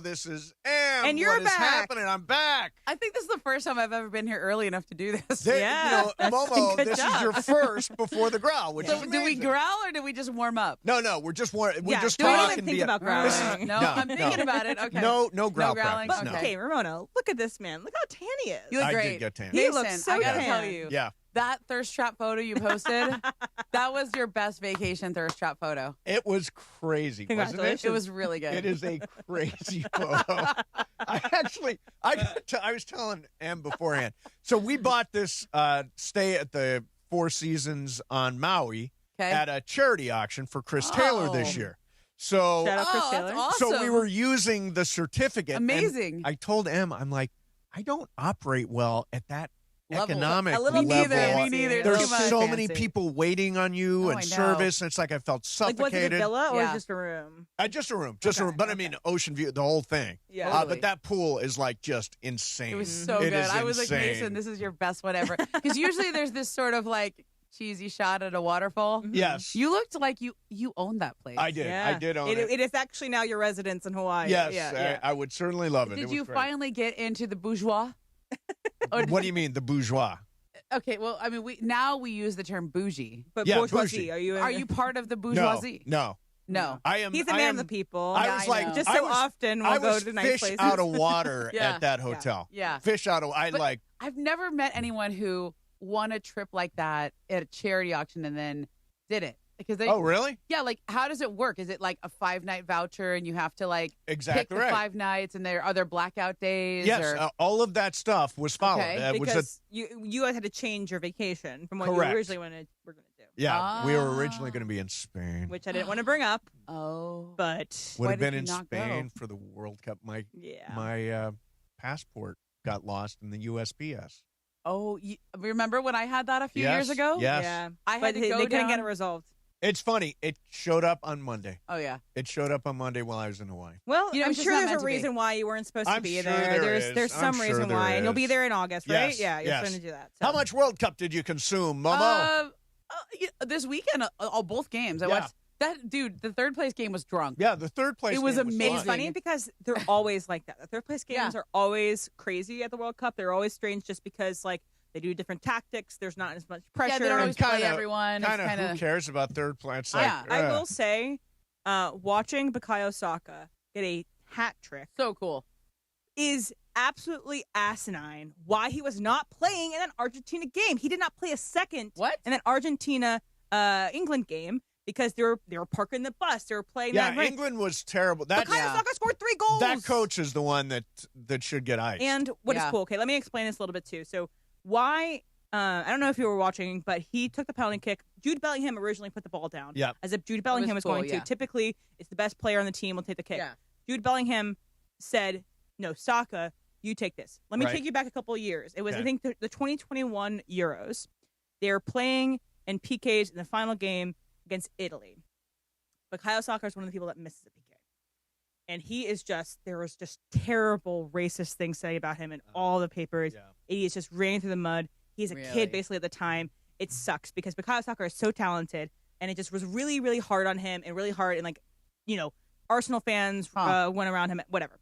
Momo. This is M. And you're what is back. happening? I'm back. I think this is the first time I've ever been here early enough to do this. Yeah. Momo, Good this job. is your first before the growl, which is So, do we amazing. growl or do we just warm up? No, we're just Yeah, just don't talking. even think about growling. This is- No, I'm thinking about it. Okay. No growl growling? practice. But, No. okay, Ramona, look at this man. Look how tan he is. You look I great. did get tan. He looks Mason, so I gotta tan. tell you, Yeah, that thirst trap photo you posted, that was your best vacation thirst trap photo. it was crazy, wasn't it? Congratulations. It was really good. It is a crazy photo. I was telling Em beforehand. So we bought this stay at the Four Seasons on Maui Okay. at a charity auction for Chris Taylor this Oh. year. So, Shout out Chris Oh, Taylor. that's awesome. so we were using the certificate. and Amazing. I told Em, I'm like, I don't operate well at that Level. economic A little Me level. neither. Me neither. There's Too much. so many Fancy. people waiting on you Oh, and I know. service, and it's like I felt Like, was it a suffocated. villa or Yeah. just a room? Just a room, Okay, But I mean, ocean view, the whole thing. Yeah. Totally. But that pool is like just insane. It was so It good. is I was like, insane. Mason, this is your best one ever. Because usually there's this sort of like cheesy shot at a waterfall. Yes, You looked like you owned that place. I did. Yeah. I did own it. It is actually now your residence in Hawaii. Yes, Yeah. I would certainly love it. Did It was you great. finally get into the bourgeois? Or What do you mean, the bourgeois? Okay, well, I mean, we use the term bougie. But Yeah, bourgeoisie, bougie. are you? Are you part of the bourgeoisie? No, No. I am. He's a I man am, of the people. I Yeah, was I like, know. Just I so was, often I we'll go was to nice fish places. out of water Yeah. at that hotel. Yeah. Fish out of. I But- like. I've never met anyone who won a trip like that at a charity auction and then did it. Because they, Oh, really? yeah, like how does it work? Is it like a 5-night voucher and you have to like Exactly pick the right. 5 nights and there are there blackout days? Yes, or, all of that stuff was followed. Okay. It was a, because you guys had to change your vacation from what Correct. you originally were going to do, yeah, we were Ah. originally going to be in Spain. which I didn't want to bring up, oh, but Would Why have did been you in not Spain for the World Cup. My yeah. passport got lost in the USPS. remember when I had that a few Yes, years ago? yes. Yeah. I had But to they go couldn't down. get it resolved. It's funny. It showed up on Monday. Oh yeah, It showed up on Monday while I was in Hawaii. Well, You know, I'm it's just sure not there's meant a to be. reason why you weren't supposed to I'm be sure there. there is. There's I'm some sure reason there why, and you'll be is. there in August, right? Yes, Yeah, you're yes. going to do that. How so. much World Cup did you consume, Momo? this weekend, both games. I Yeah. watched that. Dude, the third place game was drunk. Yeah, the third place. It was game amazing. It's funny because they're always like that. The third place games Yeah. are always crazy at the World Cup. They're always strange just because like they do different tactics. There's not as much pressure. Yeah, they don't always play Kinda- everyone. Kind It's of. Who kinda, cares about third place? It's Yeah. like, I will say, watching Bukayo Saka get a hat trick so cool. is absolutely asinine. Why he was not playing in that Argentina game? He did not play a second What? in that Argentina England game because they were parking the bus. They were playing Yeah, that right. England was terrible. That Bukayo Saka scored 3 goals. that coach is the one that should get iced. And what is Yeah. cool? Okay, let me explain this a little bit too. So why? I don't know if you were watching, but he took the penalty kick. Jude Bellingham originally put the ball down. Yeah. As if Jude Bellingham was cool, going yeah. to. Typically, it's the best player on the team will take the kick. Yeah. Jude Bellingham said, "No, Saka, you take this." Let me Right. take you back a couple of years. It was, Okay. I think, the 2021 Euros. They were playing in PKs in the final game against Italy. Bukayo Saka is one of the people that misses a PK. And he is there was just terrible racist things said about him in all the papers. Yeah. He is just ran through the mud. He's a Really? kid basically at the time. It sucks because Bukayo Saka is so talented, and it just was really, really hard on him and really hard. And like, Arsenal fans went around him, whatever.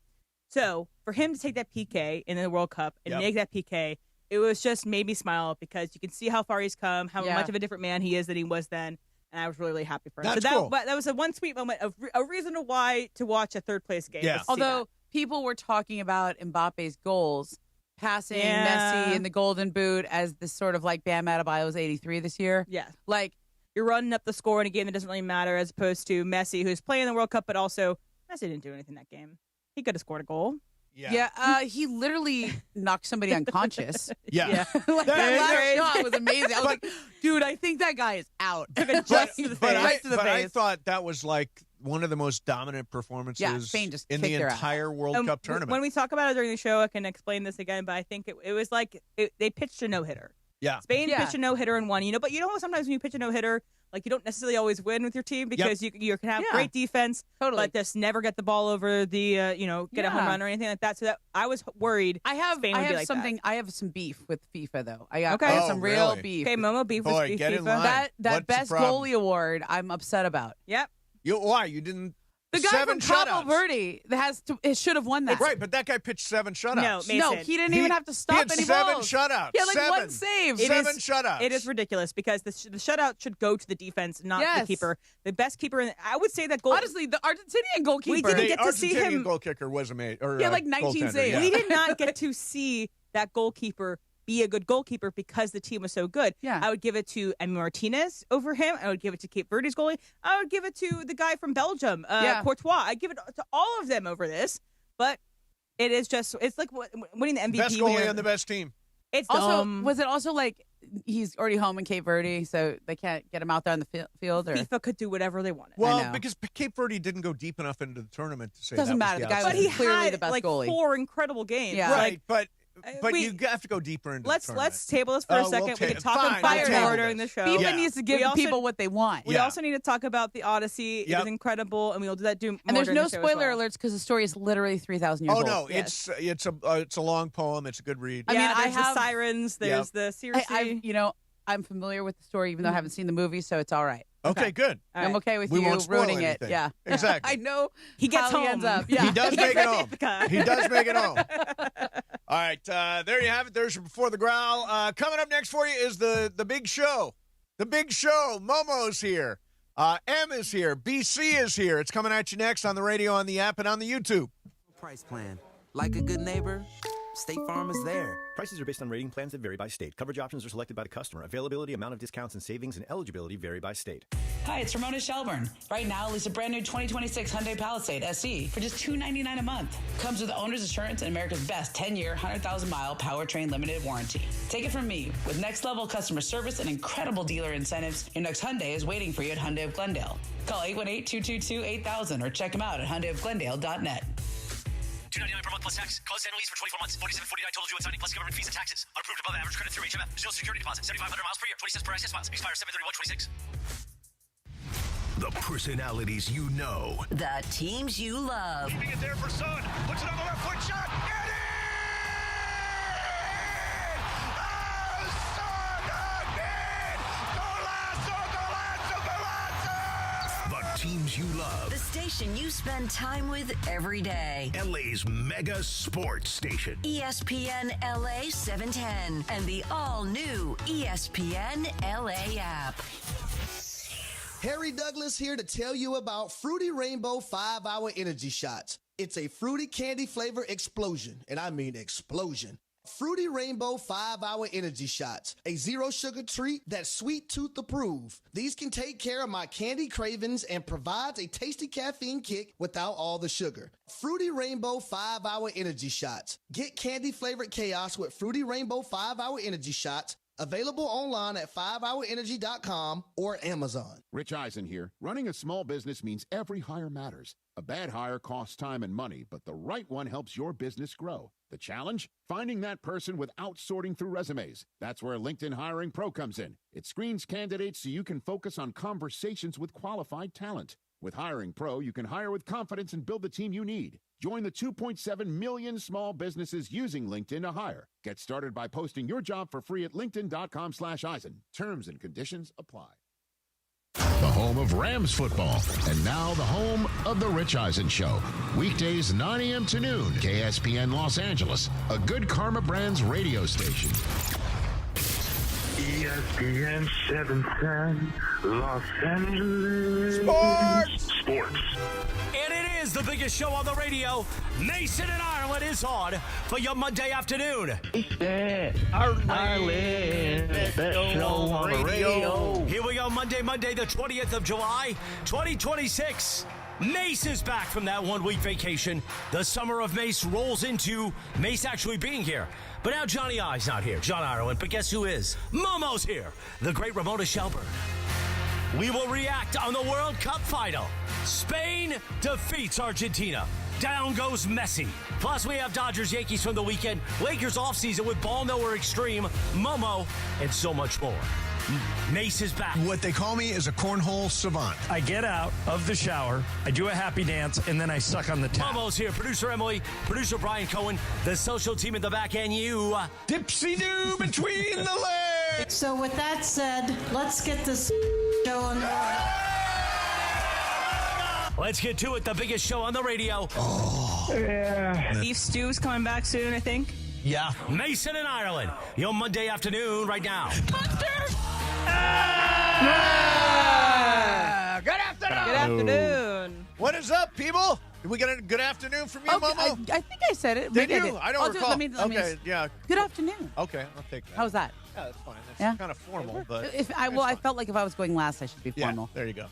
So for him to take that PK in the World Cup and Yep. make that PK, it was just made me smile because you can see how far he's come, how Yeah. much of a different man he is than he was then. And I was really, really happy for him. That's so cool. that was a one sweet moment of a reason why to watch a third place game. Yeah. was to see Although people were talking about Mbappe's goals, passing Yeah. Messi in the Golden Boot as this sort of like Bam Adebayo's 83 this year. that. Yeah. Like, You're running up the score in a game that doesn't really matter, as opposed to Messi, who's playing the World Cup, but also Messi didn't do anything that game. He could have scored a goal. yeah, he literally knocked somebody unconscious. Yeah. Like that That- last that- shot was amazing. I was like, dude, I think that guy is out. Took a But, just to the but face. Right to the but I face. thought that was like one of the most dominant performances Yeah, Spain just in the kicked their ass. entire World Cup tournament. When we talk about it during the show, I can explain this again, but I think it was like they pitched a no-hitter. yeah. Spain Yeah. pitched a no-hitter and won. But sometimes when you pitch a no-hitter, like you don't necessarily always win with your team because you can have Yeah. great defense, Totally. but just never get the ball over the get a home Yeah. run or anything like that. So that I was worried. I have Spain would be like that. I have some beef with FIFA though. I Okay. have Oh, some real really? beef. Okay, Momo beef Boy, with get in FIFA. line. That What's the best problem? goalie award I'm upset about. Yep. Why you didn't? The guy 7 from Cabo shutouts. Verde it should have won that. Right, but that guy pitched 7 shutouts. No, No, he didn't even have to stop he had any 7 balls. shutouts. He had like 7. 1 save. 7 shutouts. It is ridiculous because the shutout should go to the defense, not Yes. the keeper. The best keeper, I would say that goal. Honestly, the Argentinian goalkeeper. We didn't The get to see Argentinian him. goal kicker was amazing. He had like 19 goaltender, saves. yeah. We did not get to see that goalkeeper be a good goalkeeper because the team was so good. Yeah. I would give it to Emi Martinez over him. I would give it to Cape Verde's goalie. I would give it to the guy from Belgium, Courtois. I'd give it to all of them over this. But it is just, it's like winning the MVP. Best goalie on the best team. It's Also, dumb. was it also like he's already home in Cape Verde, so they can't get him out there on the field? Or FIFA could do whatever they wanted. Well, know. because Cape Verde didn't go deep enough into the tournament to say Doesn't that was matter. the The guy outside. But he clearly had the best like goalie. 4 incredible games. Yeah. Right, Like, but we- you have to go deeper into let's the tournament. table this for a Oh, second. we'll We can ta- talk fine, about we'll it table more this. during the show. FIFA Yeah. needs to give We also- people what they want. We Yeah. also need to talk about the Odyssey. It Yep. was incredible, and we'll do that. And there's no spoiler alerts because the story is literally 3,000 years Oh old. no, Yes. it's a long poem. It's a good read. I mean, Yeah, I there's have- the sirens. There's the Circe. I'm familiar with the story, even though I haven't seen the movie, so it's all right. Okay, good. All I'm right. okay with We you won't spoil ruining it. anything. Yeah, Exactly. I know He gets how home. he ends up. Yeah, He does make it home. Ithaca. He does make it home. All right, there you have it. There's your Before the Growl. Coming up next for you is the big show. The big show. Momo's here. M is here. BC is here. It's coming at you next on the radio, on the app, and on the YouTube. Price plan. Like a good neighbor, State Farm is there. Prices are based on rating plans that vary by state. Coverage options are selected by the customer. Availability, amount of discounts and savings, and eligibility vary by state. Hi, it's Ramona Shelburne. Right now, lease a brand new 2026 Hyundai Palisade SE for just $299 a month. Comes with owner's insurance and America's best 10-year, 100,000-mile powertrain limited warranty. Take it from me. With next-level customer service and incredible dealer incentives, your next Hyundai is waiting for you at Hyundai of Glendale. Call 818-222-8000 or check them out at HyundaiofGlendale.net. $299 per month plus tax. Close and lease for 24 months. $47.49 total due on signing plus government fees and taxes. Unapproved above average credit through HMF. Social security deposit. 7,500 miles per year. 20 cents per access miles. Expires 7/31/26. The personalities you know. The teams you love. Keeping it there for Son. Puts it on the left foot shot. Get it! Oh, Son again! Golazo, golazo, golazo! The teams you love. The station you spend time with every day. LA's mega sports station. ESPN LA 710 and the all-new ESPN LA app. Harry Douglas here to tell you about Fruity Rainbow 5-Hour Energy Shots. It's a fruity candy flavor explosion, and I mean explosion. Fruity Rainbow 5-Hour Energy Shots, a zero-sugar treat that's sweet tooth approved. These can take care of my candy cravings and provides a tasty caffeine kick without all the sugar. Fruity Rainbow 5-Hour Energy Shots. Get candy-flavored chaos with Fruity Rainbow 5-Hour Energy Shots. Available online at 5hourenergy.com or Amazon. Rich Eisen here. Running a small business means every hire matters. A bad hire costs time and money, but the right one helps your business grow. The challenge? Finding that person without sorting through resumes. That's where LinkedIn Hiring Pro comes in. It screens candidates so you can focus on conversations with qualified talent. With Hiring Pro, you can hire with confidence and build the team you need. Join the 2.7 million small businesses using LinkedIn to hire. Get started by posting your job for free at linkedin.com/Eisen. Terms and conditions apply. The home of Rams football, and now the home of The Rich Eisen Show. Weekdays 9 a.m. to noon, KSPN Los Angeles, a Good Karma Brands radio station. ESPN 710, Los Angeles. Sports. And it is the biggest show on the radio. Mason and Ireland is on for your Monday afternoon. Ireland, best show on the radio. Here we go, Monday, the 20th of July, 2026. Mace is back from that 1 week vacation. The summer of Mace rolls into Mace actually being here. But now Johnny I's not here, John Ireland. But guess who is? Momo's here, the great Ramona Shelburne. We will react on the World Cup final. Spain defeats Argentina. Down goes Messi. Plus, we have Dodgers Yankees from the weekend, Lakers offseason with Ball Nowhere Extreme, Momo, and so much more. Mace is back. What they call me is a cornhole savant. I get out of the shower, I do a happy dance, and then I suck on the tap. Momo's here. Producer Emily, producer Brian Cohen, the social team in the back, and you. Dipsy-doo between the legs. So with that said, let's get this show on. Let's get to it. The biggest show on the radio. Yeah. Beef stew's coming back soon, I think. Yeah. Mason in Ireland. Your Monday afternoon right now. Good afternoon. Good afternoon. What is up, people? Did we get a good afternoon from you, Okay, Momo? I think I said it. Did Maybe you? I I don't recall. Let me Okay, yeah. Good afternoon. Okay, I'll take that. How's that? Yeah, that's fine. That's Yeah? kind of formal, but I felt like if I was going last, I should be yeah, formal. there you go.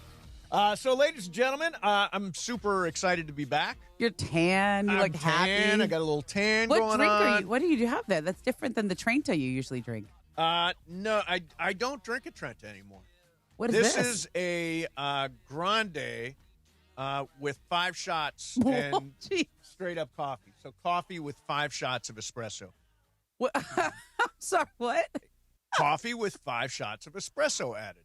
So, ladies and gentlemen, I'm super excited to be back. You're tan. You I'm look happy. tan. I got a little tan What going drink on. are you? What do you have there? That's different than the Trenta you usually drink. No, I don't drink a Trenta anymore. What is this? This is a grande with 5 shots Oh, and gee. straight up coffee. So coffee with 5 shots of espresso. What? I'm sorry, what? Coffee with 5 shots of espresso added.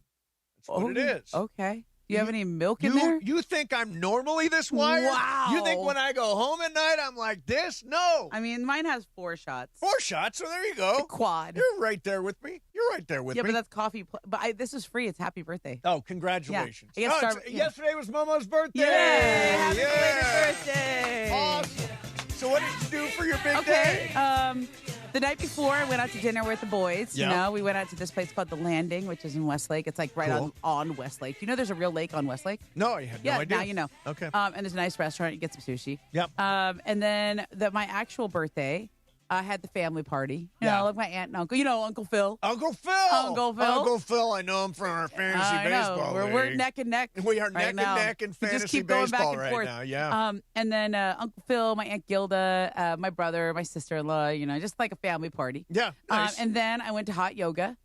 That's what it is. Okay. Do you have any milk in there? You think I'm normally this wired? Wow. You think when I go home at night I'm like this? No. I mean, mine has 4 shots. 4 shots, so there you go. The quad. You're right there with me. You're right there with Yeah, me. but that's coffee. But this is free. It's happy birthday. Oh, congratulations. Yeah. I guess Yesterday was Momo's birthday. Yay! Happy Yeah. belated birthday. Awesome. So what did you do for your big Okay. day? The night before, I went out to dinner with the boys. Yeah. You know, we went out to this place called The Landing, which is in Westlake. It's like right Cool. on Westlake. You know there's a real lake on Westlake? No, I had no idea. Now you know. Okay. And there's a nice restaurant. You get some sushi. Yep. And then my actual birthday, I had the family party. You Yeah. know, like my aunt and uncle. You know, Uncle Phil. Uncle Phil. Uncle Phil. Uncle Phil. I know him from our fantasy I know. baseball We're league. neck and neck. We are right neck and now. neck in We fantasy just keep going baseball back and right forth. now. Yeah. And then Uncle Phil, my Aunt Gilda, my brother, my sister-in-law, you know, just like a family party. Yeah. Nice. And then I went to hot yoga.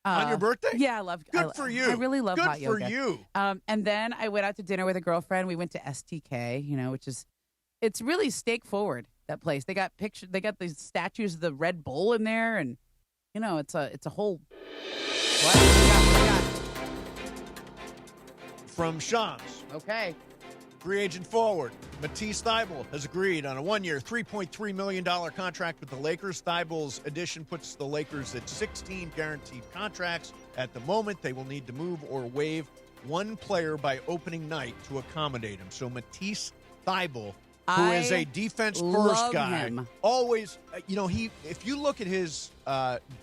On your birthday? Yeah, I love Good for you. I really love Good hot yoga. for you. And then I went out to dinner with a girlfriend. We went to STK, you know, which is, it's really steak forward, that place. They got pictures, they got these statues of the Red Bull in there, and you know, it's a whole. What you got? From Shams. Okay. Free agent forward, Matisse Thybulle has agreed on a 1-year, $3.3 million contract with the Lakers. Thybulle's addition puts the Lakers at 16 guaranteed contracts. At the moment, they will need to move or waive one player by opening night to accommodate him. So Matisse Thybulle, who is a defense-first love guy, him. always, you know, if you look at his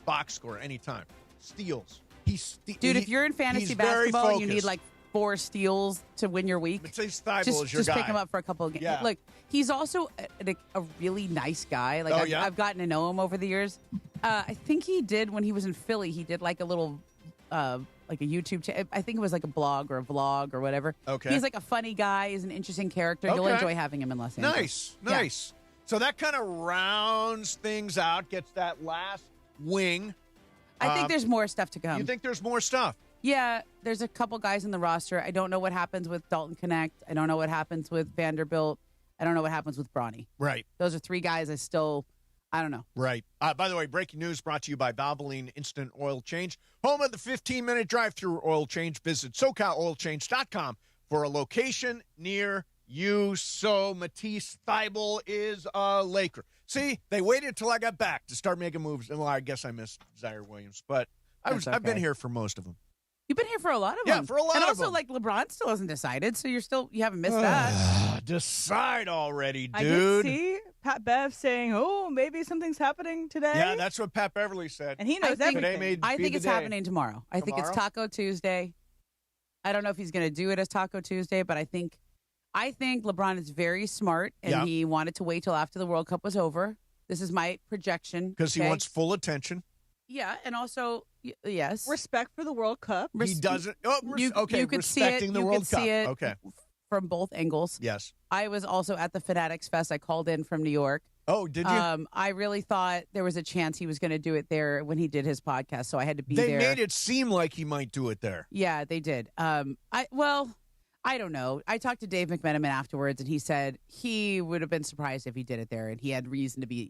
box score anytime, steals. Dude, if you're in fantasy he's very basketball, you focused. need like 4 steals to win your week. Matisse Thybulle just is your guy. pick him up for a couple of games. Yeah. Look, he's also a really nice guy. Like I've gotten to know him over the years. I think he did when he was in Philly. He did like a little, like a YouTube channel. I think it was like a blog or a vlog or whatever. Okay. He's like a funny guy. He's an interesting character. You'll Okay. enjoy having him in Los Angeles. Nice. So that kind of rounds things out, gets that last wing. I think there's more stuff to come. You think there's more stuff? Yeah, there's a couple guys in the roster. I don't know what happens with Dalton Connect. I don't know what happens with Vanderbilt. I don't know what happens with Bronny. Right. Those are 3 guys I don't know. Right. By the way, breaking news brought to you by Valvoline Instant Oil Change. Home of the 15-minute drive-through oil change. Visit SoCalOilChange.com for a location near you. So Matisse Thybulle is a Laker. See, they waited till I got back to start making moves. And well, I guess I missed Zaire Williams, but I've been okay. here for most of them. You've been here for a lot of Yeah, them. for a lot and of also, them. like, LeBron still hasn't decided, so you haven't missed that. Decide already, I dude. did see Pat Bev saying, "Oh, maybe something's happening today." Yeah, that's what Pat Beverly said. and he knows everything. I think it's happening tomorrow. I think it's Tomorrow? Taco Tuesday. I don't know if he's going to do it as Taco Tuesday, but I think LeBron is very smart, and he wanted to wait till after the World Cup was over. This is my projection. Because he wants full attention. Yeah, and also, yes. Respect for the World Cup. He doesn't. Oh, You could respecting see it, the you World could Cup. see it Okay. from both angles. Yes. I was also at the Fanatics Fest. I called in from New York. Oh, did you? I really thought there was a chance he was going to do it there when he did his podcast, so I had to be They there. made it seem like he might do it there. Yeah, they did. I don't know. I talked to Dave McMenamin afterwards, and he said he would have been surprised if he did it there, and he had reason to feel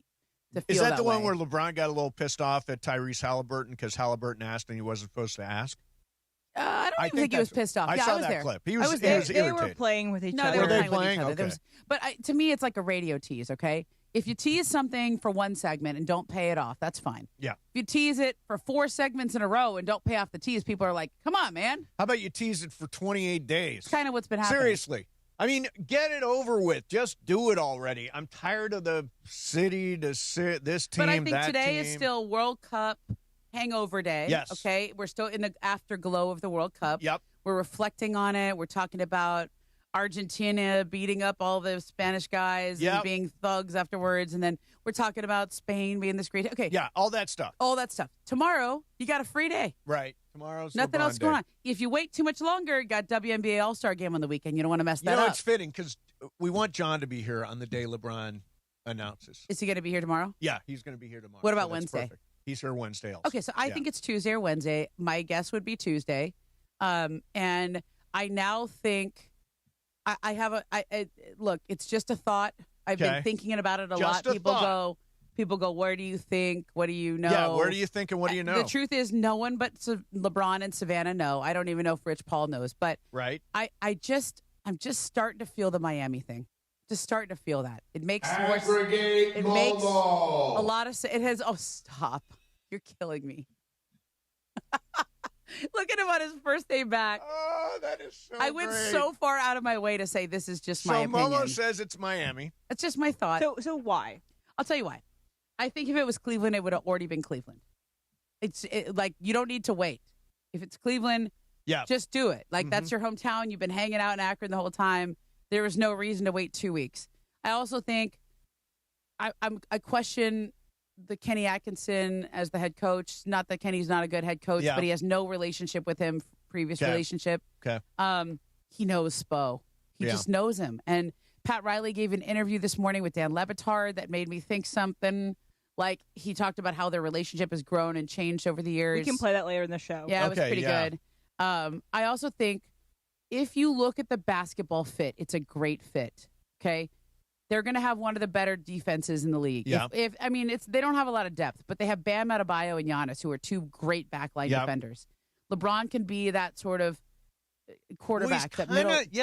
Is that the way. one where LeBron got a little pissed off at Tyrese Halliburton because Halliburton asked and he wasn't supposed to ask? I don't even think he was pissed off. I yeah, saw I was that there. clip. He I was, was he there. was They irritated. were playing with each No, other. they were they playing with playing? each other. Okay. But to me, it's like a radio tease, okay? If you tease something for one segment and don't pay it off, that's fine. Yeah. If you tease it for 4 segments in a row and don't pay off the tease, people are like, come on, man. How about you tease it for 28 days? It's kind of what's been happening. Seriously. I mean, get it over with. Just do it already. I'm tired of the city to sit this team. But I think that today team. is still World Cup hangover day. Yes. Okay. We're still in the afterglow of the World Cup. Yep. We're reflecting on it. We're talking about Argentina beating up all the Spanish guys and being thugs afterwards. And then we're talking about Spain being this great. Okay. Yeah, all that stuff. All that stuff. Tomorrow, you got a free day. Right. Tomorrow's nothing LeBron else day. going on. If you wait too much longer, you got WNBA All-Star game on the weekend. You don't want to mess that You know, up. it's fitting because we want John to be here on the day LeBron announces. Is he going to be here tomorrow? Yeah, he's going to be here tomorrow. What about so that's Wednesday? perfect. He's here Wednesday also. Okay, so I think it's Tuesday or Wednesday. My guess would be Tuesday. And I now think I have look, it's just a thought. I've been thinking about it a lot. People go, where do you think? What do you know? Yeah, where do you think and what do you know? The truth is no one but LeBron and Savannah know. I don't even know if Rich Paul knows. But I'm just starting to feel the Miami thing. Just starting to feel that. It makes more sense. It makes a lot of sense. It has stop. You're killing me. Look at him on his first day back. Oh, that is so I went great. so far out of my way to say this is just my opinion. So Momo says it's Miami. It's just my thought. So why? I'll tell you why. I think if it was Cleveland, it would have already been Cleveland. It's like you don't need to wait. If it's Cleveland, just do it. Like that's your hometown. You've been hanging out in Akron the whole time. There was no reason to wait 2 weeks. I also think I question the Kenny Atkinson as the head coach. Not that Kenny's not a good head coach, but he has no relationship with him, previous relationship. Okay. He knows Spo. He just knows him. And Pat Riley gave an interview this morning with Dan Le Batard that made me think something. Like he talked about how their relationship has grown and changed over the years. We can play that later in the show. Yeah, it was pretty good. I also think if you look at the basketball fit, it's a great fit. Okay. They're going to have one of the better defenses in the league. Yeah. If I mean, they don't have a lot of depth, but they have Bam Adebayo and Giannis, who are two great backline defenders. LeBron can be that sort of quarterback.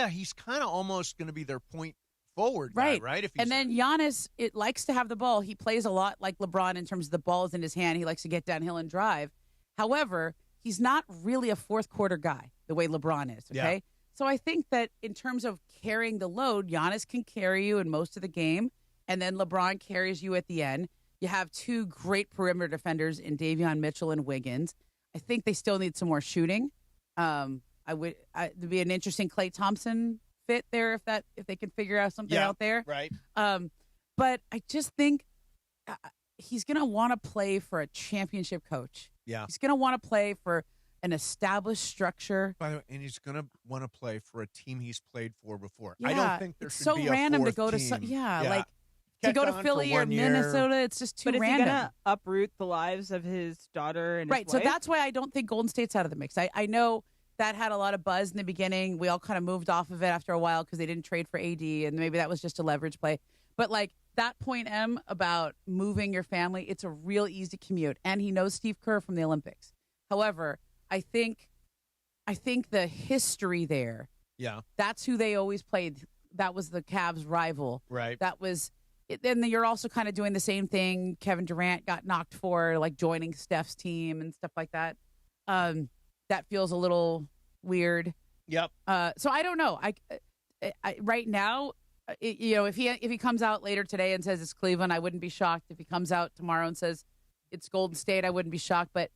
He's kind of almost going to be their point forward guy, right? And then Giannis, it likes to have the ball. He plays a lot like LeBron in terms of the ball is in his hand. He likes to get downhill and drive. However, he's not really a fourth quarter guy the way LeBron is. Okay. Yeah. So I think that in terms of carrying the load, Giannis can carry you in most of the game, and then LeBron carries you at the end. You have two great perimeter defenders in Davion Mitchell and Wiggins. I think they still need some more shooting. There'd be an interesting Klay Thompson fit there if they can figure out something out there. Right. But I just think he's going to want to play for a championship coach. Yeah. He's going to want to play for an established structure. By the way, and he's going to want to play for a team he's played for before. Yeah, I don't think there should be a random fourth to go team. to like to go to Philly or Minnesota. It's just too random. But is he going to uproot the lives of his daughter and his so wife? that's why I don't think Golden State's out of the mix. I know that had a lot of buzz in the beginning. We all kind of moved off of it after a while because they didn't trade for AD, and maybe that was just a leverage play. But like that point, about moving your family, it's a real easy commute. And he knows Steve Kerr from the Olympics. However, I think the history there, that's who they always played. That was the Cavs' rival. Right. That was – then you're also kind of doing the same thing. Kevin Durant got knocked for, like, joining Steph's team and stuff like that. That feels a little weird. Yep. So I don't know. I right now, if he comes out later today and says it's Cleveland, I wouldn't be shocked. If he comes out tomorrow and says it's Golden State, I wouldn't be shocked. But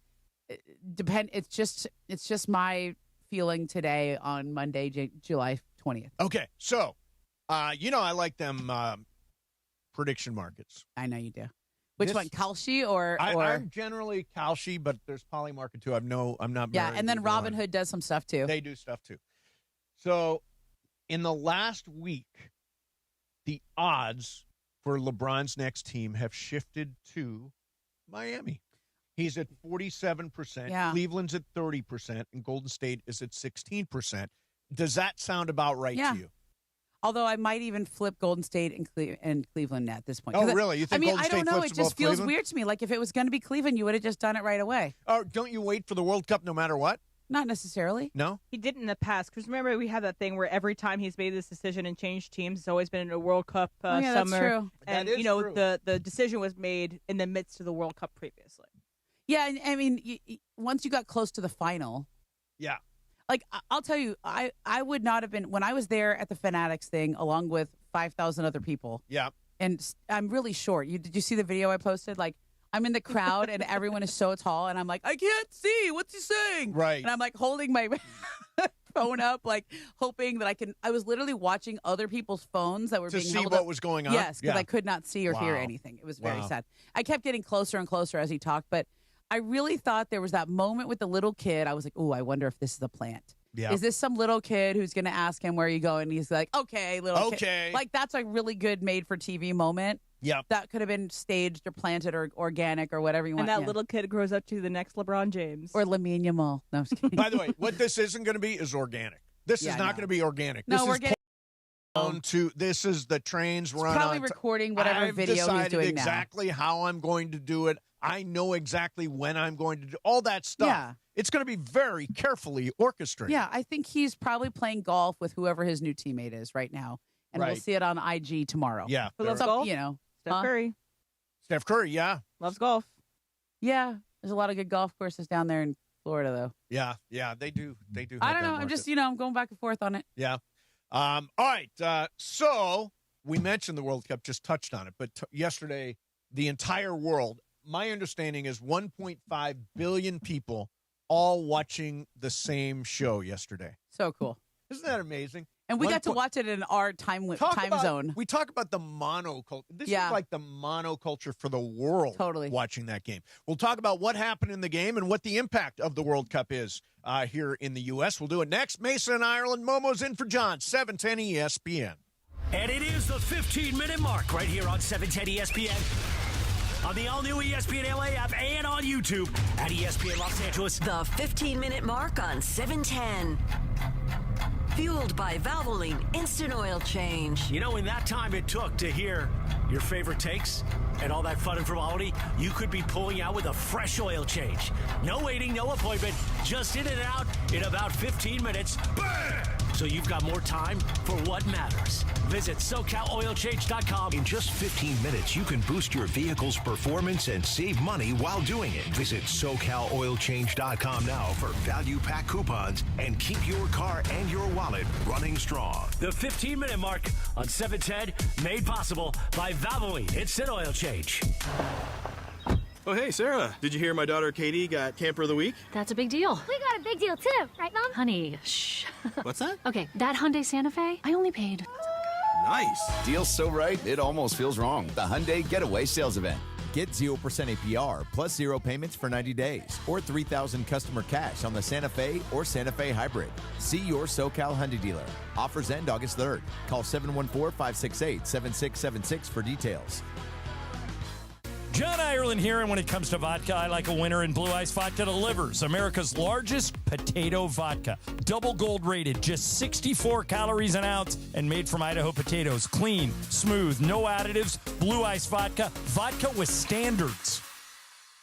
it's just my feeling today on Monday, July 20th. Okay, so I like them prediction markets. I know you do. Which one, Kalshi or? I'm generally Kalshi, but there's Polymarket too. I'm not. Yeah, and then Robinhood does some stuff too. They do stuff too. So, in the last week, the odds for LeBron's next team have shifted to Miami. He's at 47%. Yeah. Cleveland's at 30%, and Golden State is at 16%. Does that sound about right to you? Although I might even flip Golden State and Cleveland at this point. Oh, really? You think Golden I State don't know. flips It just feels Cleveland? weird to me. Like if it was going to be Cleveland, you would have just done it right away. Oh, don't you wait for the World Cup no matter what? Not necessarily. No? He did in the past. Because remember, we had that thing where every time he's made this decision and changed teams, it's always been in a World Cup summer. That's true. And, that is true. the decision was made in the midst of the World Cup previously. Yeah, and I mean, once you got close to the final. Yeah. Like, I'll tell you, I would not have been, when I was there at the Fanatics thing, along with 5,000 other people. Yeah. And I'm really short. Did you see the video I posted? Like, I'm in the crowd and everyone is so tall, and I'm like, I can't see. What's he saying? Right. And I'm like holding my phone up, like hoping that I was literally watching other people's phones that were being held up. To see what was going on? Yes, because I could not see or hear anything. It was very sad. I kept getting closer and closer as he talked, but I really thought there was that moment with the little kid. I was like, oh, I wonder if this is a plant. Yeah. Is this some little kid who's going to ask him where you go? And he's like, okay, little kid. Like, that's a really good made-for-TV moment. Yeah. That could have been staged or planted or organic or whatever you want. And that little kid grows up to the next LeBron James. Or Lamine Yamal. No, I'm just kidding. By the way, what this isn't going to be is organic. This is not going to be organic. No, this we're is getting... This is the trains run probably on. recording whatever I've video he's decided doing exactly how I'm going to do it. I know exactly when I'm going to do all that stuff. Yeah. It's going to be very carefully orchestrated. Yeah, I think he's probably playing golf with whoever his new teammate is right now. And we'll see it on IG tomorrow. Yeah. Who loves golf? You know. Steph Curry. Steph Curry, yeah. Loves golf. Yeah. There's a lot of good golf courses down there in Florida, though. Yeah, they do. They do. I don't know. I'm just, I'm going back and forth on it. Yeah. All right. So we mentioned the World Cup, just touched on it. But yesterday, the entire world, my understanding is 1.5 billion people all watching the same show yesterday. So cool. Isn't that amazing? And we got to watch it in our time zone. We talk about the monoculture. This is like the monoculture for the world. Totally. Watching that game. We'll talk about what happened in the game and what the impact of the World Cup is here in the U.S. We'll do it next. Mason and Ireland. Momo's in for John. 710 ESPN. And it is the 15-minute mark right here on 710 ESPN. On the all-new ESPN LA app and on YouTube at ESPN Los Angeles. The 15-minute mark on 710. Fueled by Valvoline Instant Oil Change. You know, in that time it took to hear your favorite takes and all that fun and frivolity, you could be pulling out with a fresh oil change. No waiting, no appointment, just in and out in about 15 minutes. Bam! So you've got more time for what matters. Visit SoCalOilChange.com. In just 15 minutes, you can boost your vehicle's performance and save money while doing it. Visit SoCalOilChange.com now for value pack coupons and keep your car and your wallet running strong. The 15-minute mark on 710, made possible by Valvoline Instant Oil Change. Oh, hey, Sarah. Did you hear my daughter Katie got Camper of the Week? That's a big deal. We got a big deal, too. Right, Mom? Honey, shh. What's that? Okay, that Hyundai Santa Fe, I only paid... Nice. Deal's so right, it almost feels wrong. The Hyundai Getaway Sales Event. Get 0% APR plus 0 payments for 90 days or $3,000 customer cash on the Santa Fe or Santa Fe Hybrid. See your SoCal Hyundai dealer. Offers end August 3rd. Call 714-568-7676 for details. John Ireland here, and when it comes to vodka, I like a winner, and Blue Ice Vodka delivers. America's largest potato vodka. Double gold rated, just 64 calories an ounce, and made from Idaho potatoes. Clean, smooth, no additives. Blue Ice Vodka, vodka with standards.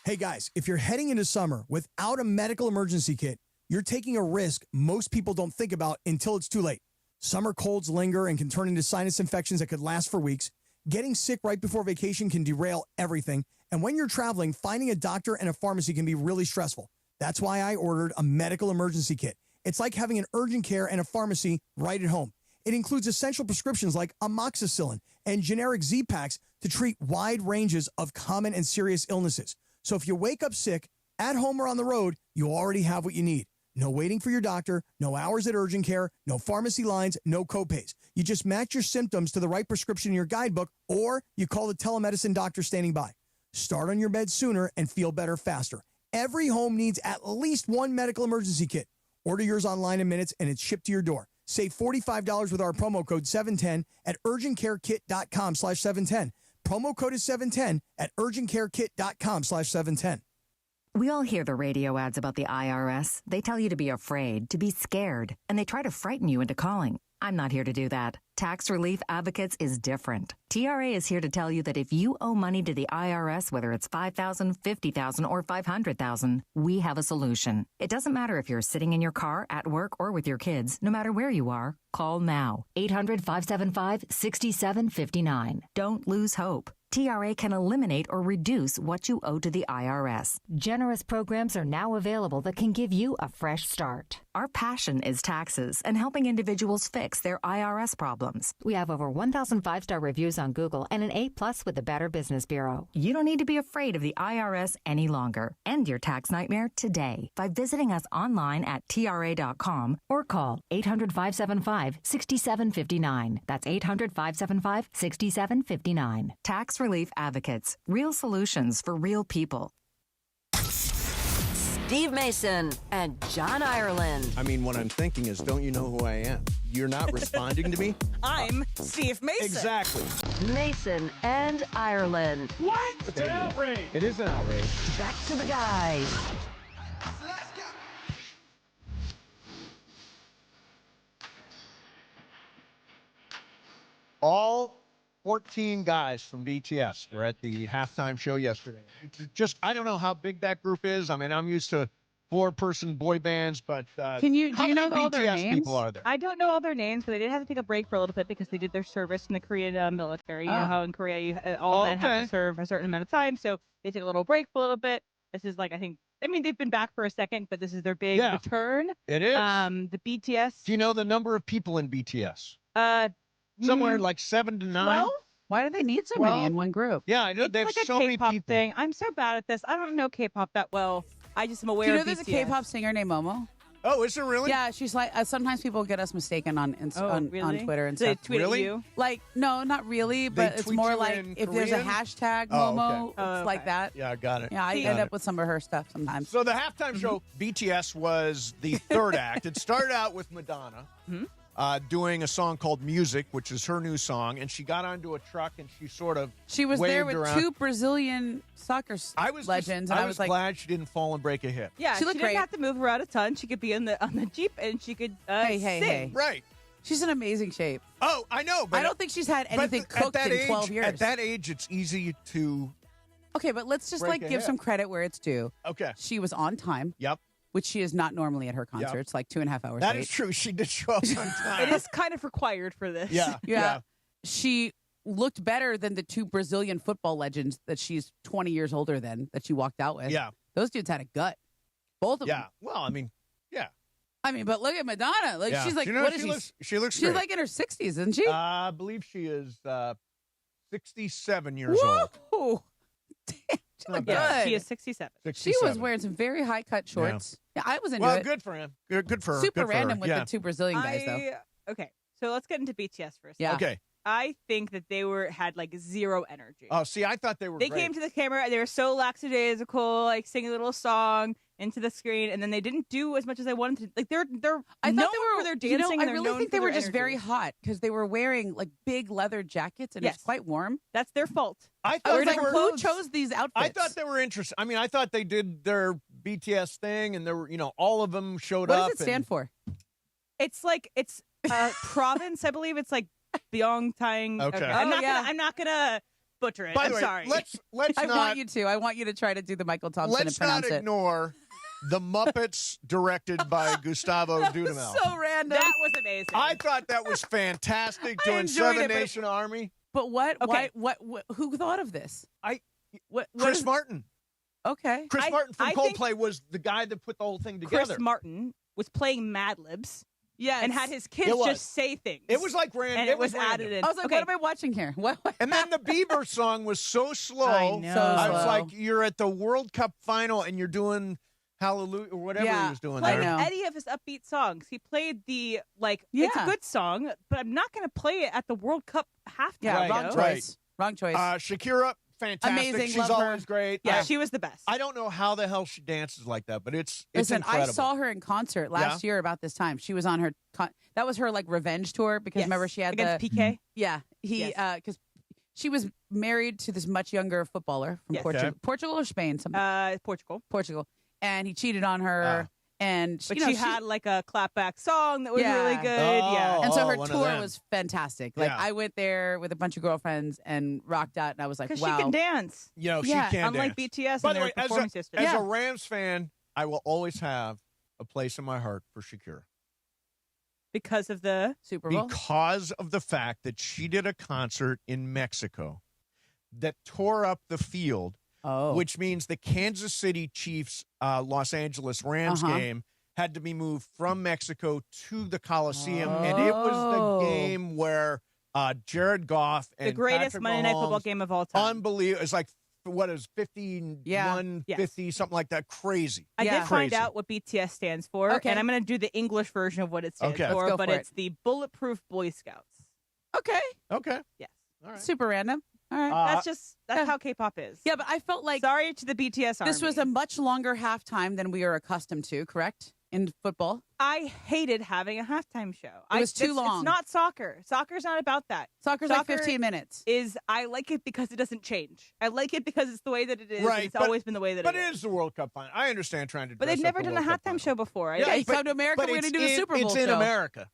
Hey guys, if you're heading into summer without a medical emergency kit, you're taking a risk most people don't think about until it's too late. Summer colds linger and can turn into sinus infections that could last for weeks. Getting sick right before vacation can derail everything. And when you're traveling, finding a doctor and a pharmacy can be really stressful. That's why I ordered a medical emergency kit. It's like having an urgent care and a pharmacy right at home. It includes essential prescriptions like amoxicillin and generic Z-Packs to treat wide ranges of common and serious illnesses. So if you wake up sick, at home or on the road, you already have what you need. No waiting for your doctor, no hours at urgent care, no pharmacy lines, no copays. You just match your symptoms to the right prescription in your guidebook, or you call the telemedicine doctor standing by. Start on your bed sooner and feel better faster. Every home needs at least one medical emergency kit. Order yours online in minutes, and it's shipped to your door. Save $45 with our promo code 710 at urgentcarekit.com/710. Promo code is 710 at urgentcarekit.com/710. We all hear the radio ads about the IRS. They tell you to be afraid, to be scared, and they try to frighten you into calling. I'm not here to do that. Tax Relief Advocates is different. TRA is here to tell you that if you owe money to the IRS, whether it's $5,000, $50,000, or $500,000, we have a solution. It doesn't matter if you're sitting in your car, at work, or with your kids. No matter where you are, call now. 800-575-6759. Don't lose hope. TRA can eliminate or reduce what you owe to the IRS. Generous programs are now available that can give you a fresh start. Our passion is taxes and helping individuals fix their IRS problems. We have over 1,000 5-star reviews on Google and an A+ with the Better Business Bureau. You don't need to be afraid of the IRS any longer. End your tax nightmare today by visiting us online at TRA.com or call 800-575-6759. That's 800-575-6759. Tax Relief Advocates. Real solutions for real people. Steve Mason and John Ireland. I mean, what I'm thinking is, don't you know who I am? You're not responding to me? I'm Steve Mason. Exactly. Mason and Ireland. What? It's an outrage. It is an outrage. Back to the guys. All 14 guys from BTS were at the halftime show yesterday. Just, I don't know how big that group is. I mean, I'm used to 4-person boy bands, but do you know how all many their BTS names? people are there? I don't know all their names, but they did have to take a break for a little bit because they did their service in the Korean military. You know how in Korea all men have to serve a certain amount of time, so they took a little break for a little bit. This is like, I mean, they've been back for a second, but this is their big return. It is. The BTS. Do you know the number of people in BTS? Somewhere like 7 to 9. 12? Why do they need so many in one group? Yeah, I know they have It's like so a many K-pop people. thing. I'm so bad at this. I don't know K-pop that well. I just am aware Do you know of there's a BTS. K-pop singer named Momo? Oh, is there really? Yeah, she's like, sometimes people get us mistaken on really? Twitter and Do they stuff. tweet at you? Like, no, not really, but it's tweet more you like in if there's a Korean? hashtag Oh, Momo, okay. it's like that. Yeah, I got it. Yeah, I Got end it. up with some of her stuff sometimes. So the halftime show, BTS was the third act. It started out with Madonna doing a song called Music, which is her new song, and she got onto a truck and she sort of She was there waved with around. 2 Brazilian soccer legends, and I I was was like, glad she didn't fall and break a hip. Yeah, She looked didn't great. have to move around a ton. She could be on the Jeep and she could sing. Right. she's in amazing shape. Oh, I know, but I don't think she's had anything cooked in 12 years. At that age, it's easy to. Okay, but let's just break a give hip. some credit where it's due. Okay. She was on time. Yep. Which she is not normally at her Yep. concerts, like 2.5 hours That late. is true. She did show up on time. It is kind of required for this. Yeah. Yeah. She looked better than the 2 Brazilian football legends that she's 20 years older than that she walked out with. Yeah. Those dudes had a gut. Both of them. Yeah. Well, I mean, yeah. I mean, but look at Madonna. Like Yeah. she's like, You know, what she is she? looks- she looks She's great. like in her 60s, isn't she? I believe she is 67 years old. Whoa. Not Yeah, bad. she is 67. She was 67. wearing some very high cut shorts. Yeah, I was into Well, it. good for him. Good for her. Super Good for random her. with Yeah. the 2 Brazilian guys, though. Okay, so let's get into BTS for a second. Yeah. Okay. I think that they had like zero energy. Oh, see, I thought they were They great. came to the camera and they were so lackadaisical, like singing a little song into the screen, and then they didn't do as much as I wanted to. Like they're I known thought they were for their you know, dancing. I and they're really known think for they were their just energy. very hot because they were wearing like big leather jackets and it was Yes. quite warm. That's their fault. I I was thought like, they were. who chose these outfits? I thought they were interesting. I mean, I thought they did their BTS thing, and there were, all of them showed What up. does it stand for? It's like it's province, I believe. It's like Byongtang. Okay. I'm not gonna butcher it. By the I'm way, sorry. let's I not. want you to. I want you to try to do the Michael Thompson and Let's pronounce not it. ignore the Muppets directed by Gustavo Dudamel. So random. That was amazing. I thought that was fantastic I doing enjoyed Seven it, but- Nation Army. But what? Okay. What? Who thought of this? What Chris is- Martin. Okay. Chris Martin from I think Coldplay was the guy that put the whole thing together. Chris Martin was playing Mad Libs. Yes. And had his kids It was. just say things. It was like random. And it was added random. in. I was like, Okay. what am I watching here? What? And then the Bieber song was so slow. I know. So I was slow. like, you're at the World Cup final and you're doing Hallelujah or whatever Yeah. he was doing Played there. know. any of his upbeat songs. He played the it's a Yeah. good song, but I'm not going to play it at the World Cup halftime. Yeah. Right, Wrong show. choice. right. Wrong choice. Shakira, fantastic. Amazing, She's love her. always great. Yeah, she was the best. I don't know how the hell she dances like that, but it's Listen, incredible. I saw her in concert last year about this time. She was on her. That was her like revenge tour because Yes. remember she had against the PK. Yeah, he Yes. because she was married to this much younger footballer from Yes. Portugal, Okay. Portugal or Spain, Portugal. Portugal, and he cheated on her. And But you know, she had like a clapback song that was really good. And so her one of tour them. was fantastic. Like Yeah. I went there with a bunch of girlfriends and rocked out, and I was like, Because wow. she can dance. You know, Yeah, she can Unlike dance. BTS By and the their way, as performance history. a Rams fan, I will always have a place in my heart for Shakira. Because of the Super Bowl? Because of the fact that she did a concert in Mexico that tore up the field, which means the Kansas City Chiefs Los Angeles Rams game had to be moved from Mexico to the Coliseum. And it was the game where Jared Goff and the greatest Patrick Monday Night Mahomes, Football game of all time. unbelievable. It's like, what is 51, 50, something like that. Crazy. I did find Crazy. out what BTS stands for, Okay. and I'm going to do the English version of what it stands Okay. for, Let's go but for it's the Bulletproof Boy Scouts. Okay. Okay. Yes. All right. Super random. All right. That's how K-pop is. Yeah, but I felt like sorry to the BTS army. this was a much longer halftime than we are accustomed to, correct? In football. I hated having a halftime show. It was too long. It's not soccer. Soccer's not about that. Soccer's like 15 minutes. I like it because it doesn't change. I like it because it's the way that it is. Right, It's but- always been the way that But it is. it is the World Cup final. I understand trying to But dress they've up never the done a World Cup halftime show before. Yeah, you come to America, but we're going to do the it's Super Bowl It's show. in America.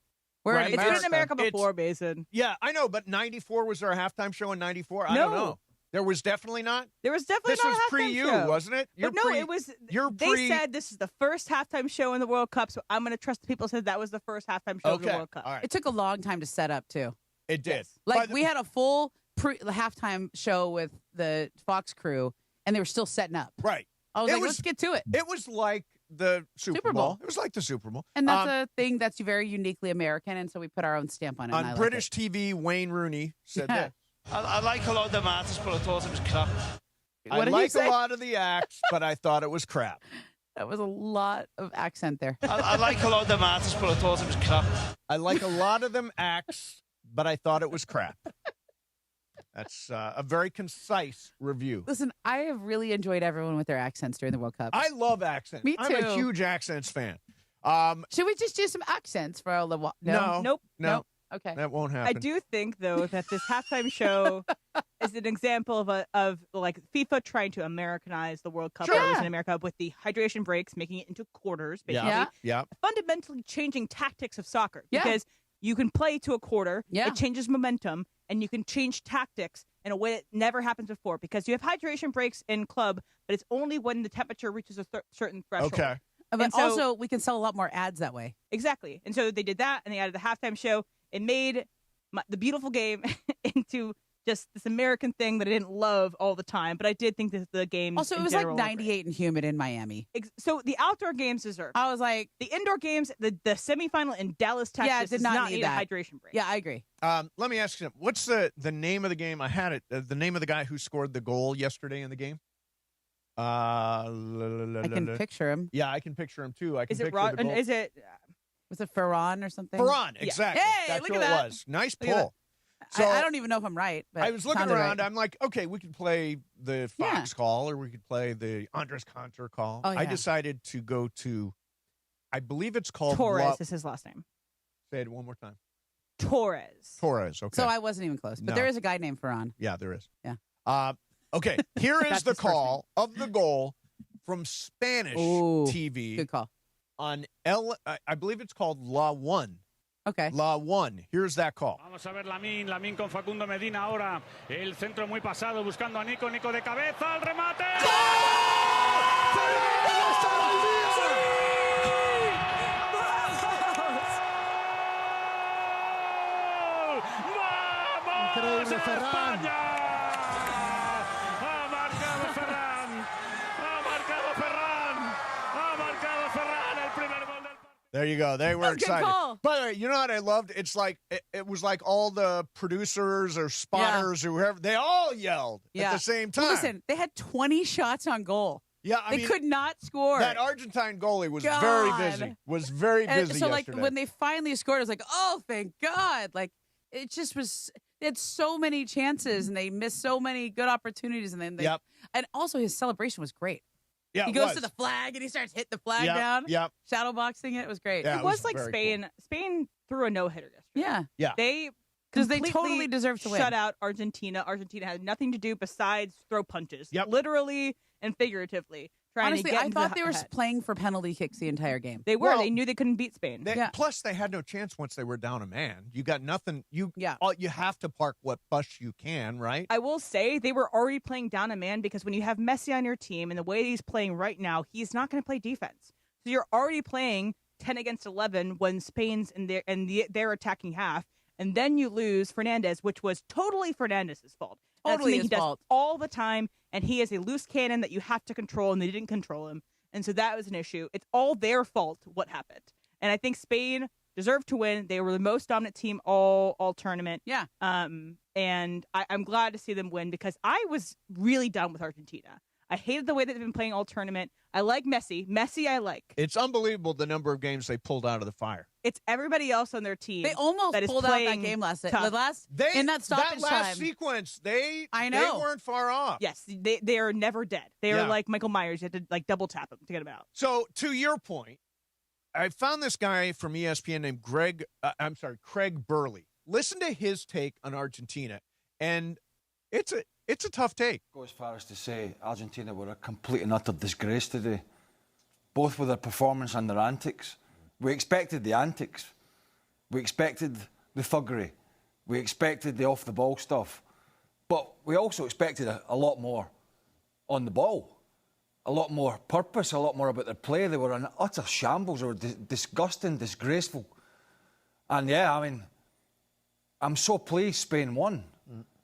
We're right? in It's been in America It's- before, Mason. Yeah, I know, but 94, was there a halftime show in 94? I No. don't know. There was definitely not? There was definitely This not was a halftime pre-you, show. wasn't it? But no, it was. They said this is the first halftime show in the World Cup, so I'm going to trust the people who said that was the first halftime show of the World Cup. All right. It took a long time to set up, too. It did. Like, we had a full halftime show with the Fox crew, and they were still setting up. Right. I was like, let's get to it. It was like the Super Bowl. It was like the Super Bowl. And that's a thing that's very uniquely American, and so we put our own stamp on it. and I On like British TV, Wayne Rooney said that. I like a lot of the matters, but I thought it was crap. I like a lot of the acts, but I thought it was crap. That was a lot of accent there. I like a lot of the matters, but I thought it was crap. I like a lot of them acts, but I thought it was crap. That's a very concise review. Listen, I have really enjoyed everyone with their accents during the World Cup. I love accents. Me I'm a too. huge accents fan. Should we just do some accents for a little while? No. Nope. No. Nope. Okay. That won't happen. I do think, though, that this halftime show is an example of like FIFA trying to Americanize the World Cup Sure. that was in America with the hydration breaks, making it into quarters, basically. Yeah. Fundamentally changing tactics of soccer Yeah. because you can play to a quarter, Yeah. it changes momentum, and you can change tactics in a way that never happens before because you have hydration breaks in club, but it's only when the temperature reaches a certain threshold. Okay. But And so- also, we can sell a lot more ads that way. Exactly. And so they did that, and they added the halftime show. It made the beautiful game into just this American thing that I didn't love all the time, but I did think that the game. Also, it was like 98 and humid in Miami. So the outdoor games deserve. I was like, the indoor games, the semifinal in Dallas, Texas, yeah, it did does not need need that. a hydration break. Yeah, I agree. Let me ask you something. What's the name of the game? I had it. The name of the guy who scored the goal yesterday in the game? I can picture him. Yeah, I can picture him too. I can Is it picture Rod? the goal. Is it? Was it Ferran or something? Ferran, Yeah. exactly. Hey, That's look who at it that. was. Nice Look at pull. that. I don't even know if I'm right. But I was looking sounded around. right. I'm like, okay, we could play the Fox call or we could play the Andres Cantor call. Oh, I yeah. decided to go to, I believe it's called Torres is his last name. Say it one more time. Torres. Torres. Okay. So I wasn't even close. But No. there is a guy named Ferran. Yeah, there is. Yeah. Okay, here is That's the his first call of the goal from Spanish Ooh, TV. Good call. On I believe it's called La One. Okay. La One. Here's that call. Vamos a ver Lamín con Facundo Medina ahora. El centro muy pasado buscando a Nico de cabeza, el remate. Increíble, Ferran. Ha marcado Ferran. Ha marcado Ferran. Ha marcado Ferran el primer gol del There you go. They were That's a good excited. call. By the way, you know what I loved? It's like it was like all the producers or spotters or whoever, they all yelled at the same time. Well, listen, they had 20 shots on goal. Yeah, I they mean, could not score. That Argentine goalie was God. very busy. Was very And busy so, yesterday. like, when they finally scored, I was like, oh, thank God. Like, it just was, they had so many chances and they missed so many good opportunities. And then they, and also his celebration was great. Yeah, he it goes was. to the flag and he starts hitting the flag Yep, down. yep. Shadow boxing it. It was great. Yeah, It was like Spain. Spain threw a no-hitter yesterday. Yeah. Yeah. They Because they completely totally deserve to win. Shut out Argentina. Argentina had nothing to do besides throw punches. Yep. Literally and figuratively. Honestly, to get I into thought the they were ahead. playing for penalty kicks the entire game. They were. Well, they knew they couldn't beat Spain. Plus, they had no chance once they were down a man. You got nothing. You have to park what bus you can, right? I will say they were already playing down a man because when you have Messi on your team and the way he's playing right now, he's not going to play defense. So you're already playing 10 against 11 when Spain's in their attacking half, and then you lose Fernandez, which was totally Fernandez's fault. That's Totally something his he does fault. all the time, and he is a loose cannon that you have to control, and they didn't control him. And so that was an issue. It's all their fault what happened. And I think Spain deserved to win. They were the most dominant team all tournament. Yeah. And I'm glad to see them win because I was really done with Argentina. I hated the way that they've been playing all tournament. I like Messi. Messi I like. It's unbelievable the number of games they pulled out of the fire. It's everybody else on their team. They almost that is pulled out that playing game last tough. in that stoppage that last time. sequence, they know. weren't far off. Yes, they are never dead. They are Yeah. like Michael Myers. You have to like double tap him to get him out. So to your point, I found this guy from ESPN named Craig Burley. Listen to his take on Argentina, and it's a tough take. Go as far as to say Argentina were a complete and utter disgrace today, both with their performance and their antics. We expected the antics. We expected the thuggery. We expected the off-the-ball stuff. But we also expected a lot more on the ball, a lot more purpose, a lot more about their play. They were an utter shambles. They were disgusting, disgraceful. And, yeah, I mean, I'm so pleased Spain won.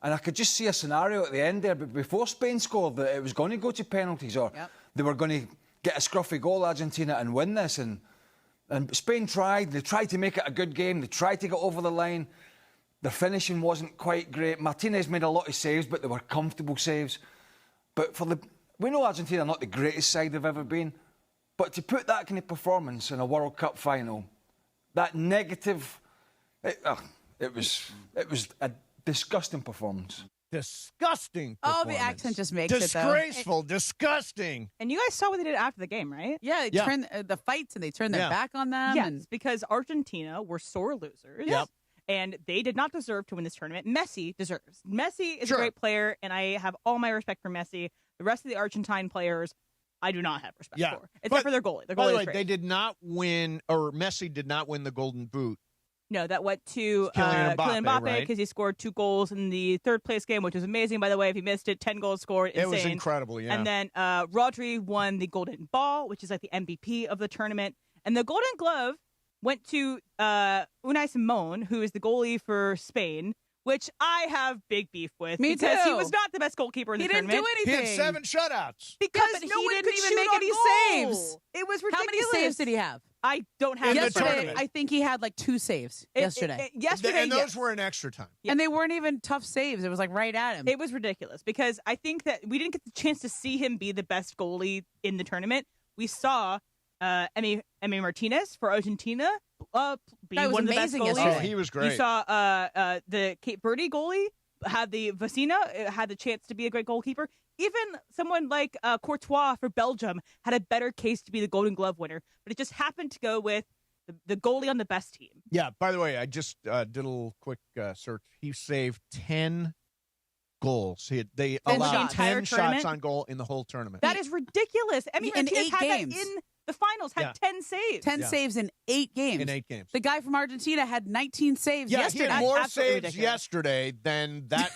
And I could just see a scenario at the end there, but before Spain scored, that it was going to go to penalties or they were going to get a scruffy goal, Argentina, and win this. And Spain tried. They tried to make it a good game. They tried to get over the line. Their finishing wasn't quite great. Martinez made a lot of saves, but they were comfortable saves. But we know Argentina are not the greatest side they've ever been, but to put that kind of performance in a World Cup final, that negative, it was a disgusting performance. Disgusting Oh, performance. the accent just makes disgraceful, disgusting. And you guys saw what they did after the game, right? Yeah, they turned the fights and they turned their back on them. Yes, and because Argentina were sore losers. Yep. And they did not deserve to win this tournament. Messi deserves. Messi is a Sure. great player, and I have all my respect for Messi. The rest of the Argentine players, I do not have respect for, except for their goalie. Their By the goalie way, is great. they did not win, or Messi did not win the Golden Boot. No, that went to Kylian Mbappe, right? because he scored 2 goals in the third place game, which was amazing, by the way. If you missed it, 10 goals scored. Insane. It was incredible, yeah. And then Rodri won the Golden Ball, which is like the MVP of the tournament. And the Golden Glove went to Unai Simon, who is the goalie for Spain, which I have big beef with. Me because too. he was not the best goalkeeper in He the didn't tournament. do He anything. had 7 shutouts. Because but no he one didn't could even shoot make on any goal. saves. It was How ridiculous. many saves did he have? I don't have In the yesterday. tournament. I think he had like 2 saves yesterday. Yesterday, And those yes. were in extra time. And they weren't even tough saves. It was like right at him. It was ridiculous because I think that we didn't get the chance to see him be the best goalie in the tournament. We saw Emi Martinez for Argentina be That was one of the best amazing goalies. yesterday. Oh, he was great. You saw the Cape Verde goalie had the Vecina had the chance to be a great goalkeeper. Even someone like Courtois for Belgium had a better case to be the Golden Glove winner, but it just happened to go with the goalie on the best team. Yeah, by the way, I just did a little quick search. He saved 10 goals. They 10 allowed shots. 10 Entire shots tournament? on goal in the whole tournament. That is ridiculous. Emi In Martinez 8 had games. that in the finals, had 10 saves. 10 Yeah. saves in 8 games. In 8 games. The guy from Argentina had 19 saves Yeah, yesterday. he had more Absolutely saves ridiculous. yesterday than that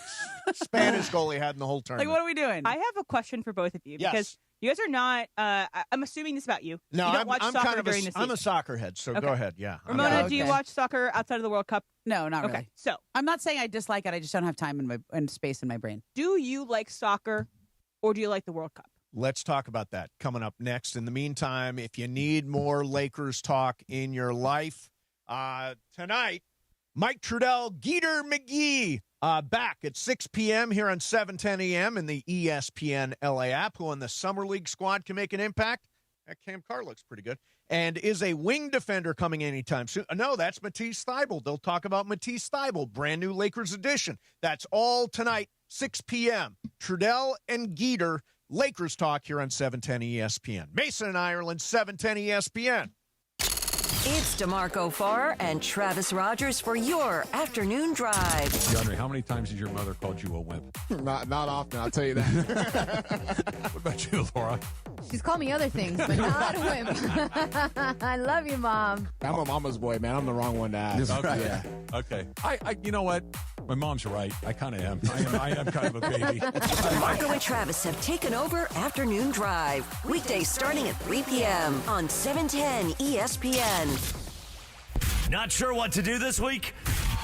Spanish goalie had in the whole Like, tournament. what are we doing? I have a question for both of you Yes. because you guys are not. I'm assuming this about you. No, you don't I'm watch soccer kind of during the season. I'm a soccer head, so Okay. go ahead. Yeah. I'm Ramona, not- do you Okay. watch soccer outside of the World Cup? No, not Okay, really. so I'm not saying I dislike it. I just don't have time in space in my brain. do you like soccer or do you like the World Cup? Let's talk about that coming up next. In the meantime, if you need more Lakers talk in your life, tonight, Mike Trudell, Geeter McGee, back at 6 p.m. here on 710 a.m. in the ESPN LA app, who on the Summer League squad can make an impact. That Cam Carr looks pretty good. And is a wing defender coming anytime soon? No, that's Matisse Thybulle. They'll talk about Matisse Thybulle, brand new Lakers edition. That's all tonight, 6 p.m. Trudell and Geeter, Lakers talk here on 710 ESPN. Mason and Ireland, 710 ESPN. It's DeMarco Farr and Travis Rogers for your afternoon drive. DeAndre, how many times has your mother called you a wimp? Not often, I'll tell you that. What about you, Laura? She's called me other things, but not a wimp. I love you, Mom. I'm a mama's boy, man. I'm the wrong one to ask. Okay. Yeah. Okay. I you know what? My mom's right. I kind of am. I am kind of a baby. Marco and Travis have taken over Afternoon Drive. Weekdays starting at 3 p.m. on 710 ESPN. Not sure what to do this week?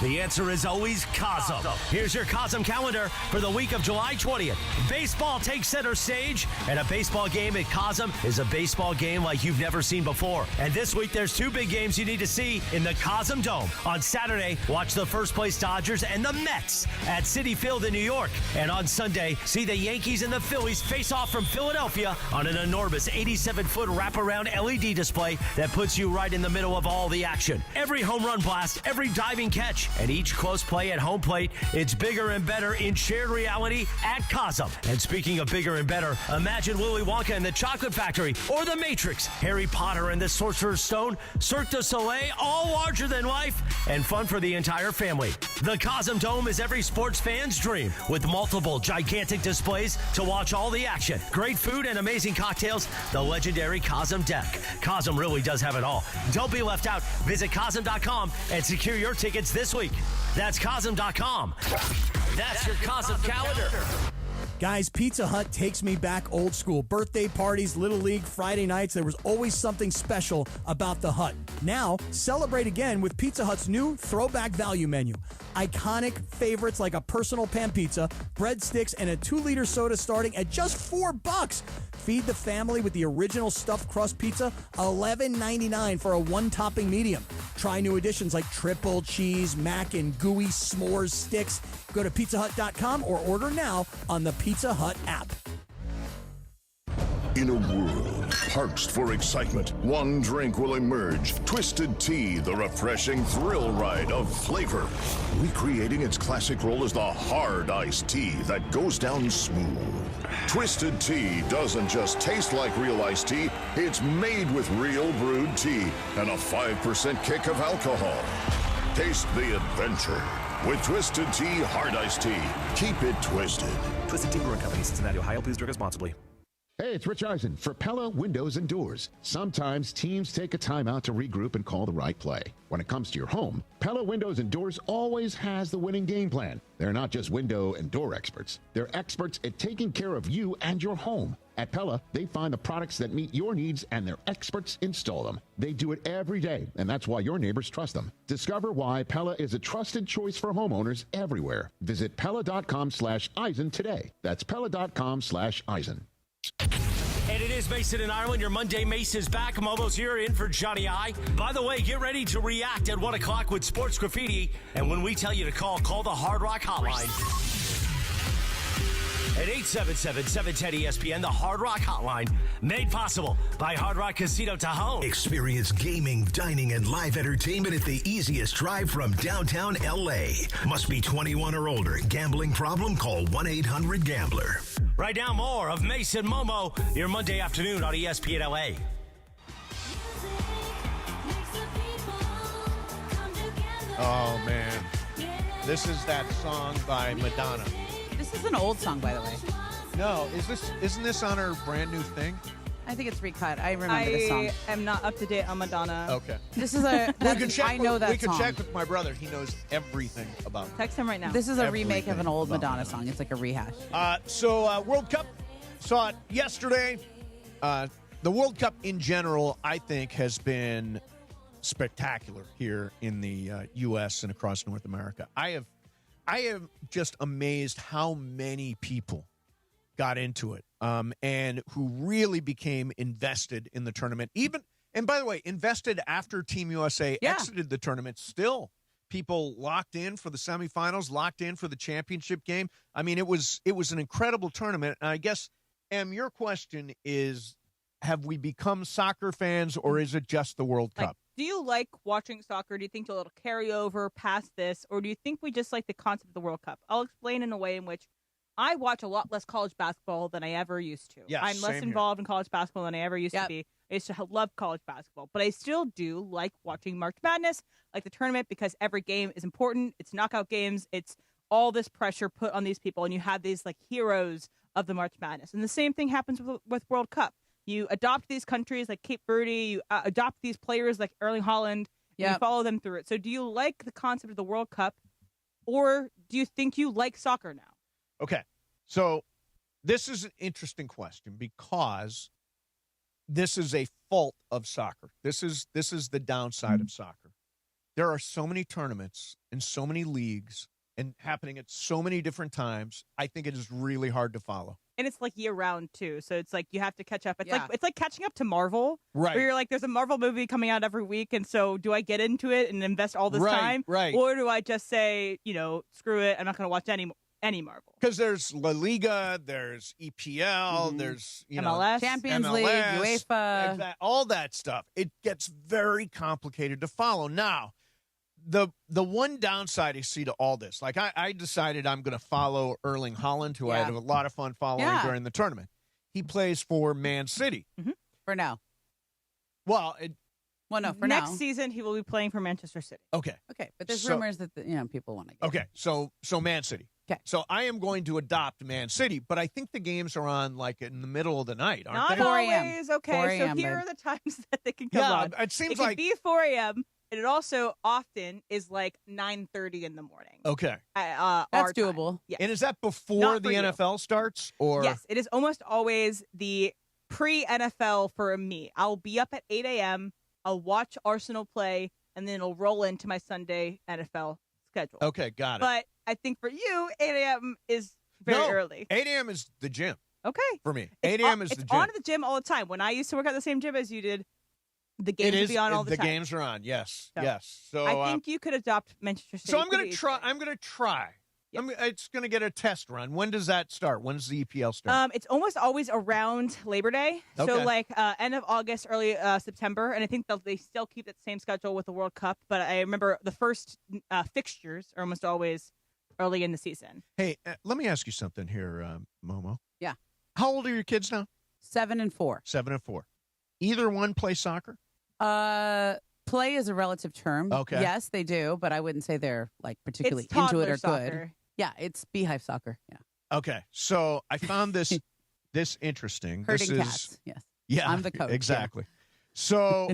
The answer is always Cosm. Here's your Cosm calendar for the week of July 20th. Baseball takes center stage, and a baseball game at Cosm is a baseball game like you've never seen before. And this week, there's 2 big games you need to see in the Cosm Dome. On Saturday, watch the first-place Dodgers and the Mets at Citi Field in New York. And on Sunday, see the Yankees and the Phillies face off from Philadelphia on an enormous 87-foot wraparound LED display that puts you right in the middle of all the action. Every home run blast, every diving catch, and each close play at home plate, it's bigger and better in shared reality at Cosm. And speaking of bigger and better, imagine Willy Wonka and the Chocolate Factory, or The Matrix, Harry Potter and the Sorcerer's Stone, Cirque du Soleil, all larger than life, and fun for the entire family. The Cosm Dome is every sports fan's dream, with multiple gigantic displays to watch all the action, great food and amazing cocktails, the legendary Cosm Deck. Cosm really does have it all. Don't be left out. Visit Cosm.com and secure your tickets this week. That's Cosm.com. That's your Cosm calendar. Guys, Pizza Hut takes me back old school. Birthday parties, Little League, Friday nights, there was always something special about the Hut. Now, celebrate again with Pizza Hut's new throwback value menu. Iconic favorites like a personal pan pizza, breadsticks, and a 2-liter soda starting at just $4. Feed the family with the original stuffed crust pizza, $11.99 for a 1-topping medium. Try new additions like triple cheese, mac, and gooey s'mores sticks. Go to pizzahut.com or order now on the Pizza Hut app. In a world parched for excitement, one drink will emerge. Twisted Tea, the refreshing thrill ride of flavor. Recreating its classic role as the hard iced tea that goes down smooth. Twisted Tea doesn't just taste like real iced tea, it's made with real brewed tea and a 5% kick of alcohol. Taste the adventure with Twisted Tea Hard Iced Tea. Keep it twisted. Twisted Tea Brewing Company, Cincinnati, Ohio. Please drink responsibly. Hey, it's Rich Eisen for Pella Windows and Doors. Sometimes teams take a timeout to regroup and call the right play. When it comes to your home, Pella Windows and Doors always has the winning game plan. They're not just window and door experts. They're experts at taking care of you and your home. At Pella, they find the products that meet your needs and their experts install them. They do it every day, and that's why your neighbors trust them. Discover why Pella is a trusted choice for homeowners everywhere. Visit Pella.com/Eisen today. That's Pella.com/Eisen. And it is Mason in Ireland. Your Monday Mace is back. Momo's here in for Johnny I. By the way, get ready to react at 1 o'clock with Sports Graffiti. And when we tell you to call the Hard Rock Hotline. At 877-710-ESPN, the Hard Rock Hotline, made possible by Hard Rock Casino Tahoe. Experience gaming, dining, and live entertainment at the easiest drive from downtown L.A. Must be 21 or older. Gambling problem? Call 1-800-GAMBLER. Right now, more of Mason Momo, your Monday afternoon on ESPN LA. Oh, man. This is that song by Madonna. This is an old song, by the way. No, isn't this on her brand new thing? I think it's recut. I remember this song. I am not up to date on Madonna. Okay. This is a. We can check. I know that we can song. check with my brother. He knows everything about it. Text him right now. This is a remake of Everything an old about Madonna song. It's like a rehash. So World Cup, saw it yesterday. The World Cup in general, I think, has been spectacular here in the U.S. and across North America. I am just amazed how many people got into it and who really became invested in the tournament. And by the way, invested after Team USA exited the tournament. Still, people locked in for the semifinals, locked in for the championship game. I mean, it was an incredible tournament. And I guess, Em, your question is, have we become soccer fans, or is it just the World Cup? Do you like watching soccer? Do you think it'll carry over past this? Or do you think we just like the concept of the World Cup? I'll explain in a way in which I watch a lot less college basketball than I ever used to. Yes, I'm less same here. involved in college basketball than I ever used to be. I used to love college basketball, but I still do like watching March Madness, like the tournament, because every game is important. It's knockout games. It's all this pressure put on these people, and you have these like heroes of the March Madness. And the same thing happens with World Cup. You adopt these countries like Cape Verde. You adopt these players like Erling Haaland. And you follow them through it. So do you like the concept of the World Cup, or do you think you like soccer now? Okay, so this is an interesting question because this is a fault of soccer. This is the downside of soccer. There are so many tournaments and so many leagues and happening at so many different times. I think it is really hard to follow. And it's like year round too, so it's like you have to catch up. It's like catching up to Marvel, right? Where you're like, there's a Marvel movie coming out every week, and so do I get into it and invest all this time, right? Or do I just say, screw it, I'm not going to watch any Marvel? Because there's La Liga, there's EPL, there's MLS, Champions MLS, League, UEFA, all that stuff. It gets very complicated to follow. Now, the one downside I see to all this, like I decided I'm going to follow Erling Haaland, who I had a lot of fun following during the tournament. He plays for Man City. For now. Well, no, for next now. season he will be playing for Manchester City. Okay. Okay, but there's rumors that people want to get. Okay, so Man City. Okay. So I am going to adopt Man City, but I think the games are on like in the middle of the night, aren't Not they? always. Okay, 4 so a.m., here are the times that they can come on. It seems it can like be 4 a.m. and it also often is like 9:30 in the morning. Okay. That's doable. Yes. And is that before Not the for you. NFL starts? Or Yes, it is almost always the pre-NFL for me. I'll be up at 8 a.m., I'll watch Arsenal play, and then it'll roll into my Sunday NFL schedule. Okay, got it. But I think for you, 8 a.m. is very early. 8 a.m. is the gym. Okay. For me. 8 a.m. is the It's gym. on at the gym all the time. When I used to work at the same gym as you did, the games would be on all the time. The games are on, yes. So, yes. So I think you could adopt Manchester City. So I'm going to try. It's going to get a test run. When does that start? When does the EPL start? It's almost always around Labor Day. Okay. So like end of August, early September. And I think they still keep that same schedule with the World Cup. But I remember the first fixtures are almost always early in the season. Hey, let me ask you something here, Momo. Yeah. How old are your kids now? 7 and 4. 7 and 4. Either one play soccer? Play is a relative term. Okay. Yes, they do, but I wouldn't say they're like particularly It's into it or toddler good. soccer. Yeah, it's beehive soccer. Yeah. Okay. So I found this interesting. Herding this cats. is, Yes. Yeah. I'm the coach. Exactly. So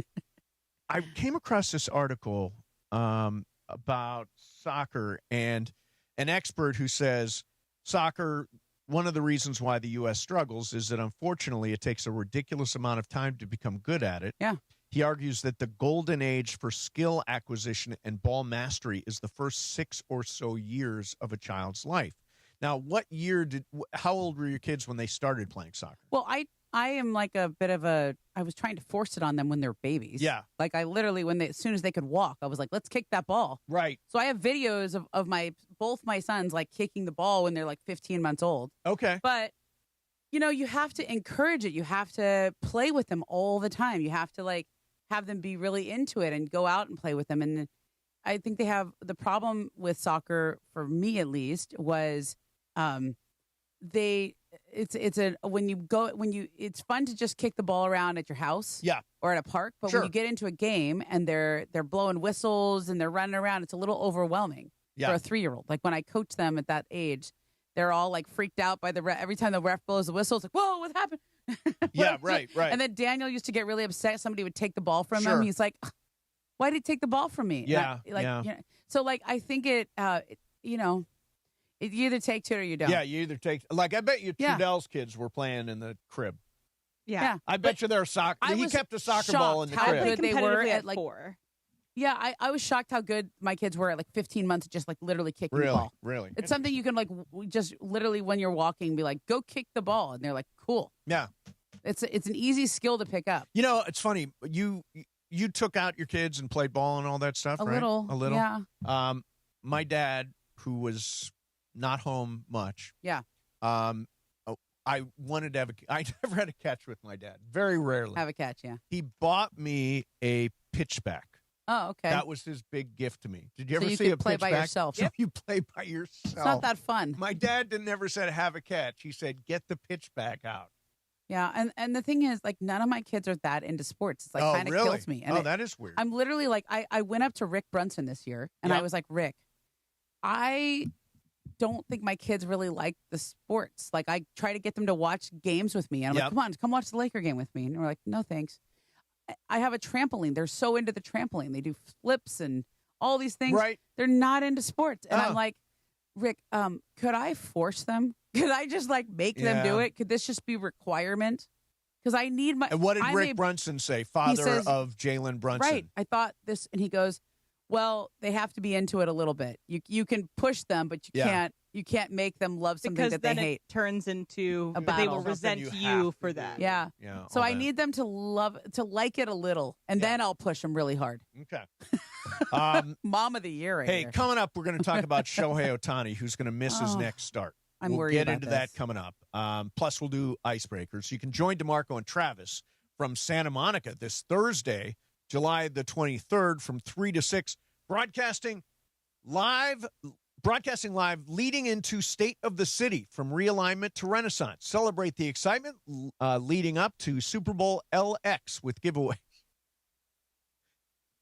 I came across this article about soccer and an expert who says soccer, one of the reasons why the U.S. struggles is that, unfortunately, it takes a ridiculous amount of time to become good at it. Yeah. He argues that the golden age for skill acquisition and ball mastery is the first 6 or so years of a child's life. Now, how old were your kids when they started playing soccer? Well, I am like a bit of I was trying to force it on them when they're babies. Yeah. Like I literally, as soon as they could walk, I was like, let's kick that ball. Right. So I have videos of both my sons like kicking the ball when they're like 15 months old. Okay. But, you have to encourage it. You have to play with them all the time. You have to like have them be really into it and go out and play with them. And I think they have the problem with soccer, for me at least, was it's fun to just kick the ball around at your house, or at a park, but when you get into a game and they're blowing whistles and they're running around, it's a little overwhelming for a 3-year-old. Like when I coach them at that age, they're all like freaked out by the ref. Every time the ref blows the whistle, it's like, whoa, what happened? Yeah, right. And then Daniel used to get really upset. Somebody would take the ball from Sure. him. He's like, why did he take the ball from me? Yeah, So like, I think you either take to it or you don't. Yeah, you either take, like, I bet you Trudell's kids were playing in the crib. Yeah. I bet you they're soccer. He kept a soccer ball in the how crib. good they were Competitively at at like 4. Yeah, I was shocked how good my kids were at like 15 months, just like literally kicking the ball. Really? It's something you can like just literally when you're walking, be like, go kick the ball, and they're like, cool. Yeah. It's an easy skill to pick up. It's funny. You took out your kids and played ball and all that stuff, A right? little, A little. yeah. My dad, who was not home much. Yeah. I wanted to have I never had a catch with my dad. Very rarely. Have a catch, yeah. He bought me a pitchback. Oh, okay. That was his big gift to me. Did you So ever you see could a play pitch by back? yourself. So you play by yourself. It's not that fun. My dad never said have a catch. He said get the pitch back out. Yeah, and the thing is, like, none of my kids are that into sports. It's like Oh, kind of really? kills me. And That is weird. I'm literally like, I went up to Rick Brunson this year, and I was like, Rick, I don't think my kids really like the sports. Like, I try to get them to watch games with me, and I'm like, come watch the Laker game with me. And we're like, no, thanks. I have a trampoline. They're so into the trampoline. They do flips and all these things. Right. They're not into sports. And I'm like, Rick, could I force them? Could I just like make them do it? Could this just be requirement? Because I need my. And what did Rick Brunson say? Father of Jalen Brunson. Right. I thought this, and he goes, "Well, they have to be into it a little bit. You can push them, but you can't make them love something because that they then hate. It turns into A that they will battle. resent Something you for that. Yeah. Yeah. So all I that. need them to like it a little, and then I'll push them really hard. Okay. Mom of the year. Right Hey, here. coming up, we're going to talk about Shohei Ohtani, who's going to miss his next start. I'm we'll worried get about into this. that coming up. Plus, we'll do icebreakers. You can join DeMarco and Travis from Santa Monica this Thursday, July the 23rd, from 3 to 6, broadcasting live, leading into State of the City from realignment to Renaissance. Celebrate the excitement leading up to Super Bowl LX with giveaways.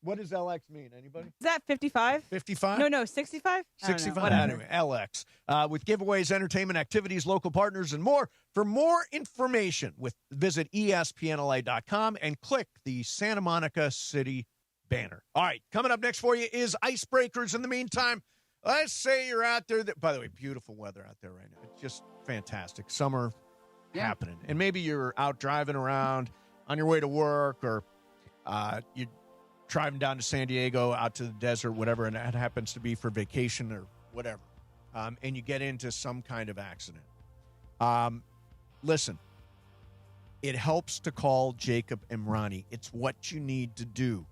What does LX mean? Anybody? Is that 55? 55? No, 65? 65. Anyway, LX. With giveaways, entertainment activities, local partners, and more. For more information, visit ESPNLA.com and click the Santa Monica City banner. All right, coming up next for you is Icebreakers. In the meantime, let's say you're out there. By the way, beautiful weather out there right now. It's just fantastic. Summer happening. And maybe you're out driving around on your way to work, or you're driving down to San Diego, out to the desert, whatever, and that happens to be for vacation or whatever, and you get into some kind of accident. Listen, it helps to call Jacob Emrani. It's what you need to do.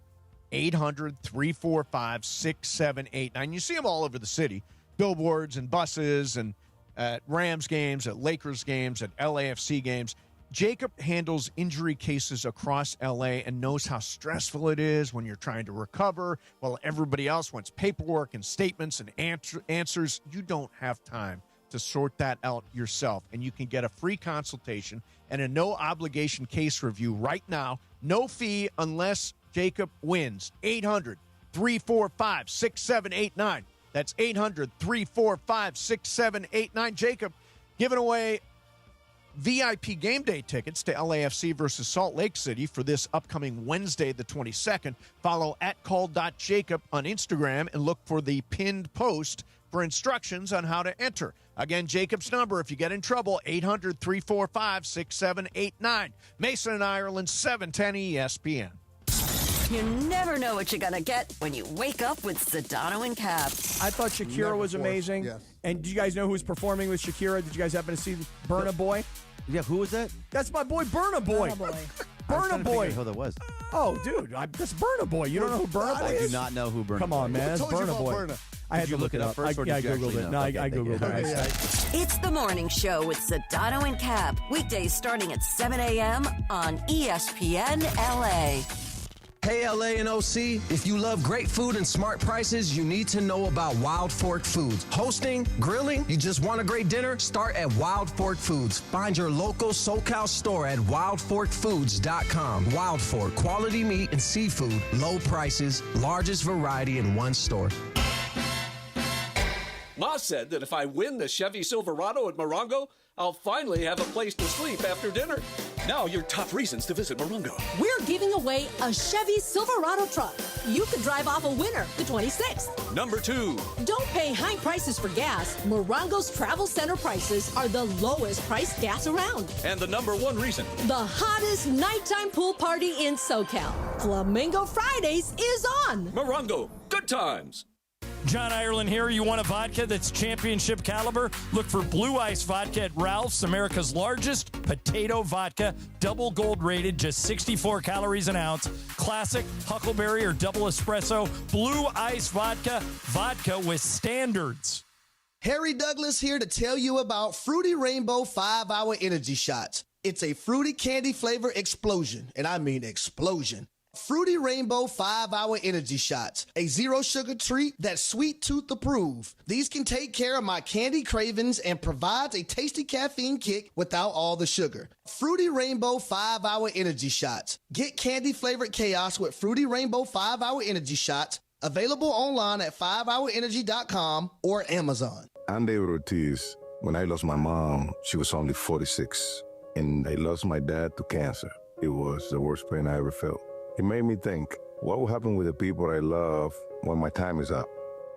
800-345-6789. You see them all over the city, billboards and buses, and at Rams games, at Lakers games, at LAFC games. Jacob handles injury cases across L.A. and knows how stressful it is when you're trying to recover while everybody else wants paperwork and statements and answers. You don't have time to sort that out yourself, and you can get a free consultation and a no-obligation case review right now. No fee unless Jacob wins. 800-345-6789. That's 800-345-6789. Jacob giving away VIP game day tickets to LAFC versus Salt Lake City for this upcoming Wednesday, the 22nd. Follow @call.jacob on Instagram and look for the pinned post for instructions on how to enter. Again, Jacob's number, if you get in trouble, 800-345-6789. Mason and Ireland, 710 ESPN. You never know what you're going to get when you wake up with Sedano and Cap. I thought Shakira was amazing. Yes. And do you guys know who's performing with Shakira? Did you guys happen to see Burna Boy? Yeah, who was that? That's my boy Burna Boy. Burna Boy. Who that was? Oh, dude, that's Burna Boy. You don't know who Burna Boy I is? do not know who Burna Come Boy on, is. man. That's Who told you Burna about Boy. Burna? I had Did to you look it up. first, or did I you Googled actually it. know? No, I Okay, Googled it. It's the morning show with Sedano and Cap. Weekdays starting at 7 a.m. on ESPN LA. Hey, LA and OC, if you love great food and smart prices, you need to know about Wild Fork Foods. Hosting, grilling, you just want a great dinner? Start at Wild Fork Foods. Find your local SoCal store at wildforkfoods.com. Wild Fork, quality meat and seafood, low prices, largest variety in one store. Ma said that if I win the Chevy Silverado at Morongo, I'll finally have a place to sleep after dinner. Now your top reasons to visit Morongo. We're giving away a Chevy Silverado truck. You could drive off a winner the 26th. Number 2. Don't pay high prices for gas. Morongo's Travel Center prices are the lowest priced gas around. And the number 1 reason. The hottest nighttime pool party in SoCal. Flamingo Fridays is on. Morongo, good times. John Ireland here. You want a vodka that's championship caliber? Look for Blue Ice Vodka at Ralph's, America's largest potato vodka. Double gold rated, just 64 calories an ounce. Classic, huckleberry, or double espresso. Blue Ice Vodka. Vodka with standards. Harry Douglas here to tell you about Fruity Rainbow 5-Hour Energy Shots. It's a fruity candy flavor explosion, and I mean explosion. Fruity Rainbow 5-Hour Energy Shots, a zero-sugar treat that's sweet tooth approved. These can take care of my candy cravings and provides a tasty caffeine kick without all the sugar. Fruity Rainbow 5-Hour Energy Shots. Get candy-flavored chaos with Fruity Rainbow 5-Hour Energy Shots. Available online at 5hourenergy.com or Amazon. I'm David Ortiz. When I lost my mom, she was only 46. And I lost my dad to cancer. It was the worst pain I ever felt. It made me think, what will happen with the people I love when my time is up?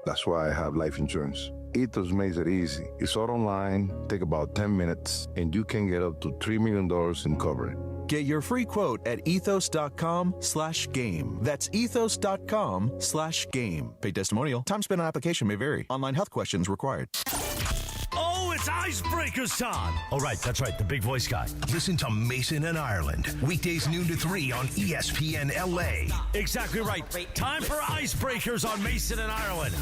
That's why I have life insurance. Ethos makes it easy. It's all online, take about 10 minutes, and you can get up to $3 million in coverage. Get your free quote at ethos.com/game. That's ethos.com/game. Paid testimonial. Time spent on application may vary. Online health questions required. Oh, it's Icebreakers time. Oh, right. That's right. The big voice guy. Listen to Mason and Ireland. Weekdays noon to 3 on ESPN LA. Exactly right. Time for Icebreakers on Mason and Ireland.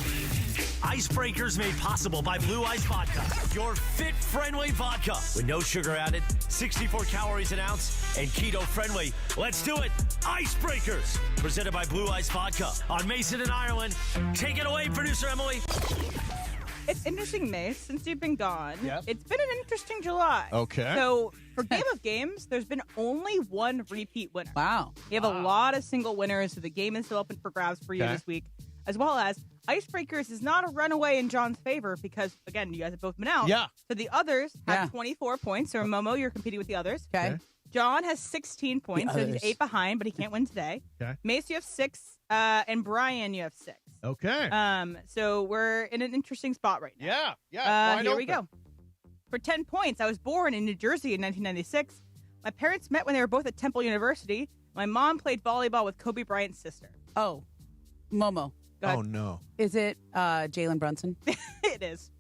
Icebreakers made possible by Blue Ice Vodka, your fit-friendly vodka with no sugar added, 64 calories an ounce, and keto-friendly. Let's do it. Icebreakers, presented by Blue Ice Vodka on Mason and Ireland. Take it away, producer Emily. It's interesting, Mace, since you've been gone. Yep. It's been an interesting July. Okay. So for Game of Games, there's been only one repeat winner. Wow. We have a lot of single winners, so the game is still open for grabs for you this week, as well as Icebreakers is not a runaway in John's favor because, again, you guys have both been out. Yeah. So the others have 24 points. So Momo, you're competing with the others. Okay. John has 16 points, so he's others. 8 behind, but he can't win today. Okay. Mace, you have 6, and Brian, you have 6. Okay. So we're in an interesting spot right now. Yeah. Here we go. For 10 points, I was born in New Jersey in 1996. My parents met when they were both at Temple University. My mom played volleyball with Kobe Bryant's sister. Oh, Momo. Go ahead. Oh, no. Is it Jalen Brunson? It is.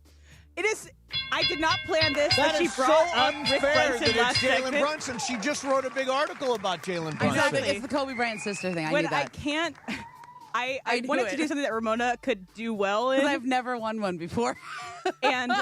It is. I did not plan this. That she is brought so up Rick unfair Brunson that it's last Jalen segment. Brunson. She just wrote a big article about Jalen Brunson. Exactly. It's the Kobe Bryant sister thing. I When knew that. I can't. I knew wanted it. to do something that Ramona could do well in. Because I've never won one before. And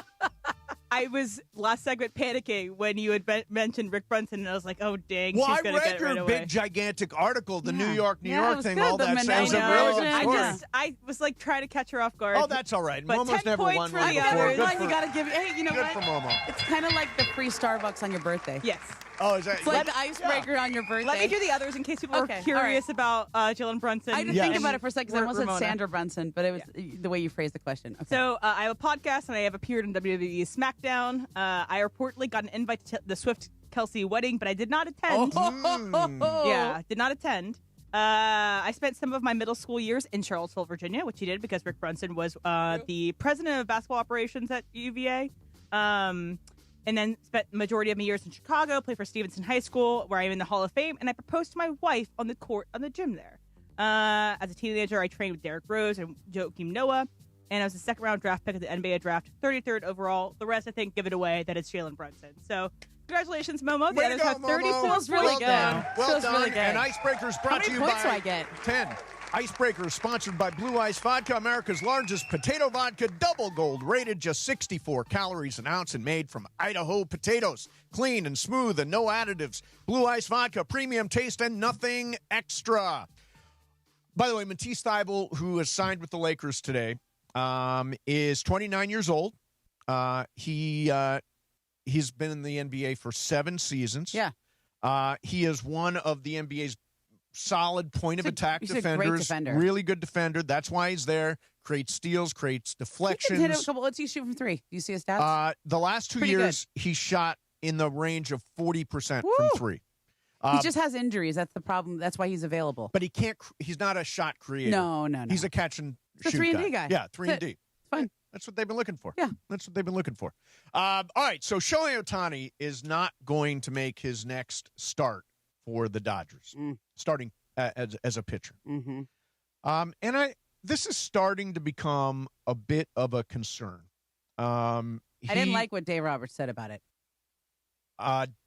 I was last segment panicking when you had mentioned Rick Brunson, and I was like, "Oh dang, Well, she's I gonna get read it your right away." big, gigantic article, the New Yeah. York Yeah, it was thing, good. all The that sounds a Menendez really good version. story. I was like trying to catch her off guard. Oh, that's all right. But Momo's 10 never points won for one the before. others. Good Like, for, you gotta give. Hey, you know good what? for Momo. It's kind of like the free Starbucks on your birthday. Yes. Oh, is that? It's like the icebreaker on your birthday. Let me do the others in case people Okay, are curious about Jalen Brunson. I didn't think about it for a second because I almost said Ramona. Sandra Brunson, but it was the way you phrased the question. Okay. So I have a podcast and I have appeared on WWE SmackDown. I reportedly got an invite to the Swift Kelsey wedding, but I did not attend. Yeah, did not attend. I spent some of my middle school years in Charlottesville, Virginia, which he did because Rick Brunson was the president of basketball operations at UVA. And then spent the majority of my years in Chicago, played for Stevenson High School, where I'm in the Hall of Fame, and I proposed to my wife on the court on the gym there. As a teenager, I trained with Derrick Rose and Joakim Noah, and I was a second-round draft pick of the NBA draft, 33rd overall. The rest, I think, give it away that it's Jalen Brunson. So, congratulations, Momo. The Way to others go, have 30 Momo. feels really Well good. done. Well Feels done. really good. And Icebreakers brought to you How many points by do I get? 10. Icebreakers sponsored by Blue Ice Vodka, America's largest potato vodka, double gold rated, just 64 calories an ounce, and made from Idaho potatoes. Clean and smooth and no additives. Blue Ice Vodka, premium taste and nothing extra. By the way, Matisse Thybulle, who is signed with the Lakers today, is 29 years old. He's been in the NBA for 7 seasons. Yeah. He is one of the NBA's solid point-of-attack he's a great defenders. defender. Really good defender. That's why he's there. Creates steals, creates He can deflections. hit a couple. What's he shoot from 3? Do you see his stats? The last 2 Pretty years, he shot in the range of 40% from Woo! 3. He just has injuries. That's the problem. That's why he's available. But he can't. He's not a shot creator. No. He's a catch and He's a shoot 3-and-D guy. Yeah, 3 and That's D. it. Fine. That's what they've been looking for. Yeah. That's what they've been looking for. All right, so Shohei Ohtani is not going to make his next start for the Dodgers, starting as a pitcher. Mm-hmm. And this is starting to become a bit of a concern. I didn't like what Dave Roberts said about it.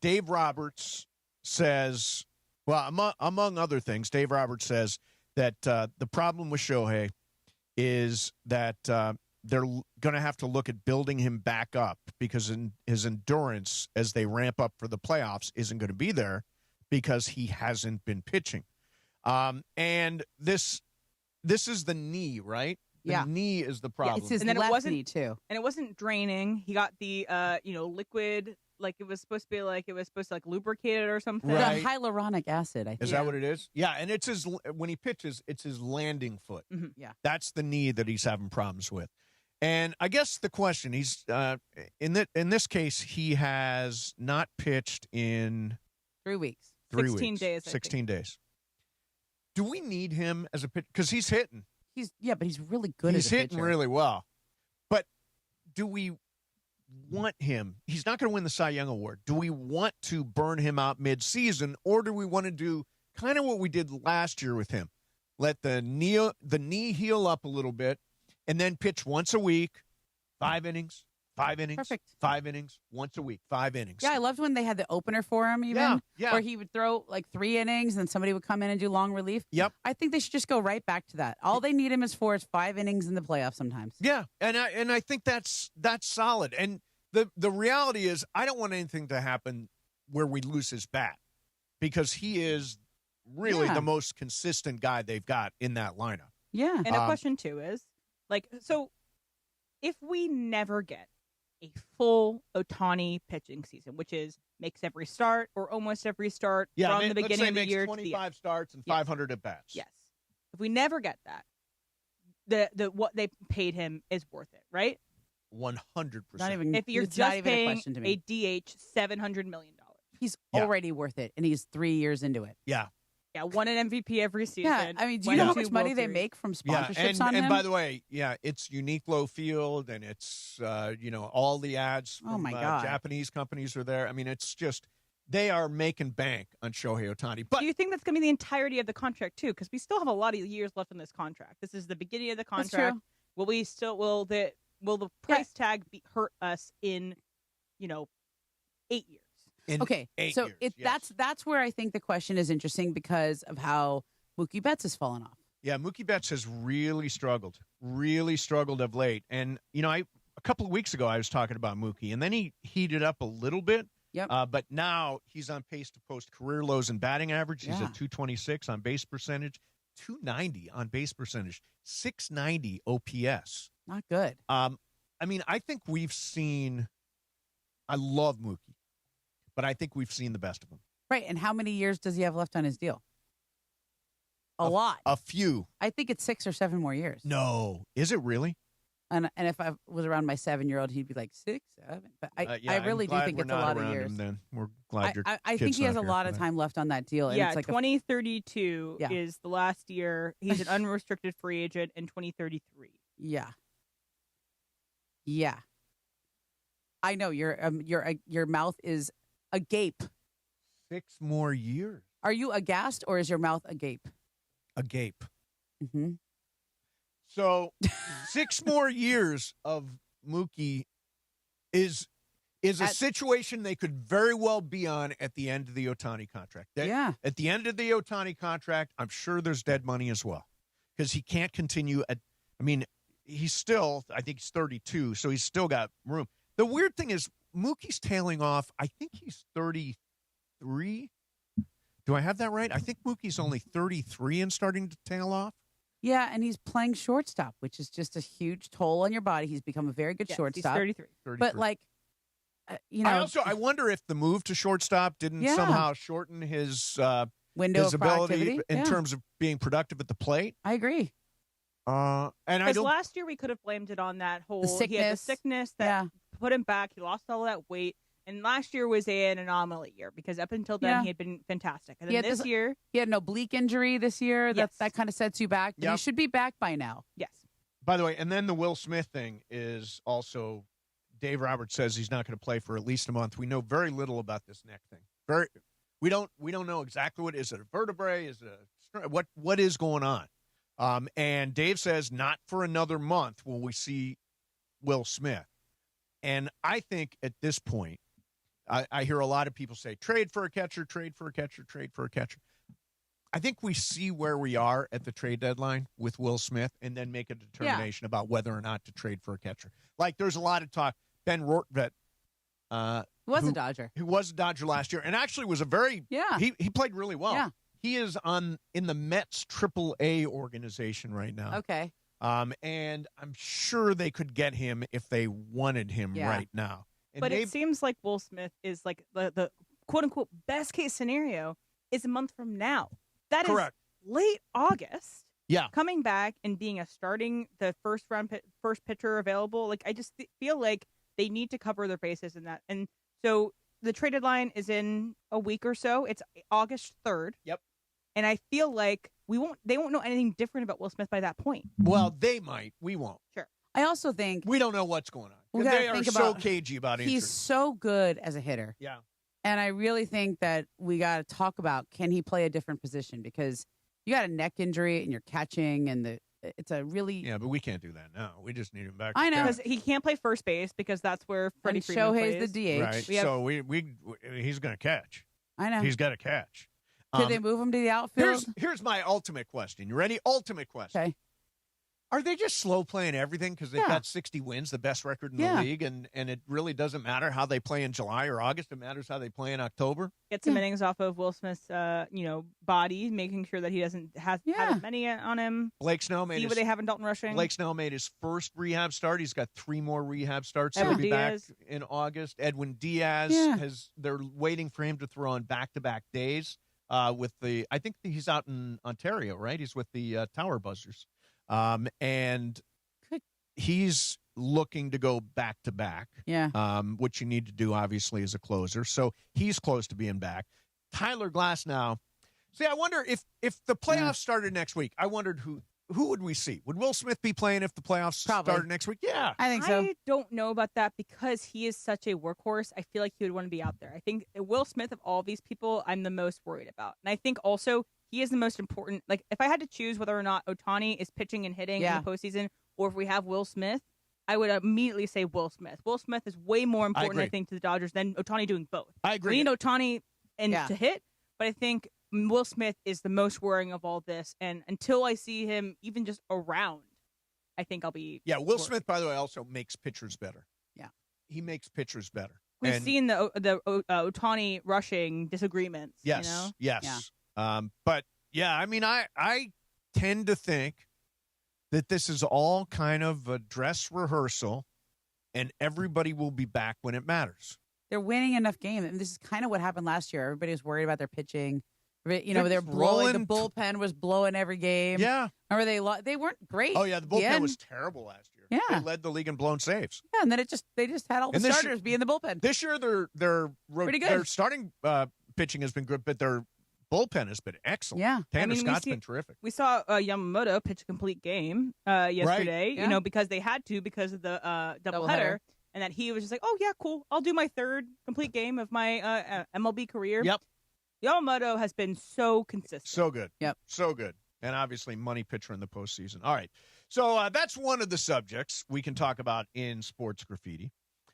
Dave Roberts says, well, among other things, Dave Roberts says that the problem with Shohei is that they're going to have to look at building him back up because his endurance as they ramp up for the playoffs isn't going to be there because he hasn't been pitching. And this is the knee, right? The knee is the problem. It's his and then left it wasn't, knee, too. And it wasn't draining. He got the, liquid, like it was supposed to lubricate it or something. Right. The hyaluronic acid, I think. Is that what it is? Yeah, and it's when he pitches, it's his landing foot. Mm-hmm. Yeah. That's the knee that he's having problems with. And I guess the question, he's in this case, he has not pitched in 3 weeks. 16 days. 16 days. Do we need him as a pitcher? Because he's hitting. But he's really good He's as a hitting pitcher. really well. But do we want him? He's not going to win the Cy Young Award. Do we want to burn him out mid-season, or do we want to do kind of what we did last year with him? Let the knee heal up a little bit, and then pitch once a week, 5 innings, 5 innings, Perfect. 5 innings, once a week, 5 innings. Yeah, I loved when they had the opener for him, even. Yeah. Where he would throw like 3 innings, and then somebody would come in and do long relief. Yep. I think they should just go right back to that. All they need him is 5 innings in the playoffs sometimes. Yeah, and I think that's solid. And the reality is, I don't want anything to happen where we lose his bat, because he is really the most consistent guy they've got in that lineup. Yeah. And a question, too, is, so if we never get a full Ohtani pitching season, which makes every start or almost every start from the beginning of the year to the 25 starts and 500 at bats. Yes. If we never get that, the what they paid him is worth it, right? 100%. If you're it's not just even a paying question to me. a DH $700 million. He's already worth it, and he's 3 years into it. Yeah. Yeah, won an MVP every season. Yeah, I mean, do you know how much money they make from sponsorships on him? And by the way, it's Uniqlo Field, and it's all the ads from my God. Japanese companies are there. I mean, it's just they are making bank on Shohei Ohtani. But do you think that's going to be the entirety of the contract too? Because we still have a lot of years left in this contract. This is the beginning of the contract. That's true. Will the price tag hurt us in 8 years? Okay, so that's where I think the question is interesting because of how Mookie Betts has fallen off. Yeah, Mookie Betts has really struggled of late. And, a couple of weeks ago I was talking about Mookie, and then he heated up a little bit. Yep. But now he's on pace to post career lows in batting average. He's at 226 on base percentage, 290 on base percentage, 690 OPS. Not good. I think we've seen – I love Mookie, but I think we've seen the best of him. Right, and how many years does he have left on his deal? A lot. A few. I think it's 6 or 7 more years. No. Is it really? And if I was around my 7-year-old, he'd be like 6, 7. But I really do think it's a lot of years. Then we're glad you're. I think he has a lot of time left on that deal. And Yeah, it's like 2032 is the last year. He's an unrestricted free agent in 2033. Yeah. I know your mouth is agape. 6 more years. Are you aghast or is your mouth agape? Agape. Mm-hmm. So 6 more years of Mookie is a situation they could very well be on at the end of the Ohtani contract. At the end of the Ohtani contract, I'm sure there's dead money as well, because he can't continue. He's still, I think he's 32, so he's still got room. The weird thing is Mookie's tailing off. I think he's 33. Do I have that right? I think Mookie's only 33 and starting to tail off. Yeah, and he's playing shortstop, which is just a huge toll on your body. He's become a very good shortstop. He's 33. But I wonder if the move to shortstop didn't somehow shorten his window his of ability productivity in terms of being productive at the plate. I agree. Because last year we could have blamed it on that whole sickness. He had the sickness that put him back. He lost all that weight. And last year was an anomaly year because up until then he had been fantastic. And then this year he had an oblique injury this year. Yes. That kind of sets you back. But he should be back by now. Yes. By the way, and then the Will Smith thing is also, Dave Roberts says he's not going to play for at least a month. We know very little about this neck thing. We don't know exactly what is it, a vertebrae, is it what is going on. And Dave says not for another month will we see Will Smith. And I think at this point, I hear a lot of people say, trade for a catcher, trade for a catcher, trade for a catcher. I think we see where we are at the trade deadline with Will Smith and then make a determination about whether or not to trade for a catcher. Like, there's a lot of talk. Ben Rortvedt, who was a Dodger. Who was a Dodger last year and actually was he played really well. Yeah. He is in the Mets AAA organization right now. Okay. And I'm sure they could get him if they wanted him right now. And but it seems like Will Smith is like the quote-unquote best-case scenario is a month from now. That Correct. is late August. Yeah. Coming back and being the first pitcher available. Like, I just feel like they need to cover their bases in that. And so the trade deadline is in a week or so. It's August 3rd. Yep. And I feel like they won't know anything different about Will Smith by that point. Well, they might. We won't. Sure. I also think we don't know what's going on. They are so cagey about injury. He's so good as a hitter. Yeah. And I really think that we got to talk about, can he play a different position? Because you got a neck injury and you're catching, and it's a really... Yeah, but we can't do that now. We just need him back. I know. Because he can't play first base because that's where Freddie Freeman plays. Shohei's the DH. Right. So he's going to catch. I know. He's got to catch. Could they move him to the outfield? Here's my ultimate question. You ready? Ultimate question. Okay. Are they just slow playing everything because they've got 60 wins, the best record in the league, and it really doesn't matter how they play in July or August? It matters how they play in October. Get some innings off of Will Smith's, body, making sure that he doesn't have as many on him. Blake Snell made what they have in Dalton Rushing. Blake Snell made his first rehab start. He's got 3 more rehab starts. Edwin He'll be back Diaz. in August. Edwin Diaz they're waiting for him to throw on back-to-back days. I think he's out in Ontario, right? He's with the Tower Buzzers. And he's looking to go back to back. Yeah. Which you need to do, obviously, as a closer. So he's close to being back. Tyler Glass now. See, I wonder if the playoffs started next week, I wondered who would we see? Would Will Smith be playing if the playoffs started next week? Yeah. I think so. I don't know about that because he is such a workhorse. I feel like he would want to be out there. I think Will Smith, of all these people, I'm the most worried about. And I think also he is the most important. Like, if I had to choose whether or not Ohtani is pitching and hitting in the postseason or if we have Will Smith, I would immediately say Will Smith. Will Smith is way more important, I think, to the Dodgers than Ohtani doing both. I agree. We need Ohtani to hit, but I think Will Smith is the most worrying of all this. And until I see him even just around, I think I'll be Will worried. Smith, by the way, also makes pitchers better. Yeah. He makes pitchers better. We've seen the Ohtani rushing disagreements. Yes. You know? Yes. Yeah. But, yeah, I mean, I tend to think that this is all kind of a dress rehearsal and everybody will be back when it matters. They're winning enough games. I mean, this is kind of what happened last year. Everybody was worried about their pitching. They're blowing. The bullpen was blowing every game. Yeah. Remember, they weren't great. Oh, yeah, the bullpen was terrible last year. Yeah. They led the league in blown saves. Yeah, and then they just had all the starters be in the bullpen. This year, pretty good. Their starting pitching has been good, but their bullpen has been excellent. Yeah. Tanner Scott's been terrific. We saw Yamamoto pitch a complete game yesterday, Right. Because they had to because of the doubleheader. And that he was just like, oh, yeah, cool. I'll do my third complete game of my MLB career. Yep. Yamamoto has been so consistent. So good. Yep. So good. And obviously money pitcher in the postseason. All right. So that's one of the subjects we can talk about in Sports Graffiti.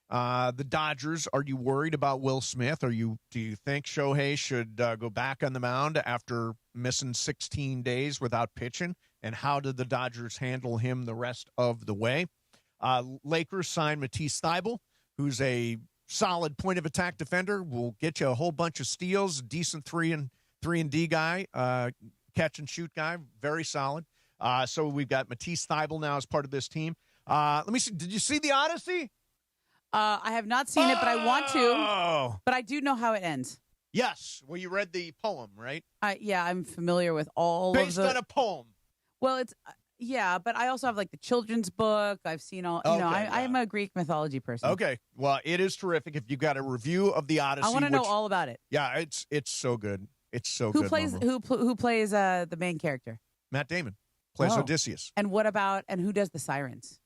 The Dodgers, are you worried about Will Smith? Do you think Shohei should go back on the mound after missing 16 days without pitching? And how did the Dodgers handle him the rest of the way? Lakers signed Matisse Thybulle, who's a solid point of attack defender. Will get you a whole bunch of steals, decent 3 and D guy, catch and shoot guy, very solid. So we've got Matisse Thybulle now as part of this team. Let me see. Did you see the Odyssey? I have not seen it, but I want to. But I do know how it ends. Yes. Well, you read the poem, right? Yeah, I'm familiar with all Based of the... on a poem. Well, it's... Yeah, but I also have like the children's book. I've seen all, I'm a Greek mythology person. Okay. Well, it is terrific. If you've got a review of the Odyssey, I want to know all about it. Yeah, it's so good. It's so good. Momo. Who plays the main character? Matt Damon plays Odysseus. And who does the sirens?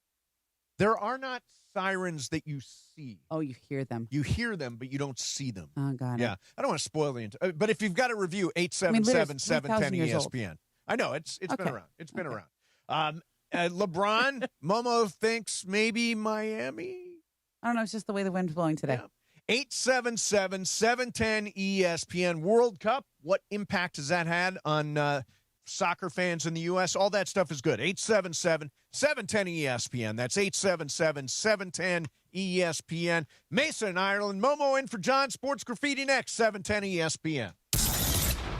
There are not sirens that you see. Oh, you hear them. You hear them, but you don't see them. Oh, got it. Yeah. I don't want to spoil the entire. But if you've got a review, 877-710 ESPN. I know it's been around. It's been around. LeBron, Momo thinks maybe Miami. I don't know. It's just the way the wind's blowing today. Yeah. 877-710 ESPN. World Cup. What impact has that had on soccer fans in the U.S.? All that stuff is good. 877-710 ESPN. That's 877-710 ESPN. Mesa in Ireland. Momo in for John. Sports Graffiti next. 710 ESPN.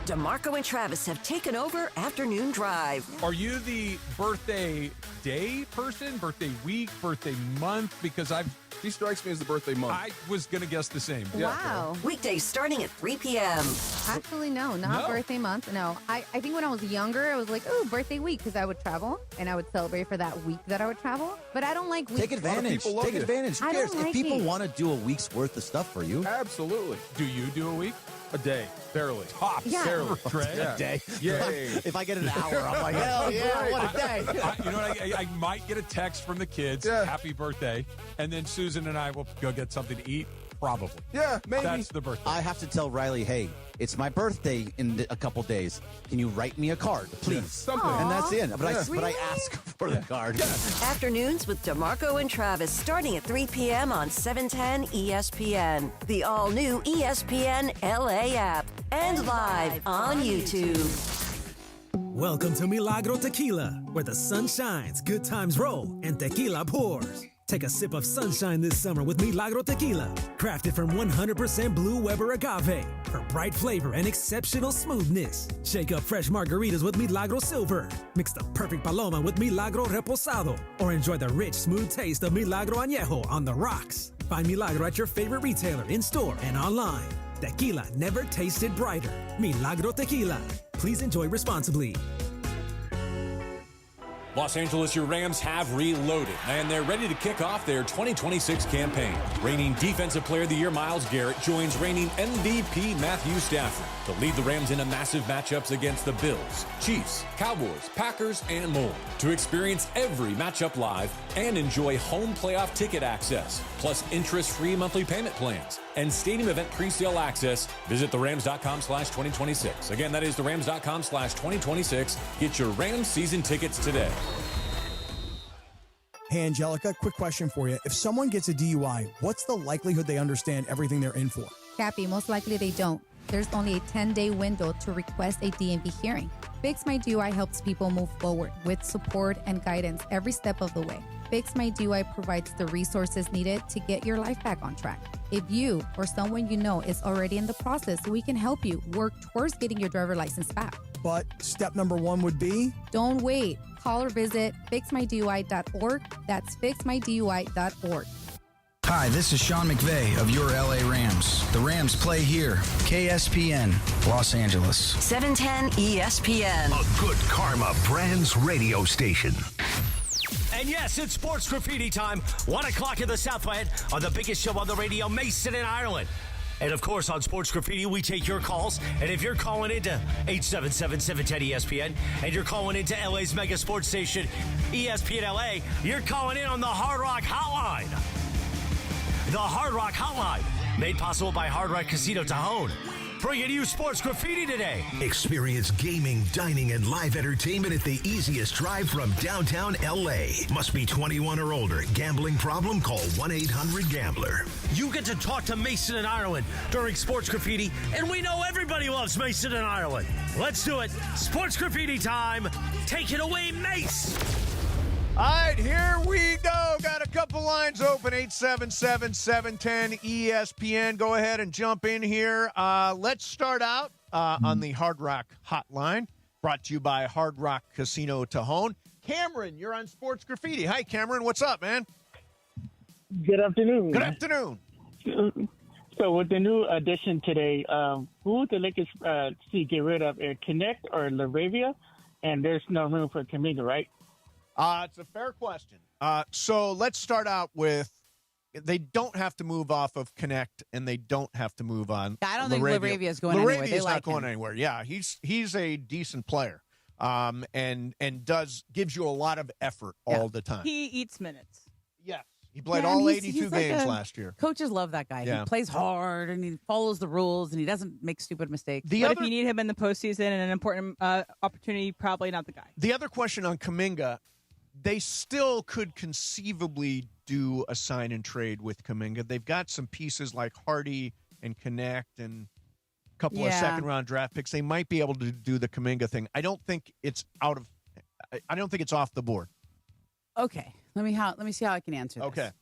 DeMarco and Travis have taken over Afternoon Drive. Are you the birthday day person, birthday week, birthday month? Because he strikes me as the birthday month. I was going to guess the same. Wow. Weekdays starting at 3 p.m. Actually, not birthday month. No, I think when I was younger, I was like, oh, birthday week, because I would travel and I would celebrate for that week that I would travel. But I don't like weeks. Take advantage. Take advantage. Who cares? If people want to do a week's worth of stuff for you. Absolutely. Do you do a week? A day. Barely. Tops. Yeah. Barely. A day. Yay. If I get an hour, I'm like, hell yeah, what a day. You know what? I might get a text from the kids, happy birthday, and then Susan and I will go get something to eat. Probably. Yeah, maybe. That's the birthday. I have to tell Riley, hey, it's my birthday in a couple days. Can you write me a card, please? Something. And that's it. But Really? I ask for the card. Afternoons with DeMarco and Travis starting at 3 p.m. on 710 ESPN. The all-new ESPN LA app. And live on YouTube. Welcome to Milagro Tequila, where the sun shines, good times roll, and tequila pours. Take a sip of sunshine this summer with Milagro Tequila, crafted from 100% Blue Weber agave for bright flavor and exceptional smoothness. Shake up fresh margaritas with Milagro Silver. Mix the perfect paloma with Milagro Reposado, or enjoy the rich, smooth taste of Milagro Añejo on the rocks. Find Milagro at your favorite retailer, in-store, and online. Tequila never tasted brighter. Milagro Tequila. Please enjoy responsibly. Los Angeles, your Rams have reloaded, and they're ready to kick off their 2026 campaign. Reigning Defensive Player of the Year Myles Garrett joins reigning MVP Matthew Stafford to lead the Rams into massive matchups against the Bills, Chiefs, Cowboys, Packers, and more. To experience every matchup live and enjoy home playoff ticket access, plus interest-free monthly payment plans and stadium event pre-sale access, visit therams.com/2026. Again, that is therams.com/2026. Get your Rams season tickets today. Hey, Angelica, quick question for you. If someone gets a DUI, what's the likelihood they understand everything they're in for? Cappy, most likely they don't. There's only a 10-day window to request a DMV hearing. Fix My DUI helps people move forward with support and guidance every step of the way. Fix My DUI provides the resources needed to get your life back on track. If you or someone you know is already in the process, we can help you work towards getting your driver license back. But step number one would be? Don't wait. Call or visit fixmydui.org. That's fixmydui.org. Hi, this is Sean McVay of your LA Rams. The Rams play here. KSPN, Los Angeles. 710 ESPN. A good karma brands radio station. And yes, it's sports graffiti time. 1 o'clock in the Southland on the biggest show on the radio, Mason in Ireland. And of course, on Sports Graffiti, we take your calls. And if you're calling into 877-710-ESPN and you're calling into LA's mega sports station, ESPN LA, you're calling in on the Hard Rock Hotline. The Hard Rock Hotline, made possible by Hard Rock Casino Tajon. Bringing you Sports Graffiti today. Experience gaming, dining, and live entertainment at the easiest drive from downtown LA. Must be 21 or older. Gambling problem? Call 1-800-GAMBLER. You get to talk to Mason in Ireland during Sports Graffiti, and we know everybody loves Mason in Ireland. Let's do it. Sports Graffiti time. Take it away, Mace. All right, here we go. Got a couple lines open, 877-710-ESPN. Go ahead and jump in here. Let's start out on the Hard Rock Hotline, brought to you by Hard Rock Casino Tajon. Cameron, you're on Sports Graffiti. Hi, Cameron. What's up, man? Good afternoon. Good afternoon. So with the new addition today, who would the Lakers get rid of, Connect or LaRavia? And there's no room for Kaminga, right? It's a fair question. So let's start out with they don't have to move off of Connect, and they don't have to move on. I don't think LaRavia is going anywhere. They LaRavia's like not going him. anywhere. Yeah, he's a decent player, and gives you a lot of effort all the time. He eats minutes. Yes. He played all 82 games last year. Coaches love that guy. Yeah. He plays hard and he follows the rules and he doesn't make stupid mistakes. But if you need him in the postseason and an important opportunity, probably not the guy. The other question on Kaminga, they still could conceivably do a sign and trade with Kaminga. They've got some pieces like Hardy and Connect and a couple of second-round draft picks. They might be able to do the Kaminga thing. I don't think it's off the board. Okay. Let me see how I can answer this. Okay.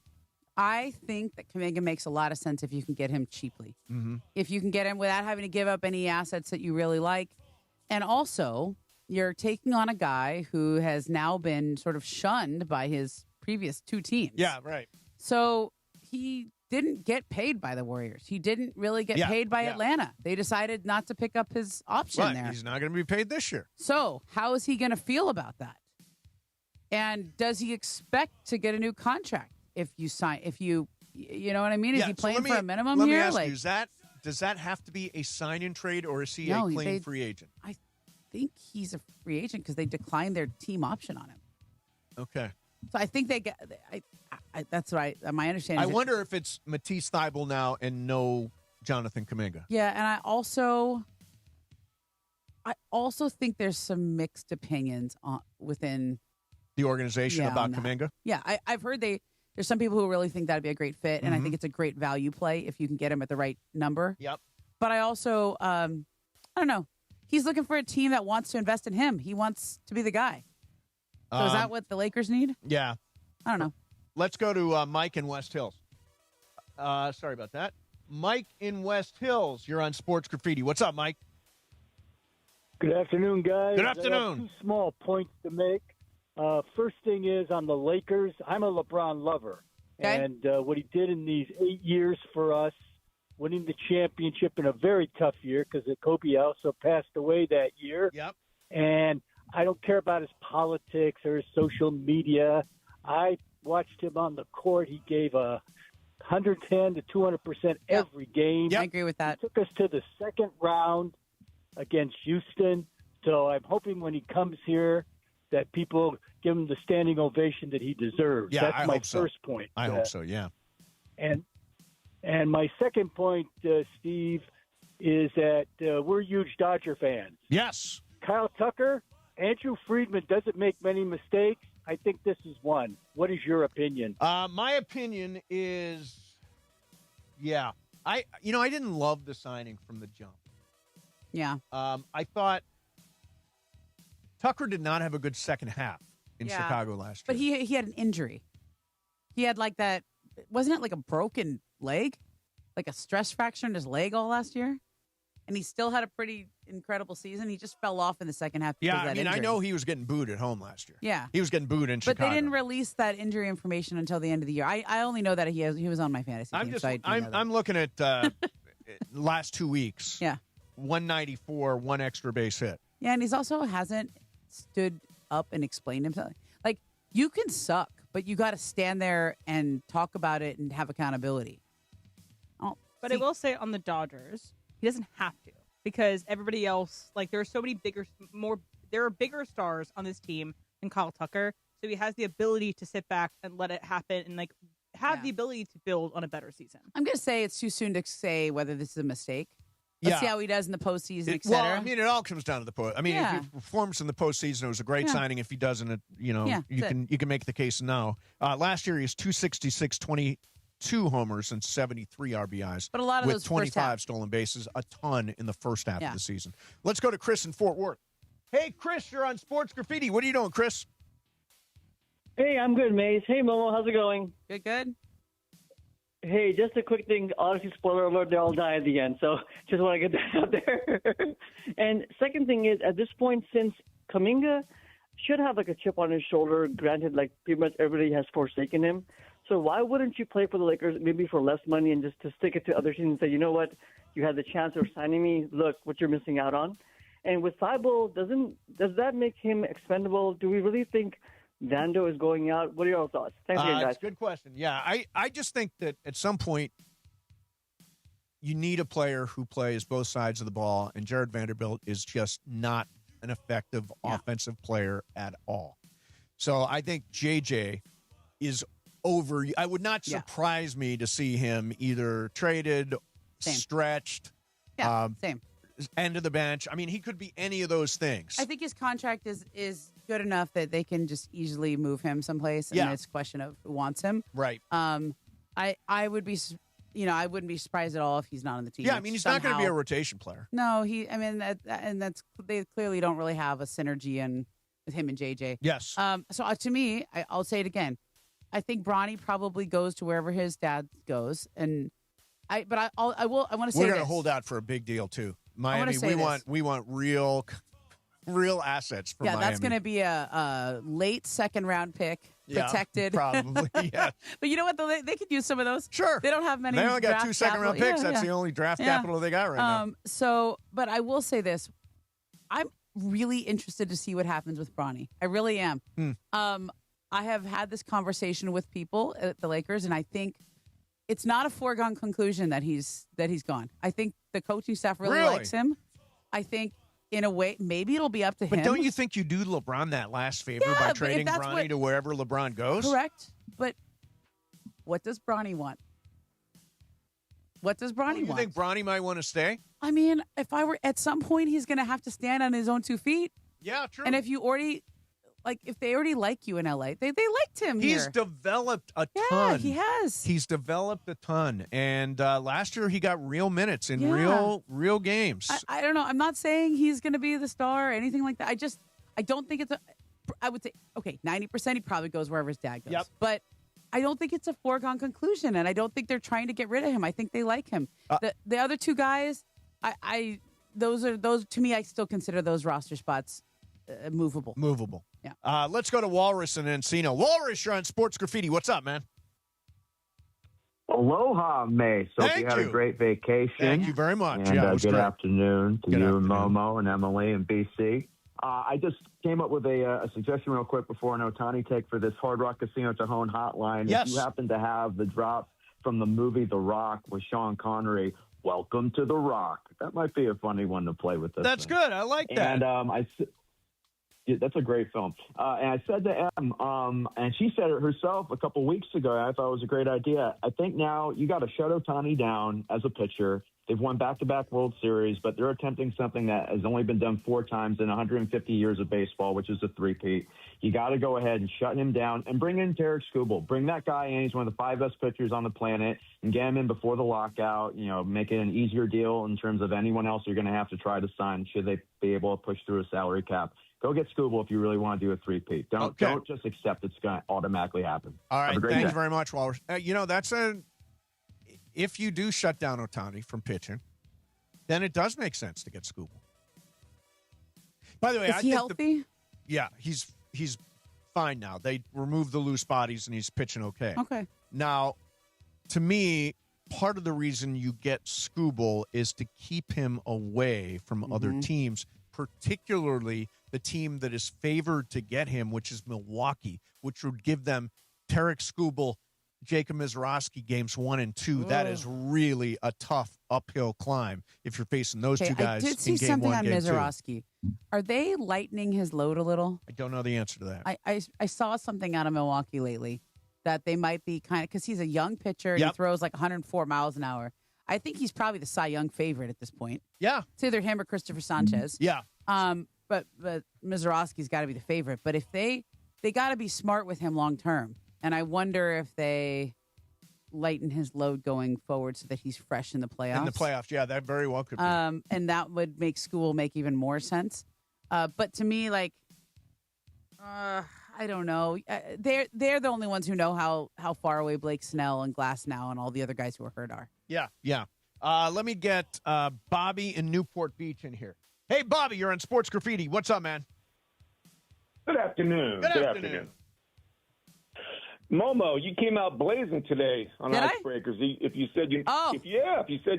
I think that Kuminga makes a lot of sense if you can get him cheaply. Mm-hmm. If you can get him without having to give up any assets that you really like. And also, you're taking on a guy who has now been sort of shunned by his previous two teams. Yeah, right. So he didn't get paid by the Warriors. He didn't really get paid by Atlanta. They decided not to pick up his option there. He's not going to be paid this year. So how is he going to feel about that? And does he expect to get a new contract if you sign? You know what I mean? Is he playing for a minimum let here? Me ask you, does that have to be a sign-in trade, or is he a clean free agent? I think he's a free agent because they declined their team option on him. Okay. So I think they get. That's right. My understanding. I wonder if it's Matisse Thybulle now and no Jonathan Kuminga. Yeah, and I also think there's some mixed opinions within the organization about Kuminga. Yeah, I've heard there's some people who really think that'd be a great fit, and I Mhm. think it's a great value play if you can get him at the right number. Yep. But I also, I don't know. He's looking for a team that wants to invest in him. He wants to be the guy. So is that what the Lakers need? Yeah. I don't know. Let's go to Mike in West Hills. Sorry about that. Mike in West Hills, you're on Sports Graffiti. What's up, Mike? Good afternoon, guys. Good I have afternoon. two small points to make. First thing is on the Lakers, I'm a LeBron lover. Okay. And what he did in these 8 years for us, winning the championship in a very tough year because Kobe also passed away that year. Yep. And I don't care about his politics or his social media. I watched him on the court. He gave 110 to 200% every game. I agree with that. He took us to the second round against Houston. So I'm hoping when he comes here that people give him the standing ovation that he deserves. Yeah, That's I my hope so. first point. I hope so, yeah. And my second point, Steve, is that we're huge Dodger fans. Yes. Kyle Tucker, Andrew Friedman doesn't make many mistakes. I think this is one. What is your opinion? My opinion is, I didn't love the signing from the jump. Yeah. I thought Tucker did not have a good second half in Chicago last year. But he had an injury. He had like that. Wasn't it like a broken leg? Like a stress fracture in his leg all last year? And he still had a pretty incredible season. He just fell off in the second half because of that injury. I know he was getting booed at home last year. Yeah. He was getting booed in Chicago. But they didn't release that injury information until the end of the year. I only know that he was on my fantasy team. I'm looking at last 2 weeks. Yeah. 194, one extra base hit. Yeah, and he's also hasn't stood up and explained himself. Like, you can suck, but you got to stand there and talk about it and have accountability. But I will say on the Dodgers, he doesn't have to, because everybody else, like, there are so many there are bigger stars on this team than Kyle Tucker. So he has the ability to sit back and let it happen and, like, have the ability to build on a better season. I'm going to say it's too soon to say whether this is a mistake. Let's see how he does in the postseason, et Well, cetera. I mean, it all comes down to the post. I mean, if he performs in the postseason, it was a great signing. If he doesn't, you can make the case now. Last year, he was 266, 22 homers and 73 RBIs. But a lot of with those first 25 half. stolen bases, a ton in the first half of the season. Let's go to Chris in Fort Worth. Hey, Chris, you're on Sports Graffiti. What are you doing, Chris? Hey, I'm good, Maze. Hey, Momo, how's it going? Good. Hey, just a quick thing. Honestly, spoiler alert, they all die at the end. So just want to get that out there. And second thing is, at this point, since Kuminga should have like a chip on his shoulder, granted, like pretty much everybody has forsaken him. So why wouldn't you play for the Lakers maybe for less money and just to stick it to other teams and say, you know what, you had the chance of signing me. Look what you're missing out on. And with Thybulle, does that make him expendable? Do we really think Vando is going out? What are your thoughts? Thanks again, guys. It's a good question. Yeah, I just think that at some point you need a player who plays both sides of the ball, and Jared Vanderbilt is just not an effective offensive player at all. So I think JJ is over. I would not surprise me to see him either traded, stretched, same. End of the bench. I mean, he could be any of those things. I think his contract is good enough that they can just easily move him someplace, and it's a question of who wants him. Right. I would be, I wouldn't be surprised at all if he's not on the team. Yeah, I mean, he's not going to be a rotation player. No, they clearly don't really have a synergy with him and JJ. Yes. So to me, I'll say it again. I think Bronny probably goes to wherever his dad goes, and I want to say we're going to hold out for a big deal too. Miami, we want real assets from Miami. Yeah, that's going to be a late second round pick, protected. Probably, yeah. But you know what? They could use some of those. Sure. They don't have many. They only got draft 2 second-round picks. That's the only draft capital they got right now. So, but I will say this: I'm really interested to see what happens with Bronny. I really am. I have had this conversation with people at the Lakers, and I think it's not a foregone conclusion that he's gone. I think the coaching staff really likes him. I think, in a way, maybe it'll be up to him. But don't you think you do LeBron that last favor by trading Bronny to wherever LeBron goes? Correct. But what does Bronny want? What does Bronny want? You think Bronny might want to stay? I mean, if I were at some point, he's going to have to stand on his own 2 feet. Yeah, true. And if you already, if they already like you in LA, they liked him here. He's developed a ton. Yeah, he has. He's developed a ton. And last year he got real minutes in real games. I don't know. I'm not saying he's going to be the star or anything like that. I don't think I would say, okay, 90% he probably goes wherever his dad goes. Yep. But I don't think it's a foregone conclusion, and I don't think they're trying to get rid of him. I think they like him. The other 2 guys, those to me, I still consider those roster spots movable. Movable. Yeah. Let's go to Walrus and Encino. Walrus, you're on Sports Graffiti. What's up, man? Aloha, Mace. Hope you had a great vacation. Thank you very much. And good afternoon to you and Momo and Emily and BC. I just came up with a suggestion real quick before an Otani take for this Hard Rock Casino Cajon hotline. Yes. If you happen to have the drop from the movie The Rock with Sean Connery, Welcome to The Rock. That might be a funny one to play with this. That's good. I like that. And that's a great film. And I said to Em, and she said it herself a couple weeks ago, I thought it was a great idea. I think now you got to shut Otani down as a pitcher. They've won back-to-back World Series, but they're attempting something that has only been done 4 times in 150 years of baseball, which is a three-peat. You got to go ahead and shut him down and bring in Tarek Skubal. Bring that guy in. He's one of the 5 best pitchers on the planet, and get him in before the lockout. You know, make it an easier deal in terms of anyone else you're going to have to try to sign should they be able to push through a salary cap. Go get Skubal if you really want to do a three-peat. Don't just accept it's going to automatically happen. All right, thank you very much, Walrus. If you do shut down Otani from pitching, then it does make sense to get Skubal. By the way, is he healthy? He's fine now. They removed the loose bodies and he's pitching okay. Okay. Now, to me, part of the reason you get Skubal is to keep him away from other teams, particularly the team that is favored to get him, which is Milwaukee, which would give them Tarek Skubal, Jacob Mizrachi games 1 and 2. Ugh. That is really a tough uphill climb if you're facing those 2 guys. I did see in game something 1, on game 2. Mizrachi. Are they lightening his load a little? I don't know the answer to that. I saw something out of Milwaukee lately that they might be kind of, because he's a young pitcher. He throws like 104 miles an hour. I think he's probably the Cy Young favorite at this point. Yeah. It's either him or Christopher Sanchez. Yeah. But Mizrachi's got to be the favorite. But if they got to be smart with him long term. And I wonder if they lighten his load going forward so that he's fresh in the playoffs. In the playoffs, yeah, that very well could be. And that would make Skubal make even more sense. But to me, I don't know. They're the only ones who know how far away Blake Snell and Glasnow and all the other guys who are hurt are. Yeah. Let me get Bobby in Newport Beach in here. Hey, Bobby, you're on Sports Graffiti. What's up, man? Good afternoon. Good afternoon. Momo, you came out blazing today on Did I? Icebreakers. If you said you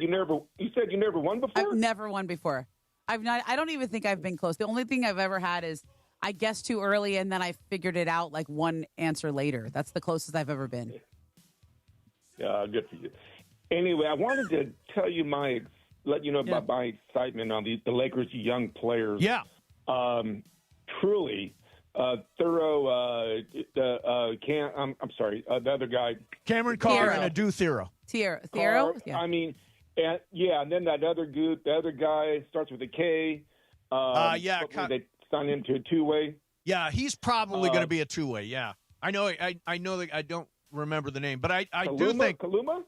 never won before. I've never won before. I don't even think I've been close. The only thing I've ever had is I guessed too early and then I figured it out like one answer later. That's the closest I've ever been. Yeah, good for you. Anyway, I wanted to tell you let you know about my excitement on the Lakers' young players. Yeah. Truly. Thorough, I'm sorry, the other guy. Cameron Carr and Adu Thero. Thero? Yeah. I mean, and then that other guy starts with a K. They signed him to a 2-way. Yeah, he's probably going to be a 2-way, yeah. I know that I don't remember the name, but I do think. Kaluma?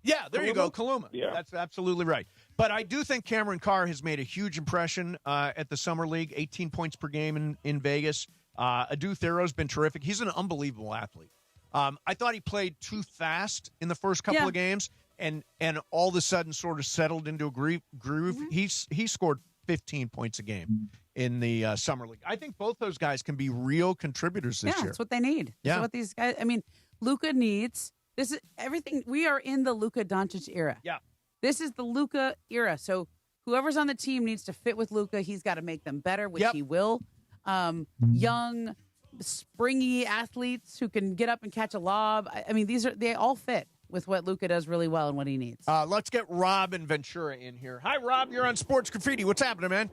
Yeah, there you go, Kaluma. Yeah. That's absolutely right. But I do think Cameron Carr has made a huge impression at the Summer League, 18 points per game in Vegas. Adu Thero's been terrific. He's an unbelievable athlete. I thought he played too fast in the first couple of games, and all of a sudden sort of settled into a groove. Mm-hmm. He scored 15 points a game in the summer league. I think both those guys can be real contributors this year. That's what they need. That's what these guys. I mean, Luka needs. This is everything. We are in the Luka Doncic era. Yeah. This is the Luka era. So whoever's on the team needs to fit with Luka. He's got to make them better, which he will. Young, springy athletes who can get up and catch a lob. I mean, they all fit with what Luka does really well and what he needs. Let's get Rob and Ventura in here. Hi, Rob. You're on Sports Graffiti. What's happening, man?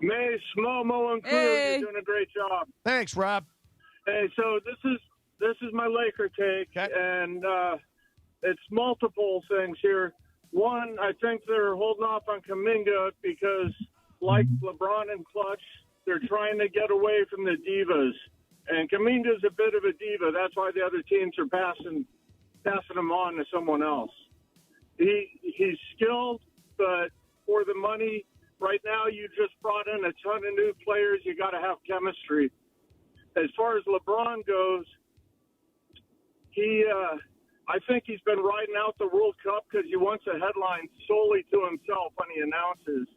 Mace, Momo, and crew, you're doing a great job. Thanks, Rob. Hey, so this is my Laker take, and it's multiple things here. One, I think they're holding off on Kuminga because, like LeBron and Clutch, they're trying to get away from the divas. And Kuminga's a bit of a diva. That's why the other teams are passing him on to someone else. He's skilled, but for the money, right now you just brought in a ton of new players. You got to have chemistry. As far as LeBron goes, I think he's been riding out the World Cup because he wants a headline solely to himself when he announces.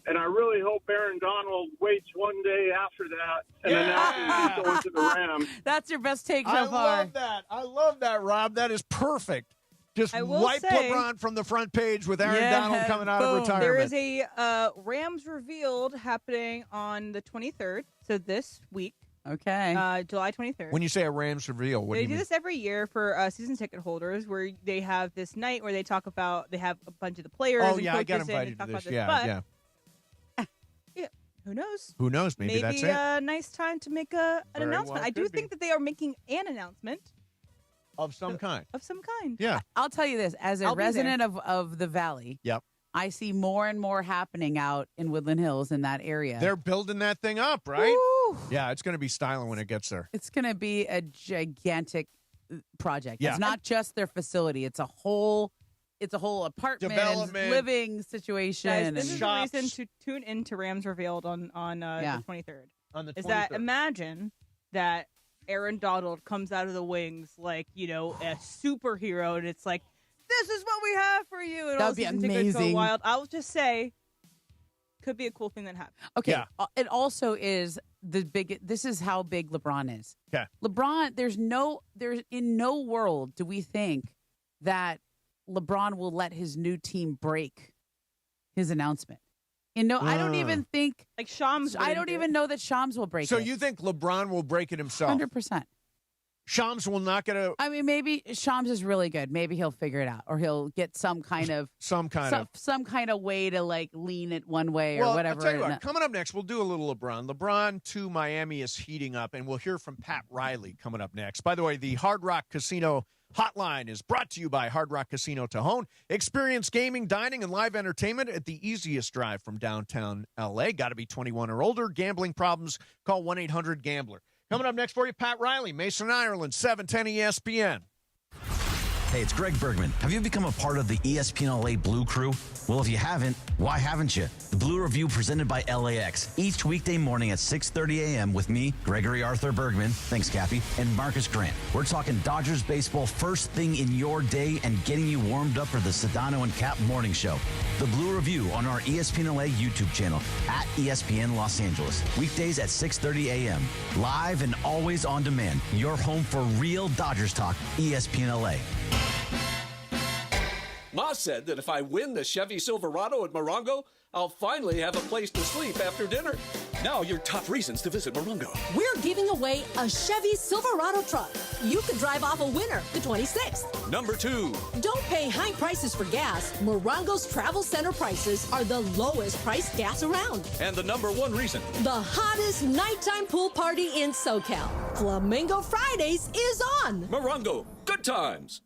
And I really hope Aaron Donald waits one day after that and announces he's going to the Rams. That's your best take so I far. love that, Rob. That is perfect. Just wipe LeBron from the front page with Aaron Donald coming out of retirement. There is a Rams revealed happening on the 23rd, so this week. Okay. July 23rd. When you say a Rams reveal, what do you mean? They do this every year for season ticket holders where they have this night where they talk about, they have a bunch of the players and coaches I got in invited and talk to this. about this. Who knows? Who knows? Maybe that's it. a nice time to make an Very announcement. well I do could think that they are making an announcement. Of some kind. Of some kind. Yeah. I'll tell you this. As a I'll be resident of the Valley, I see more and more happening out in Woodland Hills in that area. They're building that thing up, right? Woo! Yeah, it's going to be styling when it gets there. It's going to be a gigantic project. Yeah. It's not just their facility. It's a whole apartment Development. living situation. Guys, this and is the reason to tune into Rams Revealed on the 23rd. On the 23rd. Is that imagine that Aaron Donald comes out of the wings like, a superhero, and it's like, this is what we have for you. And That all would be season tickets go amazing. wild. I'll just say, could be a cool thing that happens. Okay. It also is this is how big LeBron is. Okay. LeBron, there's in no world do we think that LeBron will let his new team break his announcement. I don't even think like Shams. I don't even know that Shams will break it. So you think LeBron will break it himself? 100%. Shams will not get a. I mean, maybe Shams is really good. Maybe he'll figure it out, or he'll get some kind of way to like lean it one way or whatever. I'll tell you what, coming up next, we'll do a little LeBron. LeBron to Miami is heating up, and we'll hear from Pat Riley coming up next. By the way, the Hard Rock Casino Hotline is brought to you by Hard Rock Casino Tejon. Experience gaming, dining, and live entertainment at the easiest drive from downtown L.A. Got to be 21 or older. Gambling problems, call 1-800-GAMBLER. Coming up next for you, Pat Riley, Mason, Ireland, 710 ESPN. Hey, it's Greg Bergman. Have you become a part of the ESPN LA Blue Crew? Well, if you haven't, why haven't you? The Blue Review presented by LAX. Each weekday morning at 6:30 a.m. with me, Gregory Arthur Bergman, thanks, Cappy, and Marcus Grant. We're talking Dodgers baseball first thing in your day and getting you warmed up for the Sedano and Cap morning show. The Blue Review on our ESPN LA YouTube channel at ESPN Los Angeles. Weekdays at 6:30 a.m. Live and always on demand. Your home for real Dodgers talk, ESPN LA. Ma said that if I win the Chevy Silverado at Morongo, I'll finally have a place to sleep after dinner. Now your top reasons to visit Morongo. We're giving away a Chevy Silverado truck. You could drive off a winner the 26th. Number 2. Don't pay high prices for gas. Morongo's travel center prices are the lowest priced gas around. And the number 1 reason. The hottest nighttime pool party in SoCal. Flamingo Fridays is on. Morongo, good times.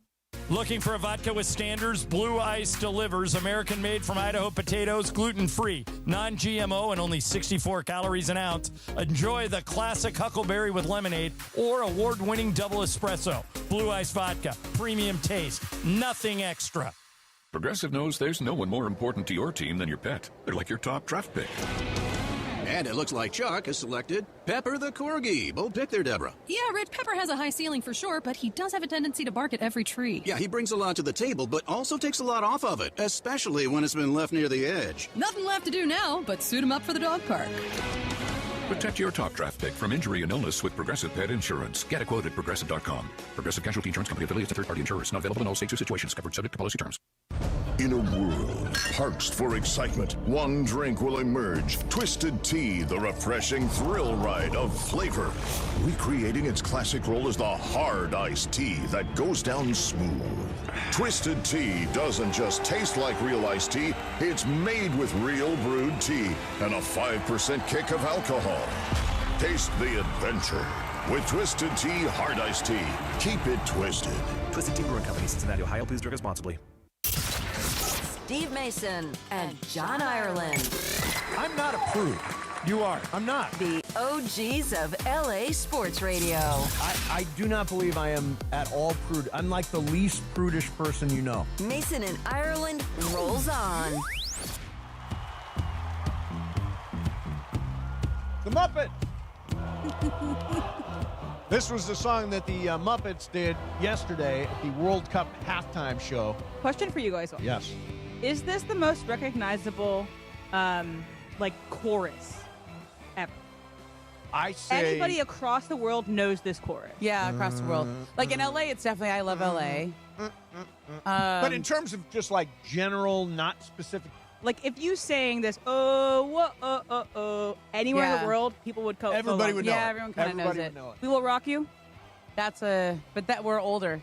Looking for a vodka with standards? Blue Ice delivers. American-made from Idaho potatoes, gluten-free, non-GMO, and only 64 calories an ounce. Enjoy the classic Huckleberry with lemonade or award-winning double espresso. Blue Ice vodka, premium taste, nothing extra. Progressive knows there's no one more important to your team than your pet. They're like your top draft pick. And it looks like Chuck has selected Pepper the Corgi. Bold pick there, Deborah. Yeah, Rich, Pepper has a high ceiling for sure, but he does have a tendency to bark at every tree. Yeah, he brings a lot to the table, but also takes a lot off of it, especially when it's been left near the edge. Nothing left to do now but suit him up for the dog park. Protect your top draft pick from injury and illness with Progressive Pet Insurance. Get a quote at Progressive.com. Progressive Casualty Insurance Company affiliates of third-party insurers. Not available in all states or situations. Covered subject to policy terms. In a world parched for excitement, one drink will emerge. Twisted Tea, the refreshing thrill ride of flavor. Recreating its classic role as the hard iced tea that goes down smooth. Twisted Tea doesn't just taste like real iced tea, it's made with real brewed tea and a 5% kick of alcohol. Taste the adventure with Twisted Tea Hard Iced Tea. Keep it twisted. Twisted Tea Brewing Company, Cincinnati, Ohio. Please drink responsibly. Steve Mason and John Ireland. I'm not a prude. You are. I'm not. The OGs of LA Sports Radio. I do not believe I am at all prude. I'm like the least prudish person you know. Mason and Ireland rolls on. The Muppets. This was the song that the Muppets did yesterday at the World Cup halftime show. Question for you guys all. Yes. Is this the most recognizable, chorus ever? I say... Anybody across the world knows this chorus. Yeah, across the world. Like in LA, it's definitely I Love LA. But in terms of just like general, not specific... Like if you sang this, anywhere in the world, people would go. Everybody would know. Yeah, it. everyone kind of knows Everybody it. would know it. We Will Rock You. But that we're older.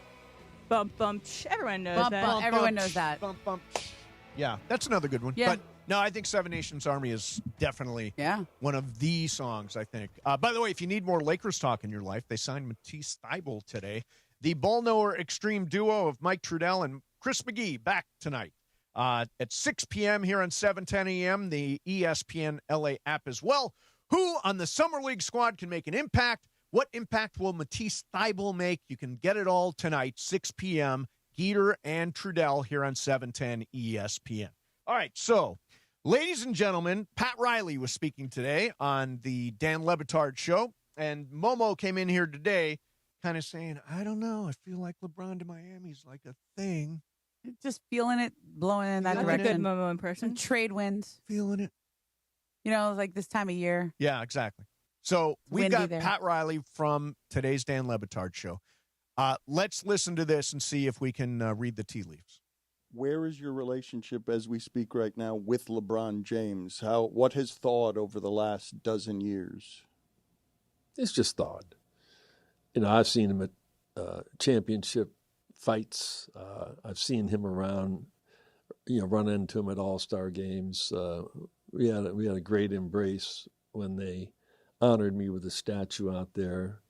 Bump bump. Everyone knows Bump, that. bump, everyone knows that. Bump bump. Yeah, that's another good one. Yeah. But no, I think Seven Nations Army is definitely one of the songs, I think. By the way, if you need more Lakers talk in your life, they signed Matisse Thybulle today. The ball knower extreme duo of Mike Trudell and Chris McGee back tonight. At 6 p.m. here on 710 a.m., the ESPN LA app as well. Who on the Summer League squad can make an impact? What impact will Matisse Thybulle make? You can get it all tonight, 6 p.m., Geeter and Trudell here on 710 ESPN. All right, so, ladies and gentlemen, Pat Riley was speaking today on the Dan Le Batard show, and Momo came in here today kind of saying, I don't know, I feel like LeBron to Miami's like a thing. Just feeling it, blowing in that That's direction. a good Momo impression. Some trade winds. Feeling it. You know, like this time of year. Yeah, exactly. So we've windy got there. Pat Riley from today's Dan Le Batard show. Let's listen to this and see if we can read the tea leaves. Where is your relationship as we speak right now with LeBron James? What has thawed over the last dozen years? It's just thawed. You know, I've seen him at championship fights. I've seen him around, run into him at All-Star games. We had a great embrace when they honored me with a statue out there.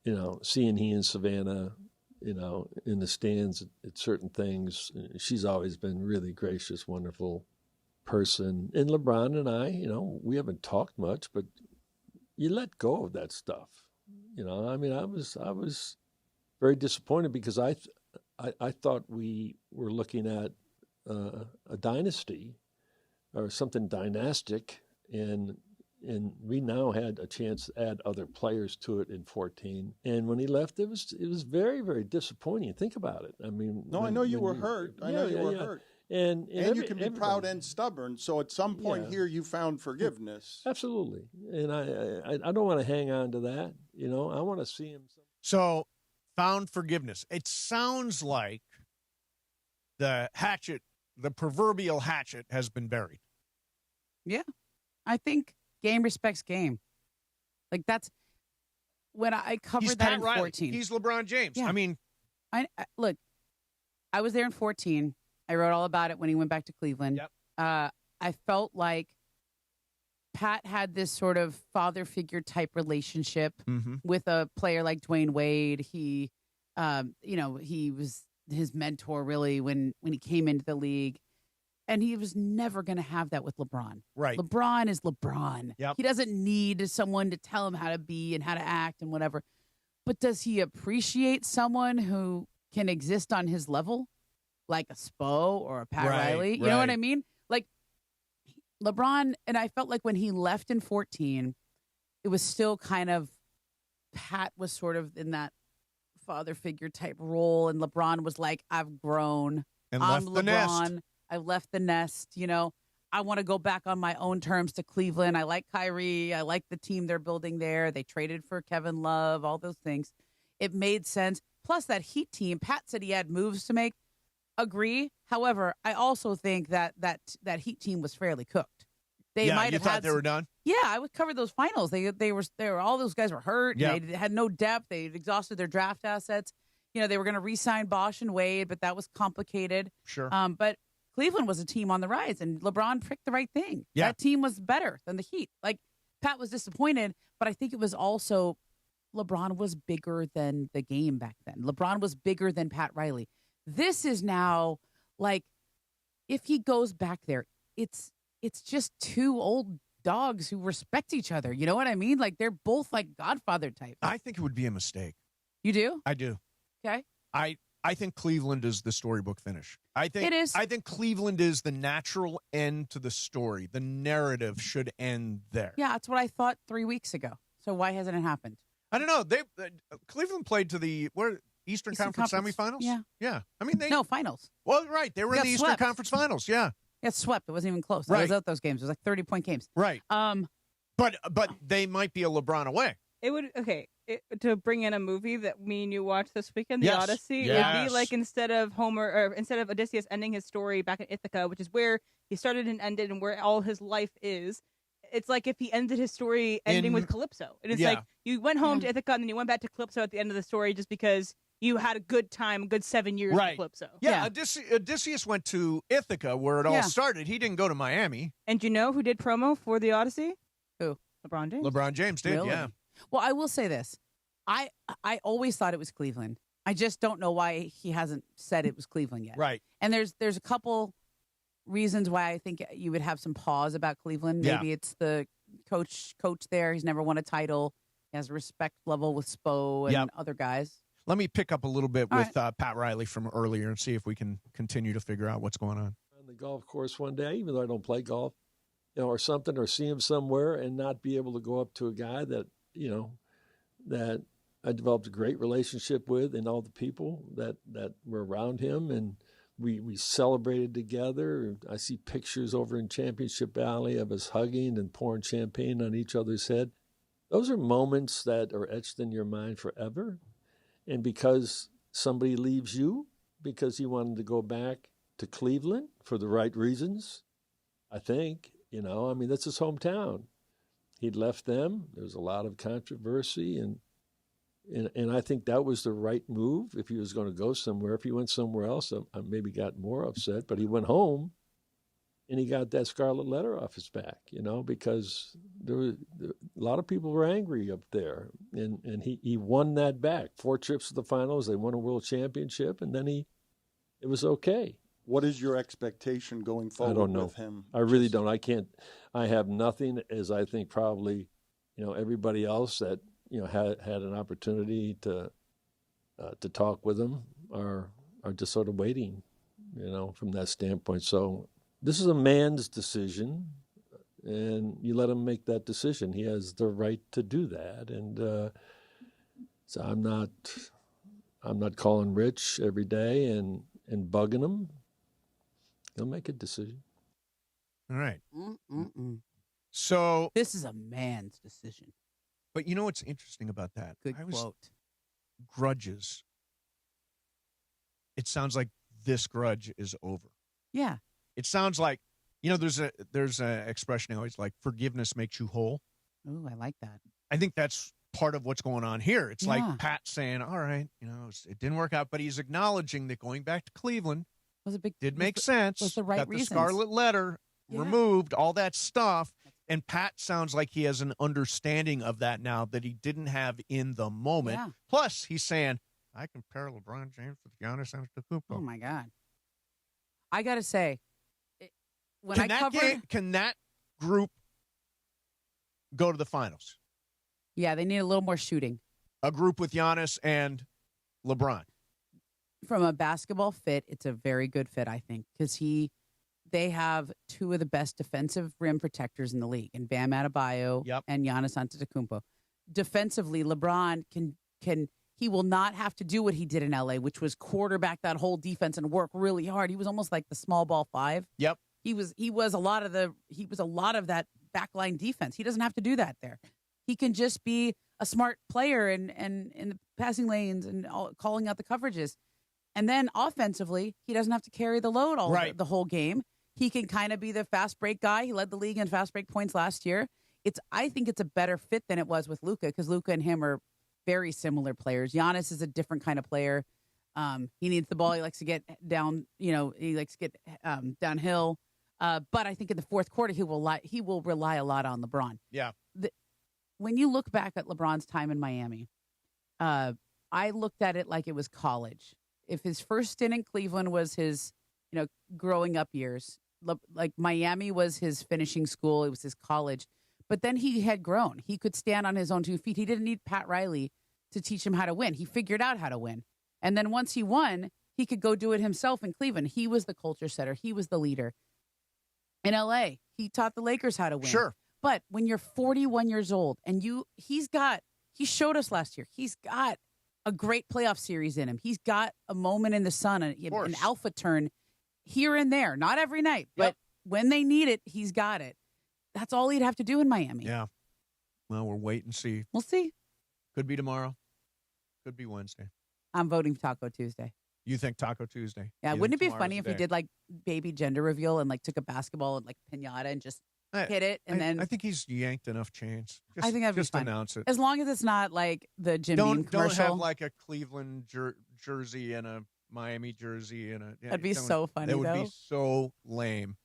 You know, seeing he and Savannah, in the stands at certain things. She's always been really gracious, wonderful person. And LeBron and I, we haven't talked much, but you let go of that stuff. I mean, I was very disappointed because I thought we were looking at a dynasty or something dynastic, and we now had a chance to add other players to it in 14. And when he left, it was very, very disappointing. Think about it. I mean, I know you were hurt. I know you were hurt. And you can be proud and stubborn. So at some point here, you found forgiveness. Absolutely. And I don't want to hang on to that. I want to see him. So, found forgiveness. It sounds like the proverbial hatchet has been buried. Yeah. I think game respects game. Like that's when I covered He's that Pat in Riley. 14. He's LeBron James. Yeah. I mean, look, I was there in 14. I wrote all about it when he went back to Cleveland. Yep. I felt like Pat had this sort of father figure type relationship with a player like Dwayne Wade. He, he was his mentor really when he came into the league. And he was never going to have that with LeBron. Right. LeBron is LeBron. Yep. He doesn't need someone to tell him how to be and how to act and whatever. But does he appreciate someone who can exist on his level? Like a Spo or a Pat Riley? You know what I mean? Like, LeBron, and I felt like when he left in 14, it was still kind of, Pat was sort of in that father figure type role, and LeBron was like, I've grown. And I'm left the LeBron. nest. I've left the nest, I want to go back on my own terms to Cleveland. I like Kyrie. I like the team they're building there. They traded for Kevin Love, all those things. It made sense. Plus, that Heat team, Pat said he had moves to make. Agree. However, I also think that Heat team was fairly cooked. They might have had they were done? Yeah, I would cover those finals. They were all those guys were hurt. Yeah. They had no depth. They had exhausted their draft assets. They were going to re-sign Bosh and Wade, but that was complicated. Sure. But Cleveland was a team on the rise, and LeBron picked the right thing. Yeah. That team was better than the Heat. Like, Pat was disappointed, but I think it was also LeBron was bigger than the game back then. LeBron was bigger than Pat Riley. This is now, like, if he goes back there, it's just two old dogs who respect each other. You know what I mean? Like, they're both like Godfather type. I think it would be a mistake. You do? I do. Okay. I think Cleveland is the storybook finish. I think it is. I think Cleveland is the natural end to the story. The narrative should end there. Yeah, that's what I thought 3 weeks ago. So why hasn't it happened? I don't know. Cleveland played to the Eastern Conference semifinals. Yeah. I mean, no finals. Well, right. They were in the Eastern Conference finals. Yeah. Got swept. It wasn't even close. Right. I was out those games. It was like 30-point games. Right. But they might be a LeBron away. It would to bring in a movie that me and you watched this weekend, The Yes. Odyssey. Yes. It'd be like instead of Odysseus ending his story back in Ithaca, which is where he started and ended, and where all his life is. It's like if he ended his story ending with Calypso. And it's like you went home to Ithaca and then you went back to Calypso at the end of the story just because you had a good time, a good 7 years Right. with Calypso. Yeah. Odysseus went to Ithaca where it all started. He didn't go to Miami. And you know who did promo for The Odyssey? Who? LeBron James. LeBron James did, Really? yeah. Well, I will say this. I always thought it was Cleveland. I just don't know why he hasn't said it was Cleveland yet. Right. And there's a couple reasons why I think you would have some pause about Cleveland. Yeah. Maybe it's the coach there. He's never won a title. He has a respect level with Spo and other guys. Let me pick up a little bit All with Pat Riley from earlier and see if we can continue to figure out what's going on. On the golf course one day, even though I don't play golf, or something, or see him somewhere and not be able to go up to a guy that, that I developed a great relationship with, and all the people that were around him, and we celebrated together. I see pictures over in Championship Alley of us hugging and pouring champagne on each other's head. Those are moments that are etched in your mind forever. And because somebody leaves you because he wanted to go back to Cleveland for the right reasons, I think, that's his hometown. He'd left them. There was a lot of controversy, and I think that was the right move if he was going to go somewhere. If he went somewhere else, I maybe got more upset. But he went home, and he got that scarlet letter off his back, because a lot of people were angry up there. And he won that back. 4 trips to the finals. They won a world championship, and then it was okay. What is your expectation going forward I don't know. with him? I really don't. I can't. I have nothing, as I think probably, everybody else that had an opportunity to talk with him are just sort of waiting, from that standpoint. So this is a man's decision, and you let him make that decision. He has the right to do that, and so I'm not calling Rich every day and bugging him. He'll make a decision. All right. Mm-mm-mm. So this is a man's decision. But you know what's interesting about that? Good quote. Grudges. It sounds like this grudge is over. Yeah. It sounds like, there's a expression I always like, forgiveness makes you whole. Ooh, I like that. I think that's part of what's going on here. It's Yeah. like Pat saying, all right, it didn't work out, but he's acknowledging that going back to Cleveland did make sense. Was the right got reasons. the scarlet letter removed, all that stuff. And Pat sounds like he has an understanding of that now that he didn't have in the moment. Yeah. Plus, he's saying, I compare LeBron James with Giannis Antetokounmpo. Oh, my God. I got to say, when can that group go to the finals? Yeah, they need a little more shooting. A group with Giannis and LeBron. From a basketball fit, it's a very good fit, I think, because they have two of the best defensive rim protectors in the league, and Bam Adebayo and Giannis Antetokounmpo. Defensively, LeBron he will not have to do what he did in LA, which was quarterback that whole defense and work really hard. He was almost like the small ball 5. Yep. He was a lot of that backline defense. He doesn't have to do that there. He can just be a smart player and in the passing lanes and calling out the coverages. And then offensively, he doesn't have to carry the load the whole game. He can kind of be the fast break guy. He led the league in fast break points last year. I think it's a better fit than it was with Luka, because Luka and him are very similar players. Giannis is a different kind of player. He needs the ball. He likes to get down. He likes to get downhill. But I think in the fourth quarter, he will rely a lot on LeBron. Yeah. When you look back at LeBron's time in Miami, I looked at it like it was college. If his first stint in Cleveland was his, growing up years, like Miami was his finishing school, it was his college. But then he had grown. He could stand on his own 2 feet. He didn't need Pat Riley to teach him how to win. He figured out how to win. And then once he won, he could go do it himself in Cleveland. He was the culture setter. He was the leader. In LA, he taught the Lakers how to win. Sure. But when you're 41 years old and he showed us last year, he's got a great playoff series in him. He's got a moment in the sun, an alpha turn here and there. Not every night, but when they need it, he's got it. That's all he'd have to do in Miami. Yeah. Well, we'll wait and see. We'll see. Could be tomorrow. Could be Wednesday. I'm voting Taco Tuesday. You think Taco Tuesday? Yeah. Wouldn't it be funny if he did like baby gender reveal and like took a basketball and like pinata and just hit it and then? I think he's yanked enough chains. I think that'd be fun. Announce it. As long as it's not like the Jim Beam commercial. Don't have like a Cleveland jersey and a Miami jersey and a. Yeah, that'd be so funny. That would be so lame.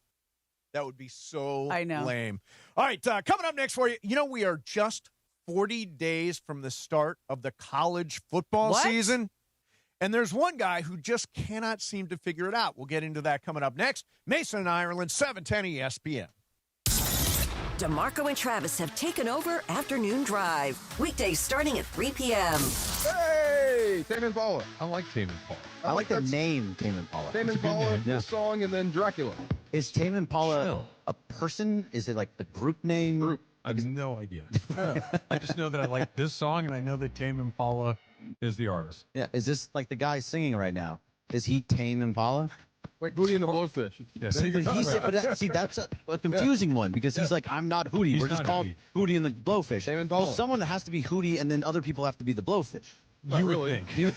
That would be so lame. All right, coming up next for you. We are just 40 days from the start of the college football season. And there's one guy who just cannot seem to figure it out. We'll get into that coming up next. Mason and Ireland, 710 ESPN. DeMarco and Travis have taken over Afternoon Drive. Weekdays starting at 3 p.m. Hey, Tame Impala. I like Tame Impala. I like the name Tame Impala. Tame Impala, the song, and then Dracula. Is Tame Impala a person? Is it like the group name? Group. I have no idea. I just know that I like this song, and I know that Tame Impala is the artist. Yeah. Is this like the guy singing right now? Is he Tame Impala? Wait, Hootie and the Blowfish. Yeah, that's a confusing one because he's like, I'm not Hootie. We're just called Hootie and the Blowfish. Tame Impala. Well, someone has to be Hootie, and then other people have to be the Blowfish. You really think.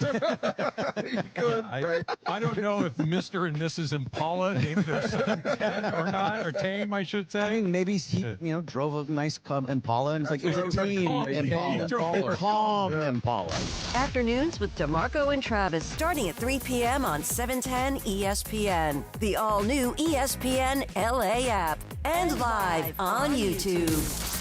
I don't know if Mr. and Mrs. Impala named their son Ted or not, or Tame, I should say. I mean, maybe he, drove a nice Impala, and it's like, it was a Tame Impala. Calm Impala. Afternoons with DeMarco and Travis starting at 3 p.m. on 710 ESPN. The all-new ESPN LA app. And live on YouTube.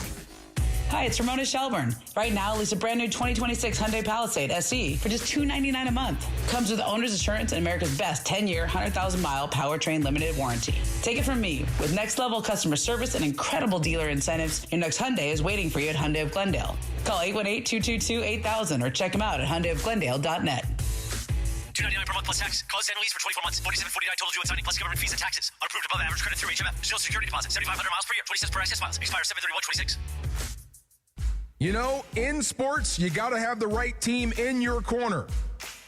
Hi, it's Ramona Shelburne. Right now, lease a brand new 2026 Hyundai Palisade SE for just $299 a month. Comes with owner's insurance and America's best 10-year, 100,000-mile powertrain limited warranty. Take it from me. With next-level customer service and incredible dealer incentives, your next Hyundai is waiting for you at Hyundai of Glendale. Call 818-222-8000 or check them out at HyundaiofGlendale.net. $299 per month plus tax. Close and lease for 24 months. $47.49 total due on signing plus government fees and taxes. Unapproved above average credit through HMF. Zero security deposit. 7,500 miles per year. 20 cents per access miles. Expires 7/31/26. In sports, you got to have the right team in your corner.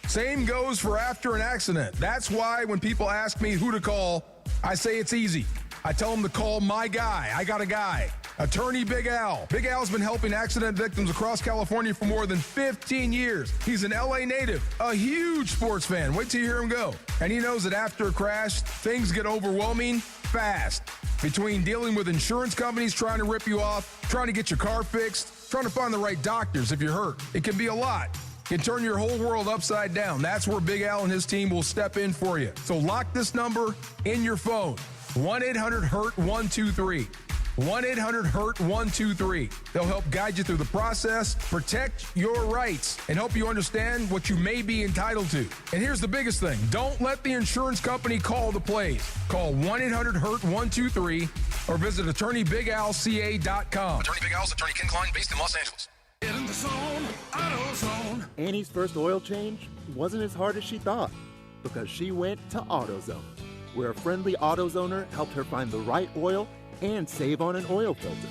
Same goes for after an accident. That's why when people ask me who to call, I say it's easy. I tell them to call my guy. I got a guy. Attorney Big Al. Big Al's been helping accident victims across California for more than 15 years. He's an LA native, a huge sports fan. Wait till you hear him go. And he knows that after a crash, things get overwhelming fast. Between dealing with insurance companies trying to rip you off, trying to get your car fixed, trying to find the right doctors if you're hurt. It can be a lot. It can turn your whole world upside down. That's where Big Al and his team will step in for you. So lock this number in your phone. 1-800-HURT-123. 1-800-HURT-123. They'll help guide you through the process, protect your rights, and help you understand what you may be entitled to. And here's the biggest thing. Don't let the insurance company call the plays. Call 1-800-HURT-123 or visit AttorneyBigAlCA.com. Attorney Big Al's Attorney Ken Klein, based in Los Angeles. In the zone, AutoZone. Annie's first oil change wasn't as hard as she thought because she went to AutoZone, where a friendly AutoZoner helped her find the right oil and save on an oil filter.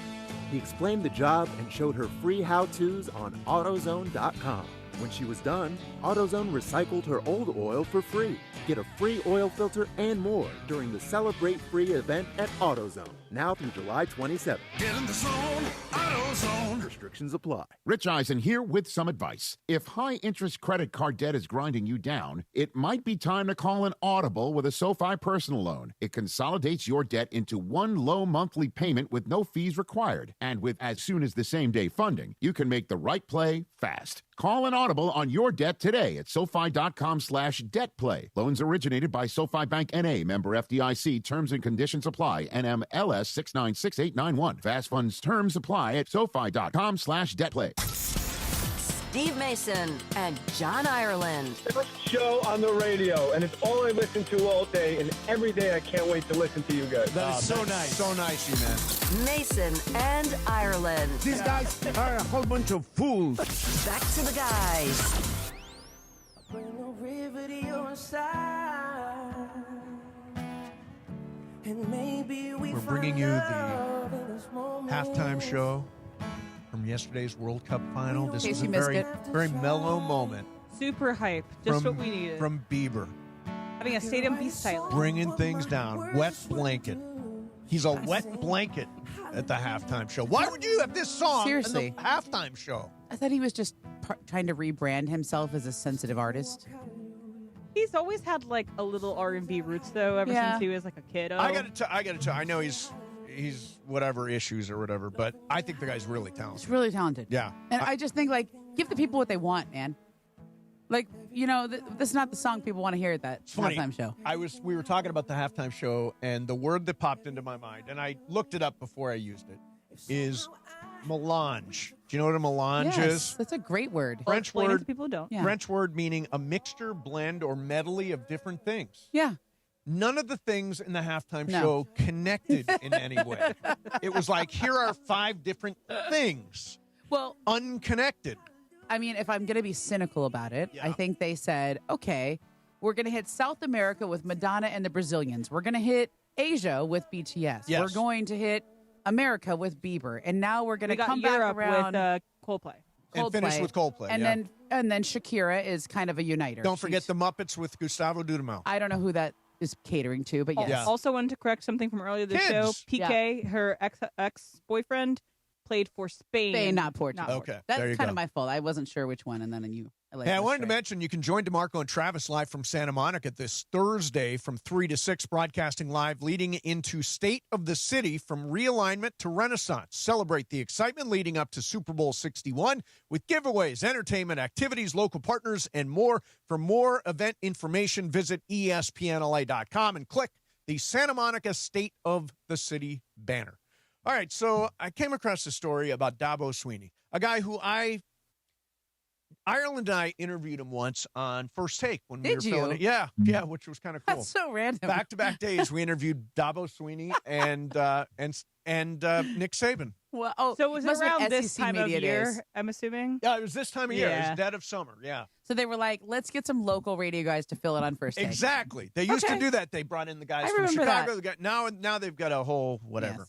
He explained the job and showed her free how-tos on AutoZone.com. When she was done, AutoZone recycled her old oil for free. Get a free oil filter and more during the Celebrate Free event at AutoZone, now through July 27th. Get in the zone, AutoZone. Restrictions apply. Rich Eisen here with some advice. If high-interest credit card debt is grinding you down, it might be time to call an Audible with a SoFi personal loan. It consolidates your debt into one low monthly payment with no fees required. And with as soon as the same-day funding, you can make the right play fast. Call an Audible on your debt today at SoFi.com/debtplay. Loans originated by SoFi Bank N.A., member FDIC. Terms and conditions apply. NMLS 696891. Fast funds terms apply at SoFi.com/debtplay. Steve Mason and John Ireland. First show on the radio, and it's all I listen to all day, and every day I can't wait to listen to you guys. That is so nice. So nice, you man. Mason and Ireland. These guys are a whole bunch of fools. Back to the guys. We're bringing you the halftime show from yesterday's World Cup final. This was a very mellow moment. Super hype. Just what we needed. From Bieber. Having a stadium be silent. Bringing things down. Wet blanket. He's a wet blanket at the halftime show. Why would you have this song Seriously. in the halftime show? I thought he was just trying to rebrand himself as a sensitive artist. He's always had like a little R&B roots though, ever since he was like a kid. I gotta tell. I know he's whatever issues or whatever, but I think the guy's really talented. He's really talented. Yeah. And I just think, like, give the people what they want, man. Like, you know, this is not the song people want to hear at that halftime show. We were talking about the halftime show, and the word that popped into my mind, and I looked it up before I used it, is melange. Do you know what a melange is? That's a great word. French word. People don't. Yeah. French word meaning a mixture, blend, or medley of different things. Yeah. None of the things in the halftime show connected in any way. It was like, here are 5 different things. Well, unconnected. I mean, if I'm going to be cynical about it, I think they said, okay, we're going to hit South America with Madonna and the Brazilians. We're going to hit Asia with BTS. Yes. We're going to hit America with Bieber. And now we're going to come Europe back around with Coldplay. And finish with Coldplay. And then Shakira is kind of a uniter. Don't forget the Muppets with Gustavo Dudamel. I don't know who that is catering to, but yes. Also wanted to correct something from earlier this show. PK, her ex-boyfriend, played for Spain. Spain, not Portugal. Okay, That's there you kind go. of my fault. I wasn't sure which one, and then I wanted to mention you can join DeMarco and Travis live from Santa Monica this Thursday from 3 to 6, broadcasting live leading into State of the City from realignment to Renaissance. Celebrate the excitement leading up to Super Bowl 61 with giveaways, entertainment, activities, local partners, and more. For more event information, visit ESPNLA.com and click the Santa Monica State of the City banner. All right, so I came across a story about Dabo Swinney, a guy who Ireland and I interviewed him once on First Take when we were filming it. Yeah, which was kind of cool. That's so random. Back-to-back days, we interviewed Dabo Swinney and Nick Saban. Well, so was it must have around been this SEC time of Media year, Days. I'm assuming? Yeah, it was this time of year. It Yeah. was dead of summer, yeah. So they were like, let's get some local radio guys to fill it on First Take. Exactly. They used to do that. They brought in the guys I from remember Chicago. that. They got, now they've got a whole whatever.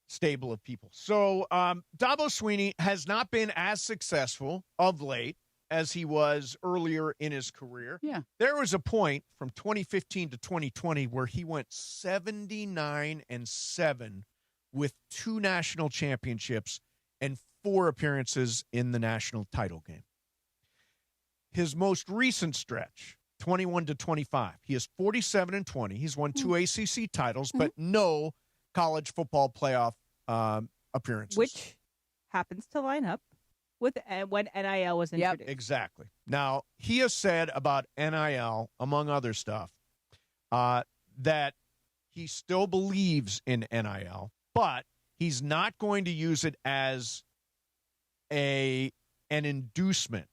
Stable of people. So Dabo Swinney has not been as successful of late as he was earlier in his career. Yeah. There was a point from 2015 to 2020 where he went 79-7 with 2 national championships and 4 appearances in the national title game. His most recent stretch, 21 to 25, he is 47-20. He's won 2 ACC titles, but no college football playoff appearances. Which happens to line up with when NIL was introduced. Exactly. Now, he has said about NIL, among other stuff, that he still believes in NIL, but he's not going to use it as an inducement.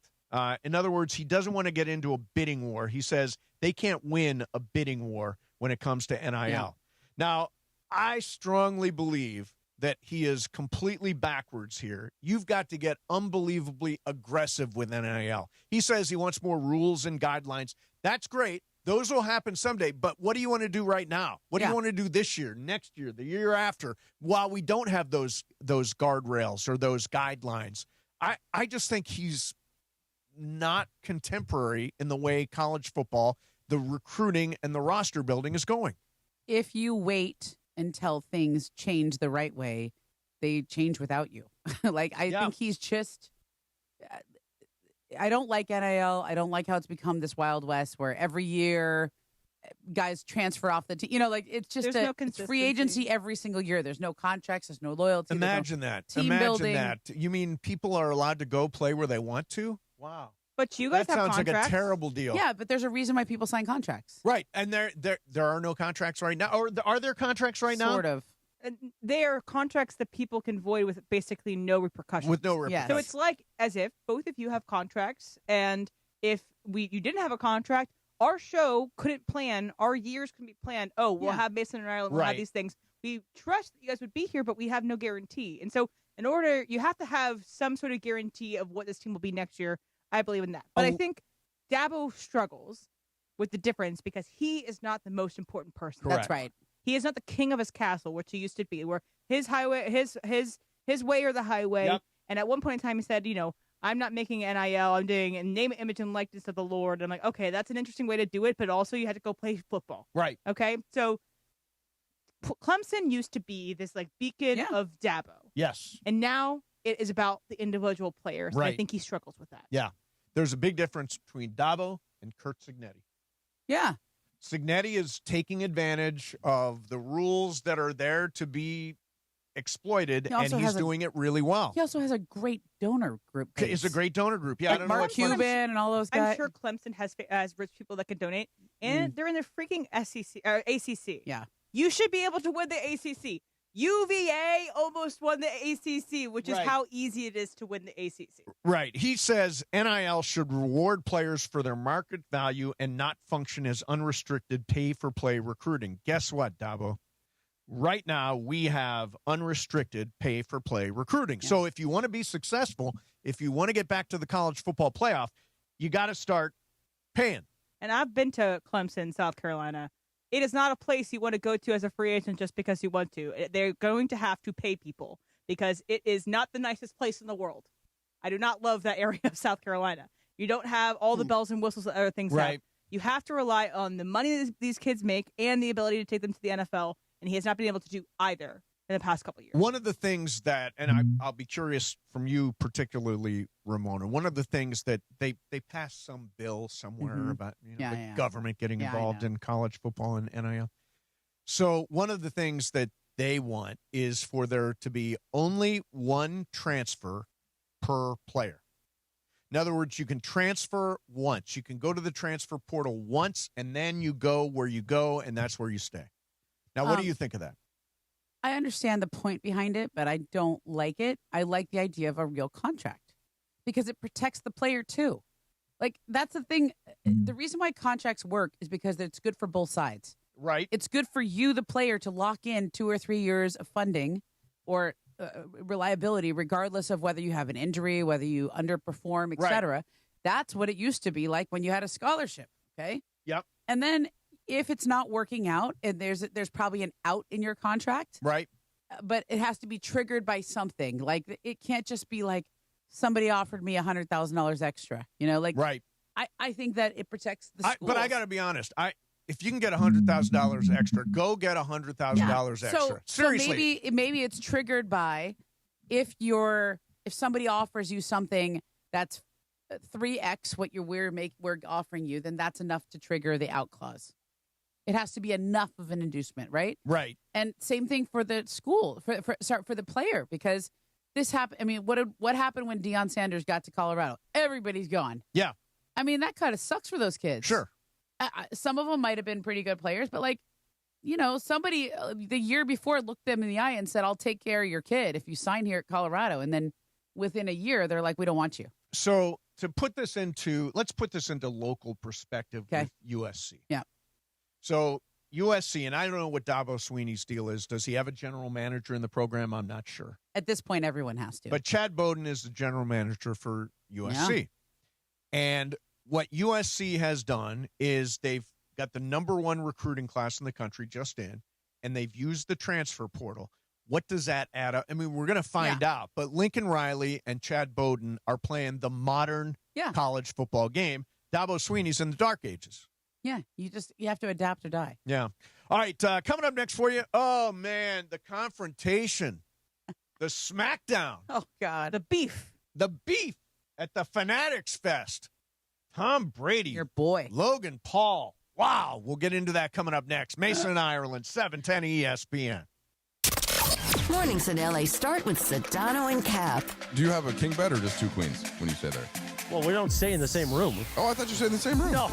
In other words, he doesn't want to get into a bidding war. He says they can't win a bidding war when it comes to NIL. Yeah. Now, I strongly believe that he is completely backwards here. You've got to get unbelievably aggressive with NIL. He says he wants more rules and guidelines. That's great. Those will happen someday. But what do you want to do right now? What do you want to do this year, next year, the year after, while we don't have those guardrails or those guidelines? I just think he's not contemporary in the way college football, the recruiting and the roster building is going. If you wait until things change the right way, they change without you. I think he's just I don't like NIL. I don't like how it's become this Wild West where every year guys transfer off the team. It's just it's free agency every single year. There's no contracts. There's no loyalty. Imagine that. Team building. That. You mean people are allowed to go play where they want to? Wow. But you guys that have sounds contracts. like a terrible deal. Yeah, but there's a reason why people sign contracts. Right. And there are no contracts right now. Or are there contracts right now? Sort of. They are contracts that people can void with basically no repercussions. With no repercussions. So it's like as if both of you have contracts, and if you didn't have a contract, our show couldn't plan. Our years couldn't be planned. Oh, we'll have Mason and Ireland. We'll have these things. We trust that you guys would be here, but we have no guarantee. And so in order, you have to have some sort of guarantee of what this team will be next year. I believe in that. But I think Dabo struggles with the difference because he is not the most important person. Correct. That's right. He is not the king of his castle, which he used to be, where his highway, his way or the highway. Yep. And at one point in time, he said, I'm not making NIL. I'm doing a name, image, and likeness of the Lord. And I'm like, okay, that's an interesting way to do it, but also you had to go play football. Right. Okay. So Clemson used to be this beacon of Dabo. Yes. And now it is about the individual players. Right. And I think he struggles with that. Yeah. There's a big difference between Dabo and Kurt Cignetti. Yeah. Cignetti is taking advantage of the rules that are there to be exploited, and he's doing it really well. He also has a great donor group. It's a great donor group. Yeah, I don't know Mark Cuban and all those guys. I'm sure Clemson has rich people that can donate, and they're in the freaking SEC or ACC. Yeah. You should be able to win the ACC. UVA almost won the ACC, which is how easy it is to win the ACC. Right. He says NIL should reward players for their market value and not function as unrestricted pay-for-play recruiting. Guess what, Dabo? Right now, we have unrestricted pay-for-play recruiting. Yeah. So if you want to be successful, if you want to get back to the college football playoff, you got to start paying. And I've been to Clemson, South Carolina. It is not a place you want to go to as a free agent just because you want to. They're going to have to pay people because it is not the nicest place in the world. I do not love that area of South Carolina. You don't have all the bells and whistles that other things have. You have to rely on the money that these kids make and the ability to take them to the NFL, and he has not been able to do either in the past couple of years. One of the things that, and I'll be curious from you particularly, Ramona, one of the things that they passed some bill somewhere about the government getting involved in college football and NIL. So one of the things that they want is for there to be only one transfer per player. In other words, you can transfer once. You can go to the transfer portal once, and then you go where you go, and that's where you stay. Now, what do you think of that? I understand the point behind it, but I don't like it. I like the idea of a real contract because it protects the player too. That's the thing. The reason why contracts work is because it's good for both sides. Right. It's good for you, the player, to lock in 2 or 3 years of funding or reliability, regardless of whether you have an injury, whether you underperform, etc. That's what it used to be like when you had a scholarship. Okay. Yep. And then if it's not working out, and there's probably an out in your contract, right? But it has to be triggered by something. It can't just be like somebody offered me $100,000 extra. Right. I think that it protects the schools. But I got to be honest. If you can get $100,000 extra, go get $100,000 extra. Seriously. So maybe it's triggered by if somebody offers you something that's 3x what we're offering you, then that's enough to trigger the out clause. It has to be enough of an inducement, right? Right. And same thing for the school, for the player, because this happened. I mean, what happened when Deion Sanders got to Colorado? Everybody's gone. Yeah. I mean, that kind of sucks for those kids. Sure. Some of them might have been pretty good players, but somebody the year before looked them in the eye and said, "I'll take care of your kid if you sign here at Colorado." And then within a year, they're like, "We don't want you." So let's put this into local perspective with USC. Yeah. So USC, and I don't know what Dabo Sweeney's deal is. Does he have a general manager in the program? I'm not sure. At this point, everyone has to. But Chad Bowden is the general manager for USC. Yeah. And what USC has done is they've got the #1 recruiting class in the country just in, and they've used the transfer portal. What does that add up? I mean, we're going to find out, but Lincoln Riley and Chad Bowden are playing the modern college football game. Dabo Swinney's in the dark ages. Yeah, you have to adapt or die. Yeah. All right, coming up next for you, oh, man, the confrontation, the smackdown. Oh, God, the beef. The beef at the Fanatics Fest. Tom Brady. Your boy. Logan Paul. Wow, we'll get into that coming up next. Mason and Ireland, 710 ESPN. Mornings in LA start with Sedano and Cap. Do you have a king bed or just 2 queens when you say there? Well, we don't stay in the same room. Oh, I thought you said in the same room. No.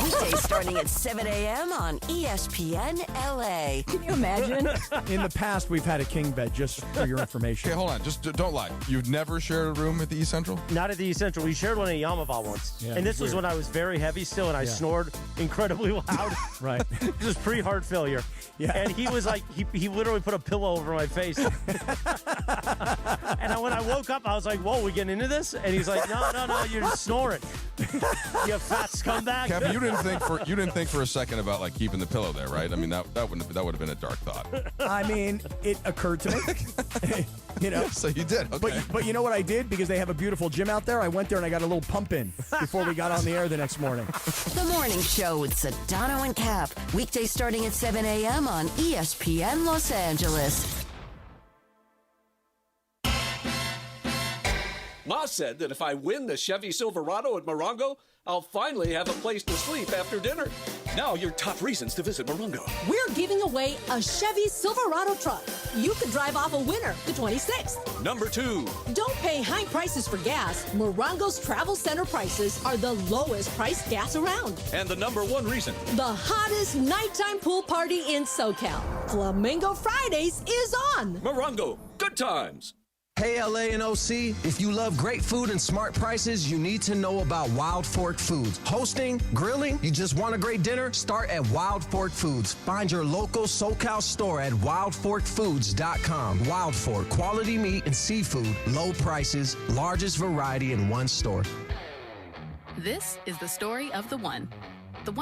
Weekdays starting at 7 a.m. on ESPN LA. Can you imagine? In the past, we've had a king bed, just for your information. Okay, hold on. Just don't lie. You've never shared a room at the East Central? Not at the East Central. We shared one at Yamava once. Yeah, and this was when I was very heavy still, and I snored incredibly loud. Right. Just pre-heart failure. Yeah. And he was like, he literally put a pillow over my face. And when I woke up, I was like, whoa, we getting into this? And he's like, no, you're just snoring. You fat scumbag. Kevin, you didn't think for a second about like keeping the pillow there, right? I mean, that would have been a dark thought. I mean, it occurred to me. You know. So you did. Okay. But you know what I did? Because they have a beautiful gym out there, I went there and I got a little pump in before we got on the air the next morning. The Morning Show with Sedano and Cap. Weekdays starting at 7 a.m. on ESPN Los Angeles. Ma said that if I win the Chevy Silverado at Morongo, I'll finally have a place to sleep after dinner. Now your top reasons to visit Morongo. We're giving away a Chevy Silverado truck. You could drive off a winner the 26th. Number 2. Don't pay high prices for gas. Morongo's Travel Center prices are the lowest priced gas around. And the number 1 reason. The hottest nighttime pool party in SoCal. Flamingo Fridays is on. Morongo, good times. Hey, LA and OC, if you love great food and smart prices, you need to know about Wild Fork Foods. Hosting, grilling, you just want a great dinner? Start at Wild Fork Foods. Find your local SoCal store at wildforkfoods.com. Wild Fork, quality meat and seafood, low prices, largest variety in one store. This is the story of the one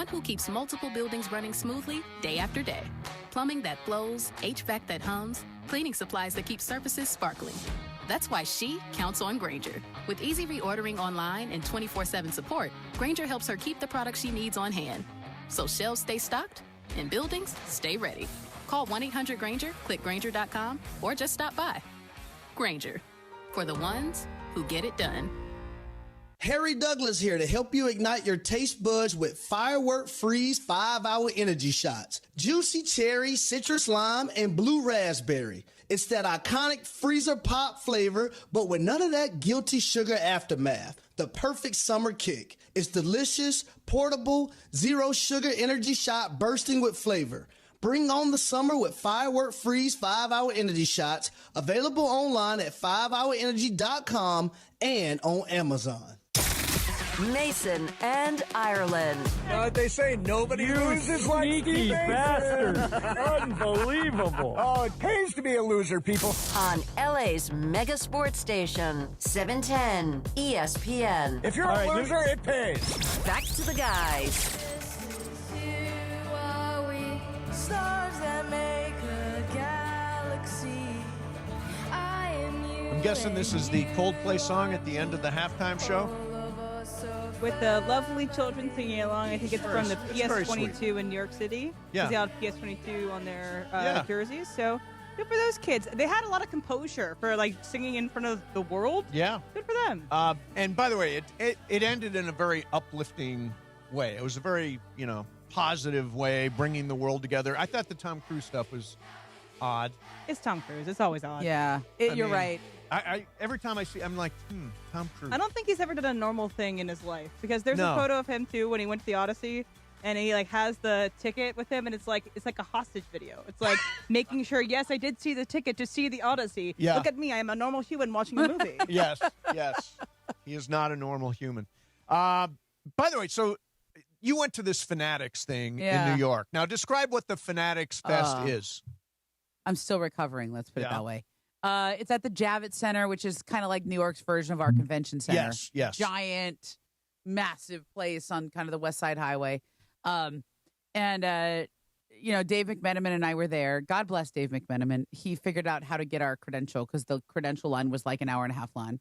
who keeps multiple buildings running smoothly day after day. Plumbing that flows, HVAC that hums, cleaning supplies that keep surfaces sparkling. That's why she counts on Grainger. With easy reordering online and 24/7 support, Grainger helps her keep the products she needs on hand. So shelves stay stocked and buildings stay ready. Call 1-800-GRAINGER, click Grainger.com, or just stop by. Grainger, for the ones who get it done. Harry Douglas here to help you ignite your taste buds with Firework Freeze 5-hour energy shots. Juicy cherry, citrus lime, and blue raspberry. It's that iconic freezer pop flavor, but with none of that guilty sugar aftermath. The perfect summer kick. It's delicious, portable, zero sugar energy shot bursting with flavor. Bring on the summer with Firework Freeze 5-hour energy shots. Available online at 5hourenergy.com and on Amazon. Mason and Ireland. You know what they say? Nobody loses like sneaky Steve bastard. Unbelievable. Oh, it pays to be a loser, people. On LA's mega sports station, 710 ESPN. If you're a loser, it pays. Back to the guys. Stars that make a galaxy. I'm guessing this is the Coldplay song at the end of the halftime show. With the lovely children singing along. I think it's from the very PS22 in New York City. Yeah. They had PS22 on their jerseys. So good for those kids. They had a lot of composure for like singing in front of the world. Yeah. Good for them. And by the way, it ended in a very uplifting way. It was a very, positive way, bringing the world together. I thought the Tom Cruise stuff was odd. It's Tom Cruise. It's always odd. Yeah. You're right. I every time I see, I'm like, Tom Cruise. I don't think he's ever done a normal thing in his life because there's No. a photo of him too when he went to the Odyssey, and he like has the ticket with him, and it's like a hostage video. It's like making sure, yes, I did see the ticket to see the Odyssey. Yeah. Look at me, I am a normal human watching a movie. Yes. He is not a normal human. By the way, so you went to this Fanatics thing in New York. Now, describe what the Fanatics Fest is. I'm still recovering, let's put it Yeah. that way. It's at the Javits Center, which is kind of like New York's version of our convention center. Yes. Giant, massive place on kind of the West Side Highway. And, Dave McMenamin and I were there. God bless Dave McMenamin. He figured out how to get our credential because the credential line was like an hour and a half line.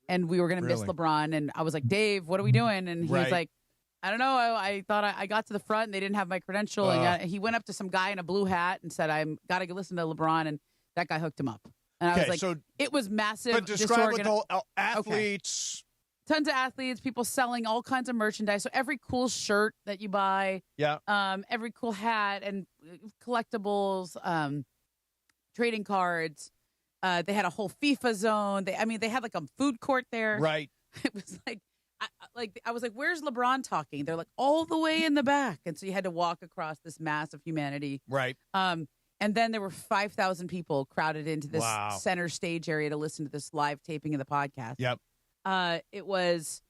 And we were going to miss LeBron. And I was like, Dave, what are we doing? And he was like, I don't know. I thought I got to the front and they didn't have my credential. And he went up to some guy in a blue hat and said, I'm got to listen to LeBron. And that guy hooked him up. And I was like, so, it was massive. But describe what the whole athletes. Okay. Tons of athletes, people selling all kinds of merchandise. So every cool shirt that you buy, every cool hat and collectibles, trading cards. They had a whole FIFA zone. They had like a food court there. Right. It was like, I was like, where's LeBron talking? They're like all the way in the back, and so you had to walk across this mass of humanity. Right. And then there were 5,000 people crowded into this center stage area to listen to this live taping of the podcast. Yep. It was,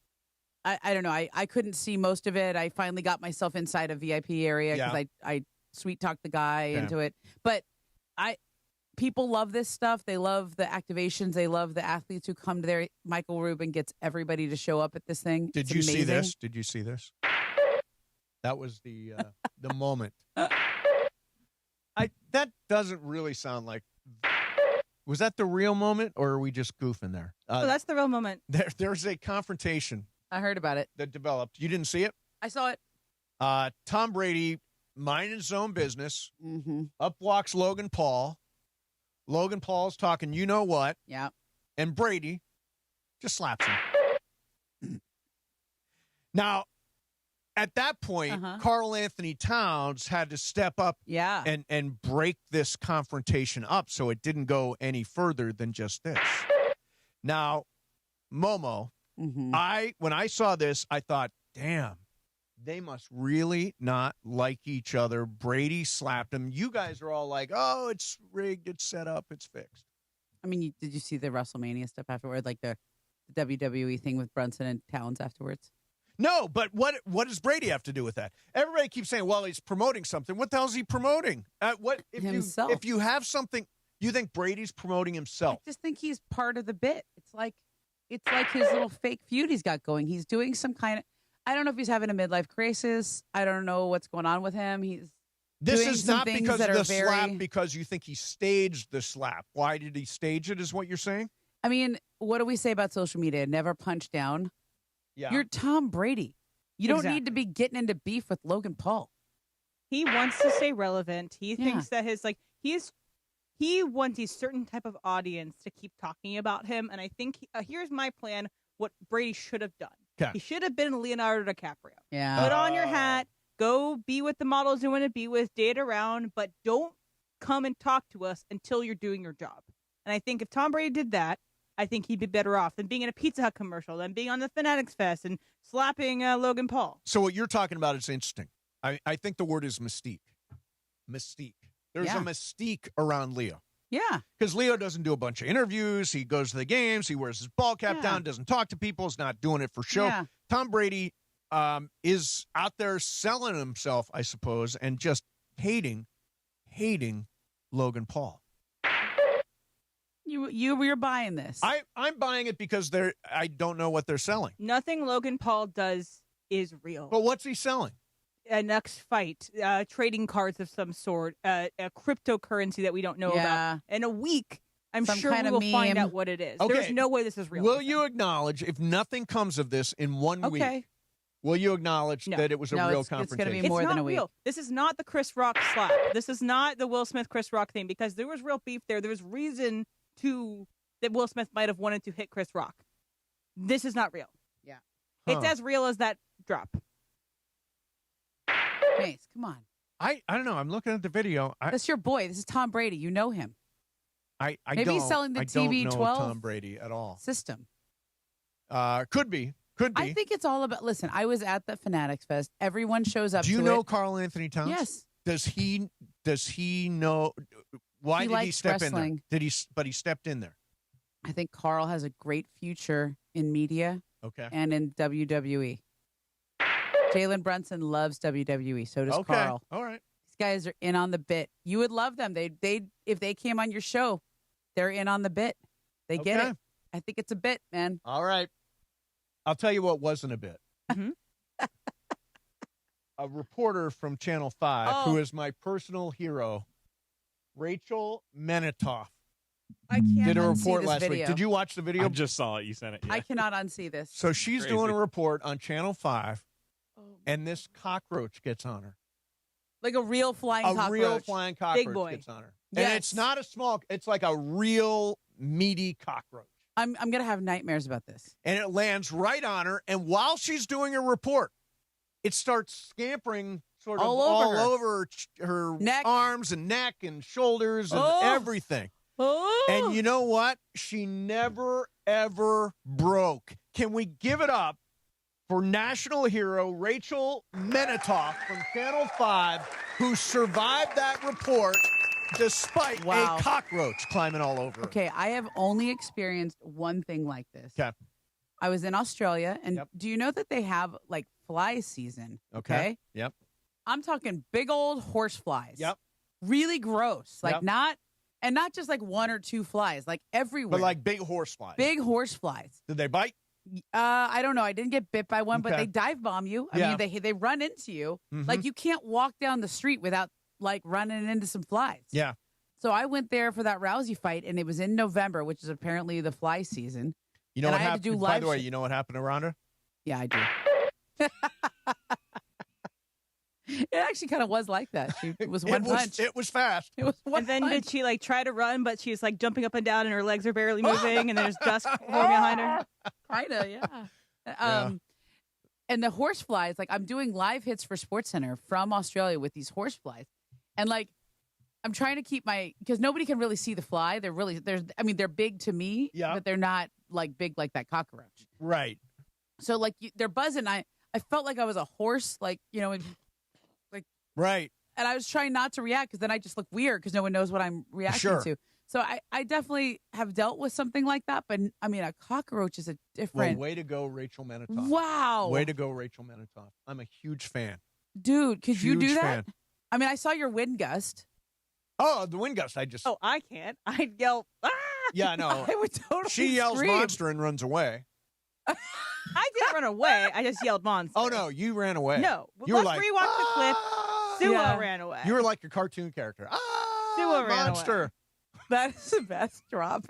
I don't know. I couldn't see most of it. I finally got myself inside a VIP area because I sweet talked the guy into it. But people love this stuff. They love the activations. They love the athletes who come to there. Michael Rubin gets everybody to show up at this thing. Did you see this? Did you see this? That was the moment. That doesn't really sound like. Was that the real moment, or are we just goofing there? That's the real moment. There's a confrontation. I heard about it. That developed. You didn't see it? I saw it. Tom Brady minding his own business. Mm-hmm. Up walks Logan Paul. Logan Paul's talking, you know what? Yeah. And Brady just slaps him. Now, at that point, Karl Anthony Towns had to step up and break this confrontation up so it didn't go any further than just this. Now, Momo, when I saw this, I thought, damn, they must really not like each other. Brady slapped him. You guys are all like, oh, it's rigged, it's set up, it's fixed. I mean, did you see the WrestleMania stuff afterward, like the WWE thing with Brunson and Towns afterwards? No, but what does Brady have to do with that? Everybody keeps saying, well, he's promoting something. What the hell is he promoting? Himself. If you have something, you think Brady's promoting himself? I just think he's part of the bit. It's like his little fake feud he's got going. He's doing some kind of, I don't know if he's having a midlife crisis. I don't know what's going on with him. This is not because of the slap, because you think he staged the slap. Why did he stage it, is what you're saying? I mean, what do we say about social media? Never punch down. Yeah. You're Tom Brady. You don't need to be getting into beef with Logan Paul. He wants to stay relevant. He thinks that he wants a certain type of audience to keep talking about him. And I think here's my plan. What Brady should have done. Okay. He should have been Leonardo DiCaprio. Yeah. Put on your hat. Go be with the models you want to be with. Date around, but don't come and talk to us until you're doing your job. And I think if Tom Brady did that, I think he'd be better off than being in a Pizza Hut commercial, than being on the Fanatics Fest and slapping Logan Paul. So what you're talking about is interesting. I think the word is mystique. Mystique. There's a mystique around Leo. Yeah. Because Leo doesn't do a bunch of interviews. He goes to the games. He wears his ball cap down, doesn't talk to people. He's not doing it for show. Yeah. Tom Brady is out there selling himself, I suppose, and just hating Logan Paul. You're buying this. I'm buying it because I don't know what they're selling. Nothing Logan Paul does is real. But what's he selling? A next fight, trading cards of some sort, a cryptocurrency that we don't know about. In a week, I'm sure we will find out what it is. Okay. There's no way this is real. Will you acknowledge, if nothing comes of this in 1 week, will you acknowge that it was a real confrontation? It's going to be more than a week. Real. This is not the Chris Rock slap. This is not the Will Smith Chris Rock thing, because there was real beef there. There was reason that Will Smith might have wanted to hit Chris Rock. This is not real. Yeah. It's as real as that drop. Mace, come on. I don't know. I'm looking at the video. That's your boy. This is Tom Brady. You know him. Maybe he's selling the TB12 Tom Brady at all. System. Could be. I think it's all about. Listen, I was at the Fanatics Fest. Everyone shows up. Do you know Karl Anthony Towns? Yes. Does he know? Why did he step in there? But he stepped in there. I think Karl has a great future in media. Okay. And in WWE. Jalen Brunson loves WWE. So does Karl. All right. These guys are in on the bit. You would love them. They if they came on your show, they're in on the bit. They get it. I think it's a bit, man. All right. I'll tell you what wasn't a bit. a reporter from Channel 5 who is my personal hero, Rachel Menitoff. I can't did a unsee report this last video. week. Did you watch the video? I just saw it. You sent it. Yeah. I cannot unsee this. So she's doing a report on Channel 5, and this cockroach gets on her. Like a real flying cockroach. A real flying cockroach Big boy. gets on her. Yes. And it's not a small, it's like a real meaty cockroach. I'm going to have nightmares about this. And it lands right on her, and while she's doing a report, it starts scampering sort of all over her neck. Arms and neck and shoulders and everything. And you know what? She never, ever broke. Can we give it up for national hero Rachel Menitoff from Channel 5, who survived that report despite a cockroach climbing all over her? Okay, I have only experienced one thing like this. Okay. I was in Australia, and do you know that they have, like, fly season? Okay. Yep. I'm talking big old horse flies. Yep. Really gross. Like, Yep. not just like one or two flies, like everywhere. But like big horse flies. Big horse flies. Did they bite? I don't know. I didn't get bit by one, but Okay. they dive bomb you. I Yeah. mean, they run into you. Mhm. Like, you can't walk down the street without, like, running into some flies. Yeah. So I went there for that Rousey fight, and it was in November, which is apparently the fly season. You know And what I had to happened? do By live the way, sh- you know what happened to Rhonda? Yeah, I do. It actually kind of was like that. It was one punch. It was fast. It was one And then punch. did she like try to run, but she's like jumping up and down, and her legs are barely moving, and there's dust forming behind her? Kinda, yeah. And the horse flies, like, I'm doing live hits for SportsCenter from Australia with these horse flies, and like, I'm trying to keep because nobody can really see the fly. They're big to me, but they're not like big like that cockroach. Right. So like they're buzzing. I felt like I was a horse, like, you know, like right. And I was trying not to react because then I just look weird because no one knows what I'm reacting to. So I definitely have dealt with something like that, but I mean, a cockroach is a different. Well, way to go, Rachel Menitoff. Wow. Way to go, Rachel Menitoff. I'm a huge fan. Dude, could you do Huge that? fan. I mean, I saw your wind gust. Oh, the wind gust. Oh, I can't. I'd yell, ah! Yeah, I know. I would totally She yells scream. monster and runs away. I didn't run away. I just yelled monster. Oh, no, you ran away. No. You were Let's like, rewatch the clip. Sua Yeah. ran away. You were like a cartoon character. Sua ran monster. away. That is the best drop.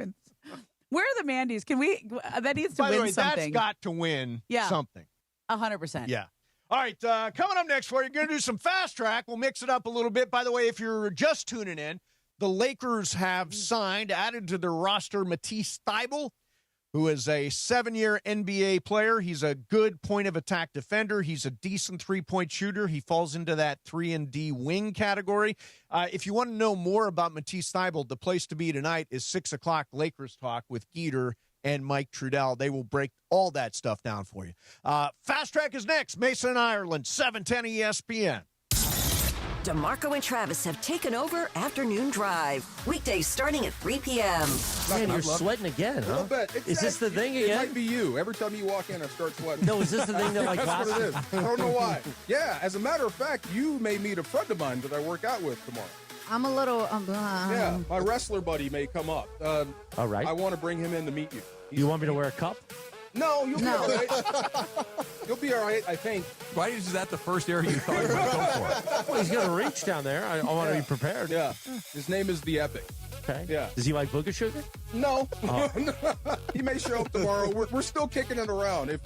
Where are the Mandy's? Can we? That needs to By the win way, something. that's got to win something. 100%. Yeah. All right, coming up next for you, going to do some fast track. We'll mix it up a little bit. By the way, if you're just tuning in, the Lakers have added to their roster, Matisse Thybulle, who is a 7-year NBA player. He's a good point-of-attack defender. He's a decent three-point shooter. He falls into that 3-and-D wing category. If you want to know more about Matisse Thybulle, the place to be tonight is 6 o'clock Lakers Talk with Geeter and Mike Trudell. They will break all that stuff down for you. Fast Track is next. Mason, Ireland, 710 ESPN. DeMarco and Travis have taken over Afternoon Drive. Weekdays starting at 3 p.m. Man, you're sweating again, huh? A little bit. Is this the thing again? It might be you. Every time you walk in, I start sweating. No, is this the thing that like That's what it is. lasts? I don't know why. Yeah, as a matter of fact, you may meet a friend of mine that I work out with tomorrow. I'm a little. Yeah, my wrestler buddy may come up. All right. I want to bring him in to meet you. You want me to wear a cup? No, you'll be all right. You'll be all right, I think. Why is that the first area you thought you were going to go for? Well, he's going to reach down there. I want to be prepared. Yeah. His name is The Epic. Okay. Yeah. Does he like booger sugar? No. Oh. He may show up tomorrow. We're still kicking it around. If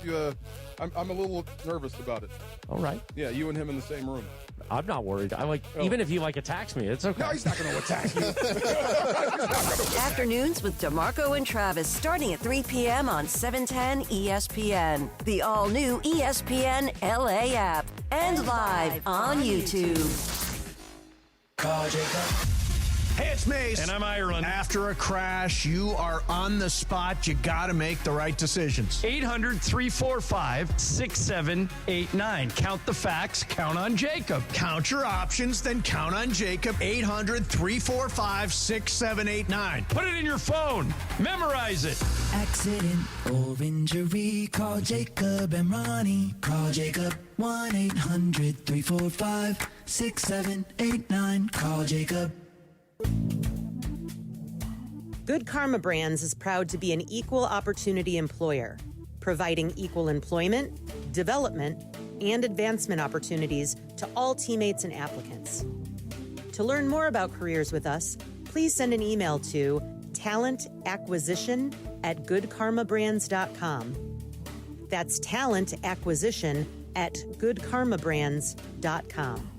I'm a little nervous about it. All right. Yeah, you and him in the same room. I'm not worried. Even if he attacks me, it's okay. No, he's not going to attack you. Afternoons with DeMarco and Travis starting at 3 p.m. on 710 ESPN. The all-new ESPN LA app. And live on YouTube. Call Jacob. Hey, it's Mace. And I'm Ireland. After a crash, you are on the spot. You got to make the right decisions. 800-345-6789. Count the facts. Count on Jacob. Count your options, then count on Jacob. 800-345-6789. Put it in your phone. Memorize it. Accident or injury, call Jacob and Ronnie. Call Jacob 1-800-345-6789. Call Jacob. Good Karma Brands is proud to be an equal opportunity employer, providing equal employment, development, and advancement opportunities to all teammates and applicants. To learn more about careers with us, please send an email to talentacquisition@goodkarmabrands.com. That's talentacquisition@goodkarmabrands.com.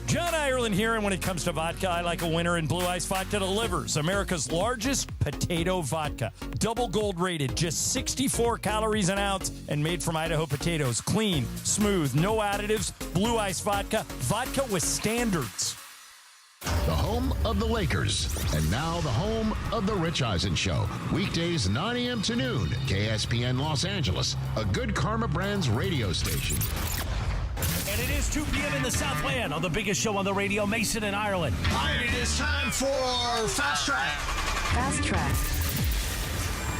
John Ireland here, and when it comes to vodka, I like a winner, and Blue Ice Vodka delivers. America's largest potato vodka. Double gold rated, just 64 calories an ounce, and made from Idaho potatoes. Clean, smooth, no additives. Blue Ice Vodka. Vodka with standards. The home of the Lakers. And now the home of the Rich Eisen Show. Weekdays 9 a.m. to noon. KSPN Los Angeles. A Good Karma Brands radio station. And it is 2 p.m. in the Southland on the biggest show on the radio, Mason in Ireland. All right, it is time for Fast Track. Fast Track.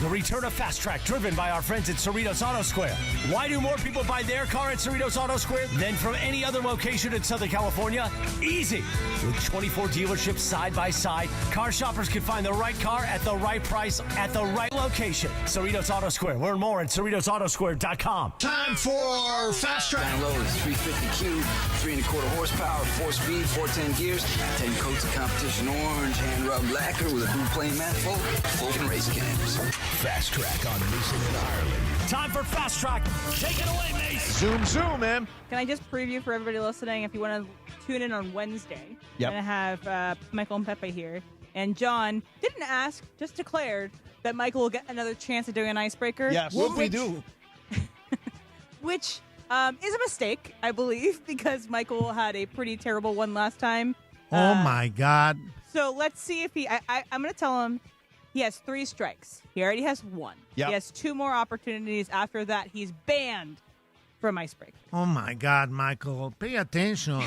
The return of Fast Track, driven by our friends at Cerritos Auto Square. Why do more people buy their car at Cerritos Auto Square than from any other location in Southern California? Easy. With 24 dealerships side by side, car shoppers can find the right car at the right price at the right location. Cerritos Auto Square. Learn more at CerritosAutoSquare.com. Time for Fast Track. Down low is 350 cube, 3.25 horsepower, 4-speed, 410 gears, 10 coats of competition orange, hand rubbed lacquer with a blue plain mat full, and race cams. Fast Track on Mason in Ireland. Time for Fast Track. Take it away, Mace. Zoom, man. Can I just preview for everybody listening, if you want to tune in on Wednesday, Yep. I'm going to have Michael and Pepe here. And John didn't ask, just declared that Michael will get another chance at doing an icebreaker. Yes, what we do. Which is a mistake, I believe, because Michael had a pretty terrible one last time. Oh, my God. So let's see if I'm going to tell him he has 3 strikes. He already has 1. Yep. He has 2 more opportunities. After that, he's banned from icebreaker. Oh, my God, Michael. Pay attention.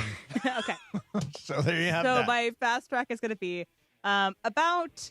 Okay. So there you have So that. my fast track is going to be about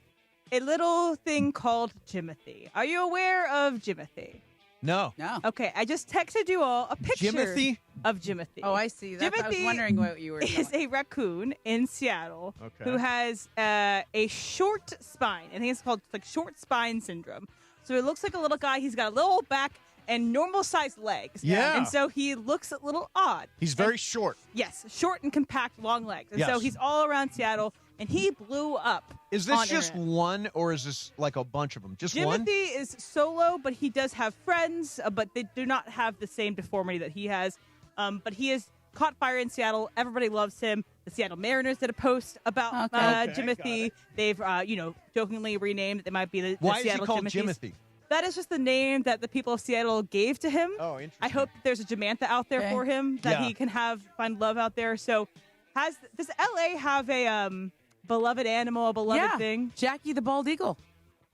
a little thing called Jimothy. Are you aware of Jimothy? No. Okay, I just texted you all a picture Jimothy? of Jimothy. Oh, I see. I was wondering what you were is a raccoon in Seattle Okay. who has a short spine. I think it's called like short spine syndrome. So it looks like a little guy. He's got a little back and normal-sized legs. Yeah. And so he looks a little odd. He's very short. Yes, short and compact, long legs. And so Yes. he's all around Seattle, and he blew up. Is this on just internet. one, or is this like a bunch of them? Just one? Jimothy is solo, but he does have friends, but they do not have the same deformity that he has. But he has caught fire in Seattle. Everybody loves him. The Seattle Mariners did a post about Jimothy. They've, jokingly renamed it. They might be the Why is he Seattle called Jimothys. Jimothy? That is just the name that the people of Seattle gave to him. Oh, interesting. I hope there's a Jamantha out there for him that Yeah. he can find love out there. So, does LA have a beloved animal, a beloved thing? Jackie the bald eagle.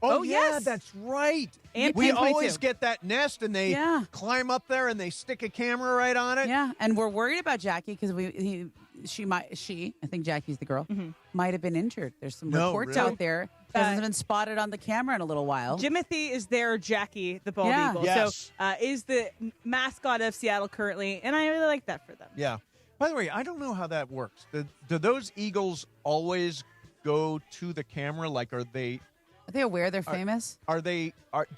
Oh, yeah, yes. that's right. And we Pink White always too. get that nest, and they climb up there, and they stick a camera right on it. Yeah, and we're worried about Jackie because I think Jackie's the girl, might have been injured. There's some No, reports really? out there. Hasn't been spotted on the camera in a little while. Jimothy is their Jackie, the bald Yeah. eagle. Yes. So is the mascot of Seattle currently, and I really like that for them. Yeah. By the way, I don't know how that works. Do those eagles always go to the camera? Like, are they aware they're famous? Do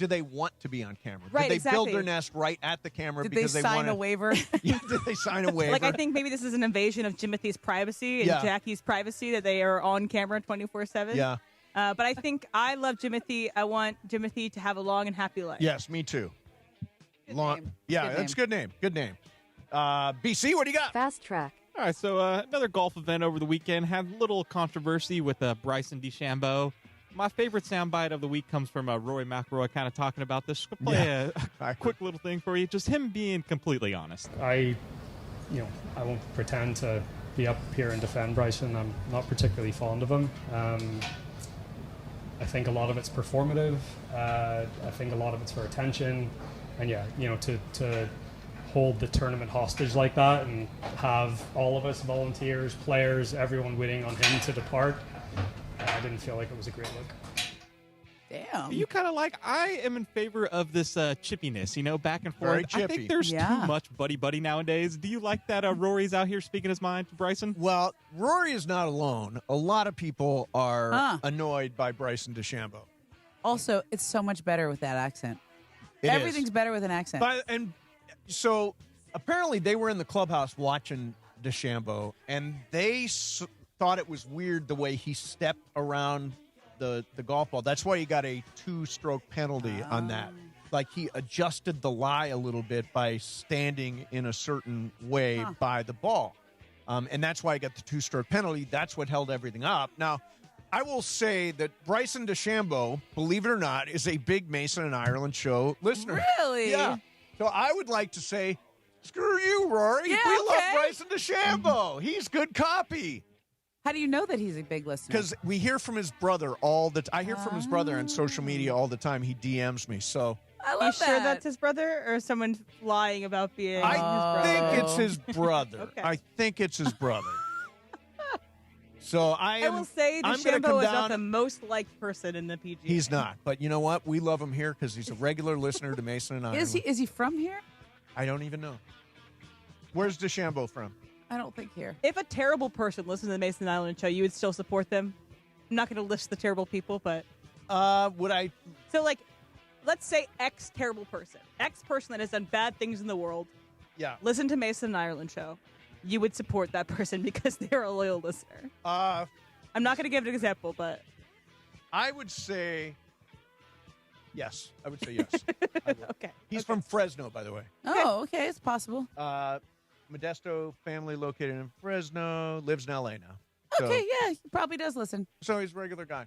they want to be on camera? Right, Did they build exactly. their nest right at the camera Did because they they sign wanna, a waiver? Yeah, did they sign a waiver? Like, I think maybe this is an invasion of Jimothy's privacy and Yeah. Jackie's privacy that they are on camera 24/7. Yeah. But I think I love Jimothy. I want Jimothy to have a long and happy life. Yes, me too. name. Yeah, Good that's a good name. Good name. BC, what do you got? Fast Track. All right, so another golf event over the weekend had a little controversy with Bryson DeChambeau. My favorite soundbite of the week comes from Rory McIlroy kind of talking about this. I'll play a quick little thing for you. Just him being completely honest. I won't pretend to be up here and defend Bryson. I'm not particularly fond of him. I think a lot of it's performative. I think a lot of it's for attention. And to hold the tournament hostage like that and have all of us, volunteers, players, everyone waiting on him to depart, I didn't feel like it was a great look. Damn. You kind of I am in favor of this chippiness, back and forth. Very I chippy. think there's too much buddy nowadays. Do you like that Rory's out here speaking his mind to Bryson? Well, Rory is not alone. A lot of people are annoyed by Bryson DeChambeau. Also, it's so much better with that accent. Everything's better with an accent. And so apparently they were in the clubhouse watching DeChambeau, and they thought it was weird the way he stepped around the golf ball. That's why he got a 2-stroke penalty on that. Like he adjusted the lie a little bit by standing in a certain way by the ball. And that's why he got the 2-stroke penalty. That's what held everything up. Now, I will say that Bryson DeChambeau, believe it or not, is a big Mason and Ireland show listener. Really? Yeah. So I would like to say, screw you, Rory. Yeah, we okay. love Bryson DeChambeau. He's good copy. How do you know that he's a big listener? Because we hear from his brother I hear from his brother on social media all the time. He DMs me. So I love you that. sure that's his brother, or someone lying about being his brother? I think it's his brother. Okay. I think it's his brother. So I will say DeChambeau is not the most liked person in the PGA. He's not, but you know what? We love him here because he's a regular listener to Mason and Ireland. Is he from here? I don't even know. Where's DeChambeau from? I don't think here. If a terrible person listens to the Mason Island show, you would still support them. I'm not going to list the terrible people, but would I? So, like, let's say X terrible person, X person that has done bad things in the world. Yeah. Listen to Mason and Ireland show. You would support that person because they're a loyal listener. I'm not going to give an example, but I would say yes. I would say yes. Okay. He's from Fresno, by the way. Oh, okay. It's possible. Modesto family located in Fresno, lives in L.A. now. So, Okay, yeah, he probably does listen. So he's a regular guy.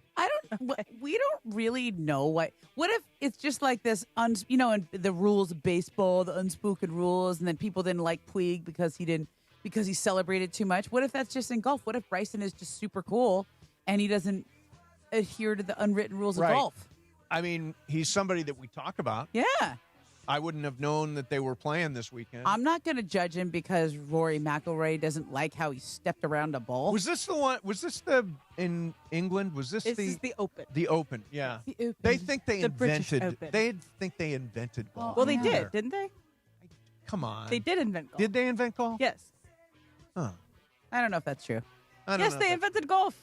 We don't really know what if it's just like this, in the rules of baseball, the unspoken rules, and then people didn't like Puig because he celebrated too much. What if that's just in golf? What if Bryson is just super cool and he doesn't adhere to the unwritten rules of golf? I mean, he's somebody that we talk about. Yeah. I wouldn't have known that they were playing this weekend. I'm not going to judge him because Rory McIlroy doesn't like how he stepped around a ball. Was this the one? Was this the in England? Was this this is the Open. The Open, yeah. The Open. They think they The British invented. Open. They think they invented golf. Well, they did, didn't they? Come on. They did invent golf. Did they invent golf? Yes. Huh. I don't know if that's true. Yes, they invented golf.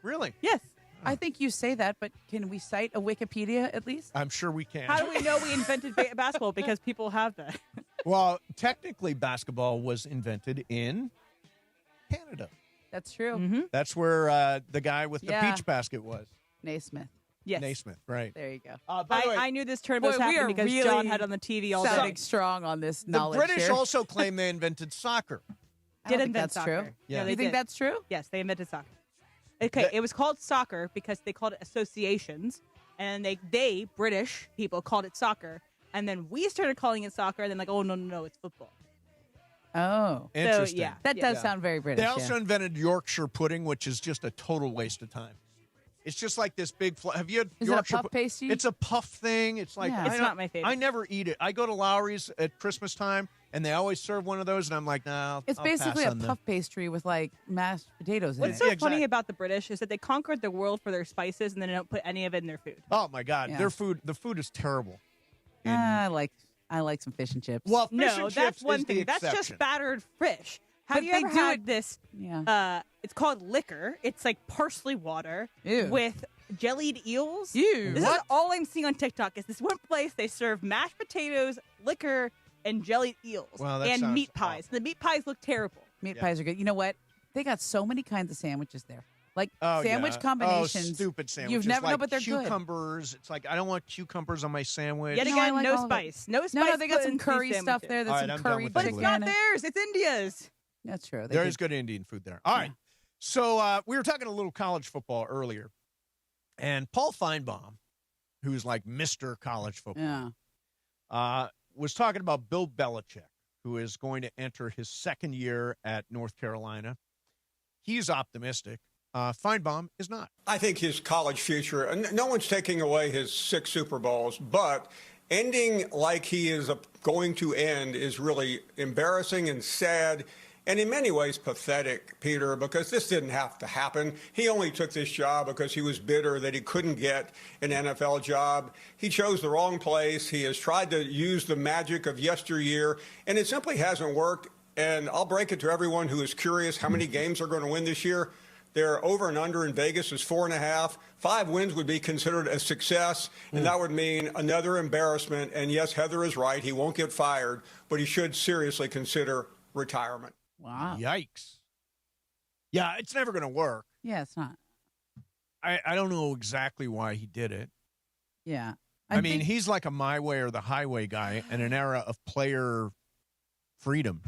Really? Yes. I think you say that, but can we cite a Wikipedia at least? I'm sure we can. How do we know we invented basketball? Because people have that. Well, technically, basketball was invented in Canada. That's true. Mm-hmm. That's where the guy with the Yeah. peach basket was. Naismith. Yes. Naismith, right. There you go. By the way, I knew this tournament was Boy, we happening are because really John had it on the TV all day. sounding strong on this the knowledge British here. also claim they invented soccer. I Did don't think invent that's soccer. true. Yeah. No, You they You think did. that's true? Yes, they invented soccer. Okay, it was called soccer because they called it associations, and they British people called it soccer, and then we started calling it soccer, and then like, oh no, it's football. Oh. Interesting. So, yeah. That does sound very British. They also yeah. invented Yorkshire pudding, which is just a total waste of time. It's just like this big. Have you had Is it a Yorkshire puff pastry? It's a puff thing. It's like Yeah. It's not my favorite. I never eat it. I go to Lowry's at Christmas time, and they always serve one of those, and I'm like, nah. It's I'll basically pass a on puff pastry with like mashed potatoes in What's it. so Yeah, funny exactly. about the British is that they conquered the world for their spices, and then they don't put any of it in their food. Oh my God, Yeah. their food. The food is terrible. I like some fish and chips. Well, fish No, and that's chips one is thing. the That's exception. just battered fish. Have But you they ever do had it- this? Yeah. It's called liquor. It's like parsley water Ew. with jellied eels. Ew. This What? is all I'm seeing on TikTok. Is this one place they serve mashed potatoes, liquor, and jellied eels, Well, that and sounds meat pies. The meat pies look terrible. Meat Yeah. pies are good. You know what? They got so many kinds of sandwiches there. Like Oh, sandwich yeah. combinations. Oh, stupid sandwiches. You've never like know, but they're good. cucumbers. It's like I don't want cucumbers on my sandwich. Yet No, again, I like no all of it. spice. No spice. No, they got put some in these curry stuff sandwiches. there. There's All right, some I'm done curry with But this it's chicken. not in it. theirs. It's India's. That's true. They There did- is good Indian food there. All right. So we were talking a little college football earlier, and Paul Feinbaum, who's like Mr. College Football, Yeah. was talking about Bill Belichick, who is going to enter his second year at North Carolina. He's optimistic. Feinbaum is not. I think his college future, and no one's taking away his 6 Super Bowls, but ending like he is going to end is really embarrassing and sad and in many ways pathetic, Peter, because this didn't have to happen. He only took this job because he was bitter that he couldn't get an NFL job. He chose the wrong place. He has tried to use the magic of yesteryear, and it simply hasn't worked. And I'll break it to everyone who is curious how many games they're going to win this year. Their over and under in Vegas is 4.5. 5 wins would be considered a success, and that would mean another embarrassment. And yes, Heather is right. He won't get fired, but he should seriously consider retirement. Wow. Yikes. Yeah, it's never going to work. Yeah, it's not. I don't know exactly why he did it. Yeah. I mean, he's like a my way or the highway guy in an era of player freedom.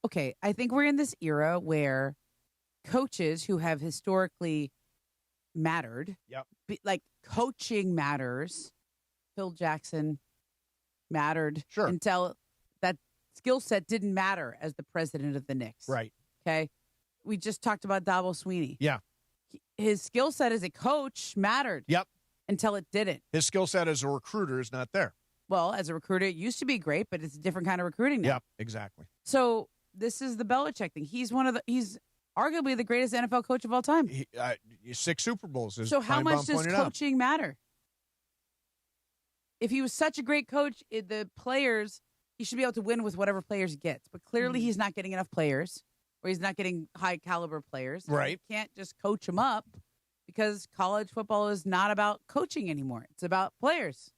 Okay, I think we're in this era where coaches who have historically mattered, like coaching matters. Phil Jackson mattered until that skill set didn't matter as the president of the Knicks. Right. Okay. We just talked about Dabo Sweeney. Yeah. His skill set as a coach mattered. Yep. Until it didn't. His skill set as a recruiter is not there. Well, as a recruiter, it used to be great, but it's a different kind of recruiting now. Yep, exactly. So this is the Belichick thing. He's arguably the greatest NFL coach of all time. 6 Super Bowls. So how much does coaching matter? If he was such a great coach, the players, he should be able to win with whatever players he gets. But clearly he's not getting enough players, or he's not getting high caliber players. Right. You can't just coach them up because college football is not about coaching anymore. It's about players.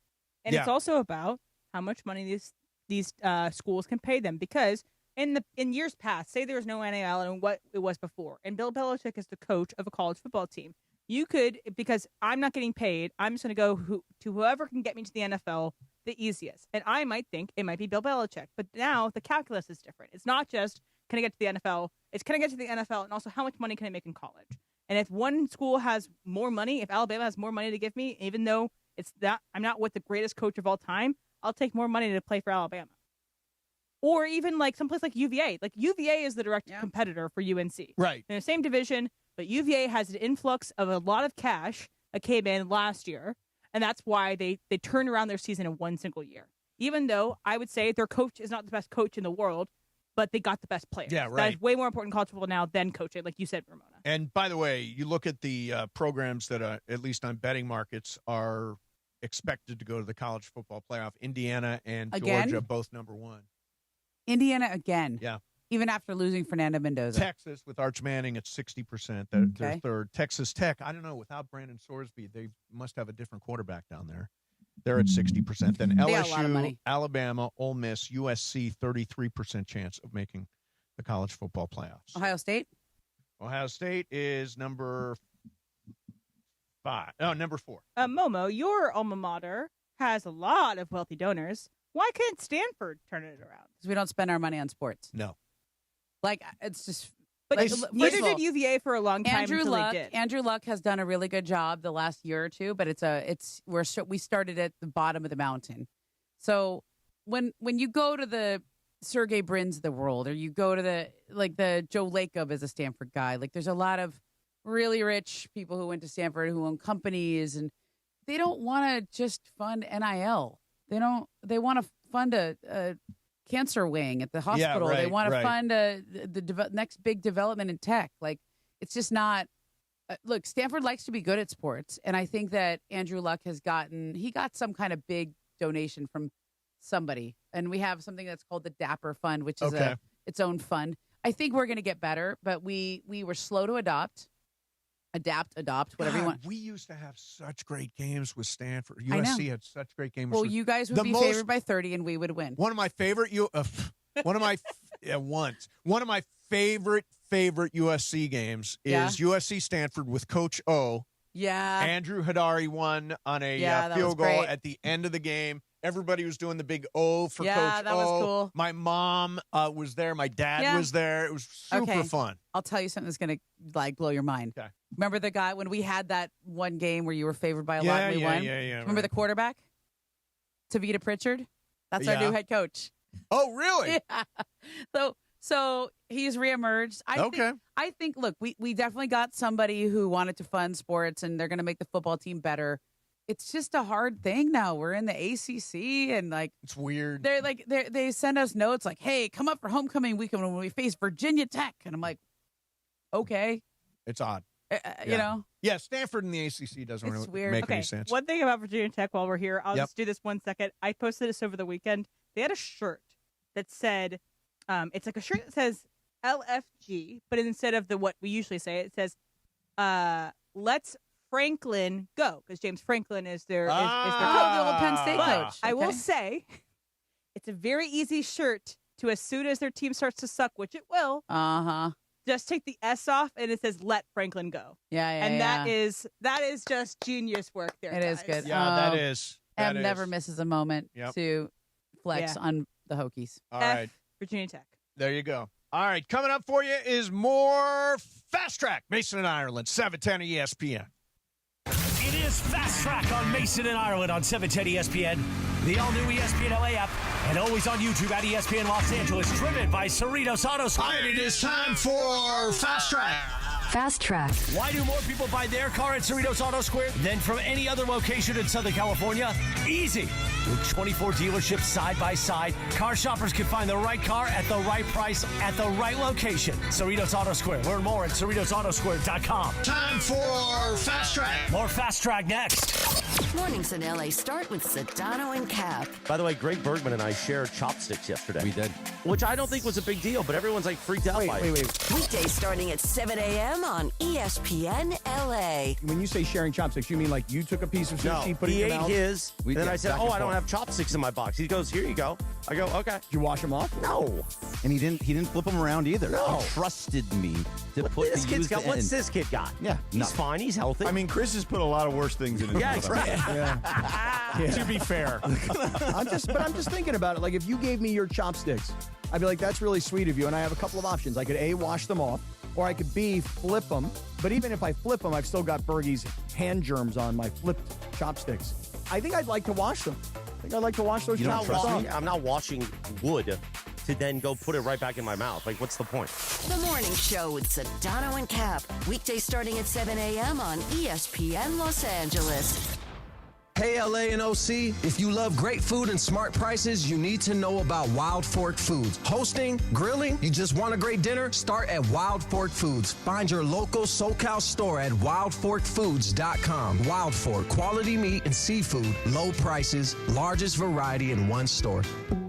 And it's also about how much money these schools can pay them. Because in years past, say there was no NIL and what it was before, and Bill Belichick is the coach of a college football team, you could, because I'm not getting paid, I'm just going to go to whoever can get me to the NFL the easiest. And I might think it might be Bill Belichick. But now the calculus is different. It's not just, can I get to the NFL? It's, can I get to the NFL? And also, how much money can I make in college? And if one school has more money, if Alabama has more money to give me, even though I'm not with the greatest coach of all time, I'll take more money to play for Alabama. Or even like someplace like UVA. Like UVA is the direct competitor for UNC. Right. In the same division, but UVA has an influx of a lot of cash that came in last year, and that's why they turned around their season in one single year. Even though I would say their coach is not the best coach in the world, but they got the best players. Yeah, right. That is way more important in college football now than coaching, like you said, Ramona. And by the way, you look at the programs that, at least on betting markets, are expected to go to the college football playoff. Indiana and Georgia, both number 1. Indiana again. Yeah. Even after losing Fernando Mendoza. Texas with Arch Manning at 60%. They're third. Texas Tech, I don't know, without Brandon Sorsby, they must have a different quarterback down there. They're at 60%. Then LSU, Alabama, Ole Miss, USC, 33% chance of making the college football playoffs. Ohio State? Ohio State is number 5. No, number 4. Momo, your alma mater has a lot of wealthy donors. Why can't Stanford turn it around? Because we don't spend our money on sports. No. Like, it's just... But neither did UVA for a long time until they did. Andrew Luck has done a really good job the last year or two, but we started at the bottom of the mountain. So when you go to the Sergey Brins of the world, or you go to the Joe Lacob is a Stanford guy, like there's a lot of really rich people who went to Stanford who own companies, and they don't want to just fund NIL. They want to fund a cancer wing at the hospital. Yeah, right, they want to fund the next big development in tech. Like, it's just not. Look, Stanford likes to be good at sports, and I think that Andrew Luck got some kind of big donation from somebody, and we have something that's called the Dapper Fund, which is its own fund. I think we're going to get better, but we were slow to adopt, whatever you want. We used to have such great games with Stanford. USC had such great games. Well, you guys would be favored by 30, and we would win. One of my favorite one of my favorite USC games is USC Stanford with Coach O. Yeah. Andrew Hadari won on a field goal at the end of the game. Everybody was doing the big O for Coach O. Yeah, that was cool. My mom was there. My dad was there. It was super fun. I'll tell you something that's going to blow your mind. Okay. Remember the guy when we had that one game where you were favored by a lot and we won? Yeah. Remember the quarterback? Tavita Pritchard? That's our new head coach. Oh, really? Yeah. So he's reemerged. I think, look, we definitely got somebody who wanted to fund sports, and they're going to make the football team better. It's just a hard thing now. We're in the ACC, and it's weird. They send us notes like, "Hey, come up for homecoming weekend when we face Virginia Tech," and I'm like, "Okay." It's odd. You know? Yeah, Stanford in the ACC doesn't really weird. make any sense. One thing about Virginia Tech while we're here, I'll just do this 1 second. I posted this over the weekend. They had a shirt that said, it's like a shirt that says LFG, but instead of what we usually say, it says Let's Franklin go, because James Franklin is their the coach. old Penn State But coach. I will Okay. say, it's a very easy shirt to, as soon as their team starts to suck, which it will. Just take the S off, and it says "Let Franklin go." Yeah, and that is just genius work there. It is guys. good. Yeah, that is. Em never misses a moment Yep. to flex Yeah. on the Hokies. All right. Virginia Tech. There you go. All right, coming up for you is more Fast Track. Mason and Ireland, 710 ESPN. It is Fast Track on Mason and Ireland on 710 ESPN, the all-new ESPN LA app, and always on YouTube at ESPN Los Angeles, driven by Cerritos Auto Square. All right, it is time for Fast Track. Fast Track. Why do more people buy their car at Cerritos Auto Square than from any other location in Southern California? Easy. With 24 dealerships side by side, car shoppers can find the right car at the right price at the right location. Cerritos Auto Square. Learn more at CerritosAutoSquare.com. Time for Fast Track. More Fast Track next. Mornings in LA start with Sedano and Cap. By the way, Greg Bergman and I shared chopsticks yesterday. We did. Which I don't think was a big deal, but everyone's like freaked out by it. Weekdays starting at 7 a.m. on ESPN LA. When you say sharing chopsticks, you mean like you took a piece of sushi, put it he in your ate mouth? his, and then I said, back and I don't forth. have chopsticks in my box. He goes, here you go. I go, okay. Did you wash them off? No. And he didn't flip them around either. No. He trusted me to put This the kid's use got, the what's end. this kid got? Yeah, He's fine. He's healthy. I mean, Chris has put a lot of worse things in his Yeah, mouth. right. To be fair. I'm just thinking about it. Like, if you gave me your chopsticks, I'd be like, that's really sweet of you. And I have a couple of options. I could A, wash them off, or I could B, flip them. But even if I flip them, I've still got Bergie's hand germs on my flipped chopsticks. I think I'd like to wash them. I think I'd like to wash those chopsticks off. I'm not washing wood to then go put it right back in my mouth. Like, what's the point? The Morning Show with Sedano and Cap. Weekdays starting at 7 a.m. on ESPN Los Angeles. Hey, LA and OC, if you love great food and smart prices, you need to know about Wild Fork Foods. Hosting, grilling, you just want a great dinner? Start at Wild Fork Foods. Find your local SoCal store at wildforkfoods.com. Wild Fork, quality meat and seafood, low prices, largest variety in one store.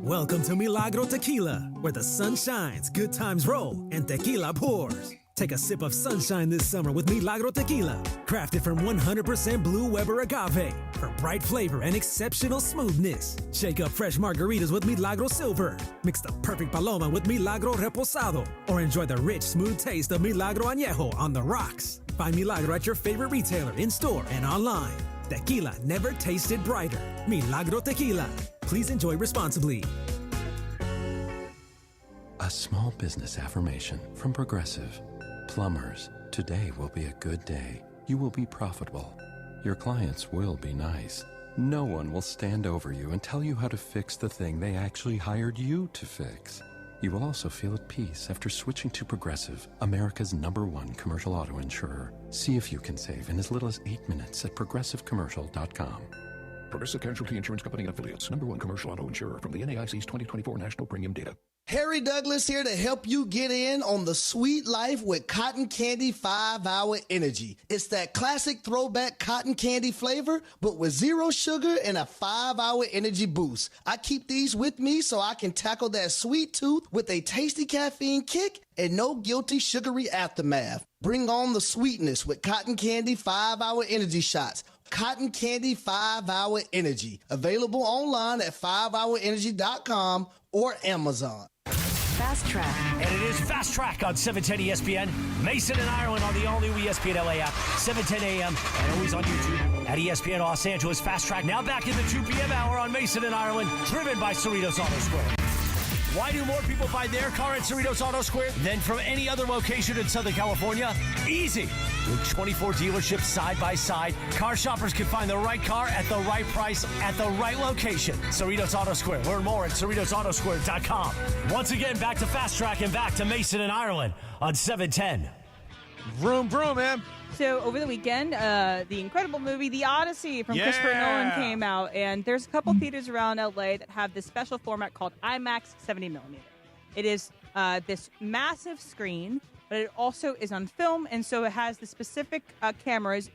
Welcome to Milagro Tequila, where the sun shines, good times roll, and tequila pours. Take a sip of sunshine this summer with Milagro Tequila, crafted from 100% Blue Weber agave for bright flavor and exceptional smoothness. Shake up fresh margaritas with Milagro Silver. Mix the perfect paloma with Milagro Reposado, or enjoy the rich, smooth taste of Milagro Añejo on the rocks. Find Milagro at your favorite retailer, in-store and online. Tequila never tasted brighter. Milagro Tequila. Please enjoy responsibly. A small business affirmation from Progressive. Plumbers, today will be a good day. You will be profitable. Your clients will be nice. No one will stand over you and tell you how to fix the thing they actually hired you to fix. You will also feel at peace after switching to Progressive, America's #1 commercial auto insurer. See if you can save in as little as 8 minutes at progressivecommercial.com. Progressive Casualty Insurance Company and Affiliates. #1 commercial auto insurer from the NAIC's 2024 National Premium Data. Harry Douglas here to help you get in on the sweet life with Cotton Candy 5-Hour Energy. It's that classic throwback cotton candy flavor, but with 0 sugar and a 5-hour energy boost. I keep these with me so I can tackle that sweet tooth with a tasty caffeine kick and no guilty sugary aftermath. Bring on the sweetness with Cotton Candy 5-Hour Energy Shots. Cotton Candy 5-Hour Energy. Available online at 5hourenergy.com or Amazon. Fast Track. And it is Fast Track on 710 ESPN. Mason and Ireland on the all-new ESPN LA app, 7:10 a.m. and always on YouTube at ESPN Los Angeles. Fast Track now back in the 2 p.m. hour on Mason and Ireland, driven by Cerritos Auto Square. Why do more people buy their car at Cerritos Auto Square than from any other location in Southern California? Easy. With 24 dealerships side by side, car shoppers can find the right car at the right price at the right location. Cerritos Auto Square. Learn more at CerritosAutoSquare.com. Once again, back to Fast Track and back to Mason and Ireland on 710. Vroom, vroom, man. So over the weekend, the incredible movie The Odyssey from Christopher Nolan came out, and there's a couple theaters around LA that have this special format called IMAX 70mm. It is this massive screen, but it also is on film, and so it has the specific cameras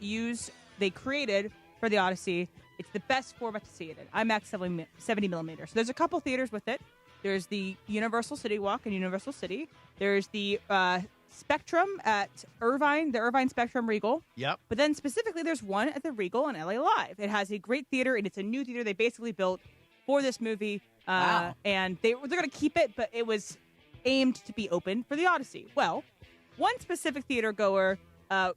they created for The Odyssey. It's the best format to see it in, IMAX 70mm. So there's a couple theaters with it. There's the Universal City Walk in Universal City. There's the Spectrum at Irvine, the Irvine Spectrum Regal. Yep. But then specifically, there's one at the Regal in LA Live. It has a great theater, and it's a new theater they basically built for this movie. Wow. And they're going to keep it, but it was aimed to be open for the Odyssey. Well, one specific theater goer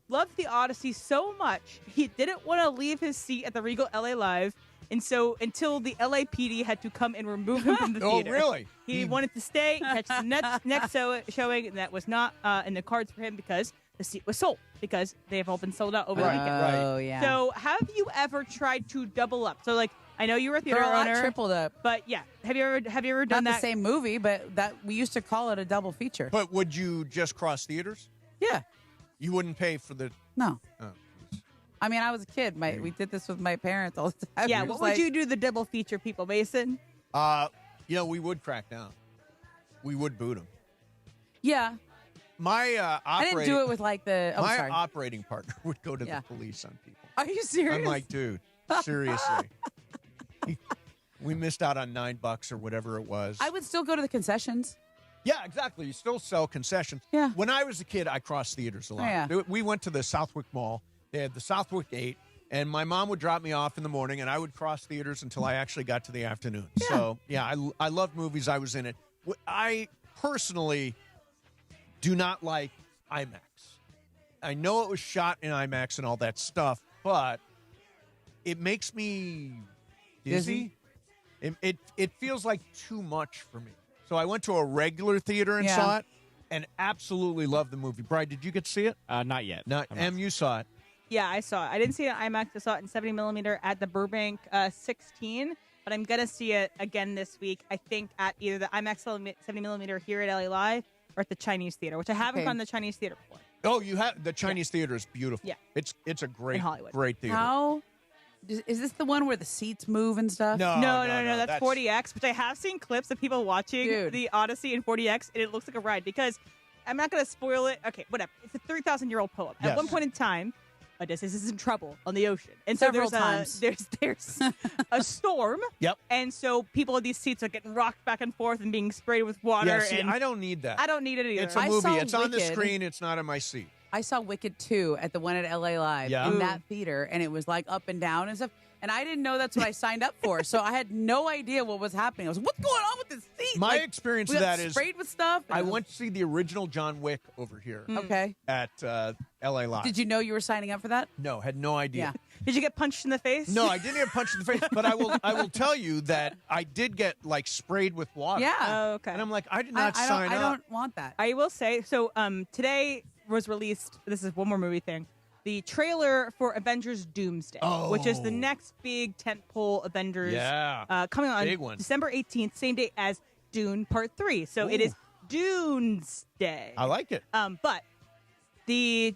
loved the Odyssey so much, he didn't want to leave his seat at the Regal LA Live. And so until the LAPD had to come and remove him from the theater. Oh, really? He wanted to stay, catch the next showing, and that was not in the cards for him because the seat was sold, because they have all been sold out over the weekend. Oh, yeah. So have you ever tried to double up? So, like, I know you were a theater They're a lot owner. tripled up. But, yeah. Have you ever done Not that? the same movie, but that we used to call it a double feature. But would you just cross theaters? Yeah. You wouldn't pay for the... No. Oh. I mean, I was a kid. We did this with my parents all the time. Yeah, It was what would like- you do the double feature people, Mason? We would crack down. We would boot them. Yeah. My I didn't do it with like the. Oh, my sorry. operating partner would go to Yeah. the police on people. Are you serious? I'm like, dude, seriously. We missed out on $9 or whatever it was. I would still go to the concessions. Yeah, exactly. You still sell concessions. Yeah. When I was a kid, I crossed theaters a lot. Yeah. We went to the Southwick Mall. They had the Southwick 8, and my mom would drop me off in the morning, and I would cross theaters until I actually got to the afternoon. Yeah. So, yeah, I love movies. I was in it. I personally do not like IMAX. I know it was shot in IMAX and all that stuff, but it makes me dizzy. It feels like too much for me. So I went to a regular theater and saw it, and absolutely loved the movie. Bride, did you get to see it? Not yet. You saw it. Yeah, I saw it. I didn't see it in IMAX. I saw it in 70 millimeter at the Burbank 16, but I'm going to see it again this week, I think, at either the IMAX 70 millimeter here at LA Live or at the Chinese Theater, which I haven't gone to the Chinese Theater before. Oh, you have? The Chinese theater is beautiful. Yeah. It's a great, In Hollywood. great theater. How? Is this the one where the seats move and stuff? No, That's 40X, which I have seen clips of people watching the Odyssey in 40X, and it looks like a ride because I'm not going to spoil it. Okay, whatever. It's a 3,000-year-old poem. At Yes. one point in time, Odysseus is in trouble on the ocean, and Several so times. there's a storm. Yep. And so people in these seats are getting rocked back and forth and being sprayed with water. Yeah, see, and I don't need that. I don't need it either. It's a I movie. saw It's on the Wicked. screen. It's not in my seat. I saw Wicked 2 at the one at LA Live Yeah. in Ooh. that theater, and it was like up and down and stuff. And I didn't know that's what I signed up for, so I had no idea what was happening. I was, what's going on with this seat? My Like, experience we of got that is sprayed with stuff. I went to see the original John Wick over here Okay. at LA Live. Did you know you were signing up for that? No, had no idea. Did you get punched in the face? No, I didn't get punched in the face, but I will tell you that I did get like sprayed with water. Yeah. Oh, okay. And I'm like, I did not I sign don't, up. I don't want that. I will say, so today was released, this is one more movie thing, the trailer for Avengers Doomsday, which is the next big tentpole Avengers coming on Big one. December 18th, same day as Dune Part 3. So it is Doomsday. I like it. But the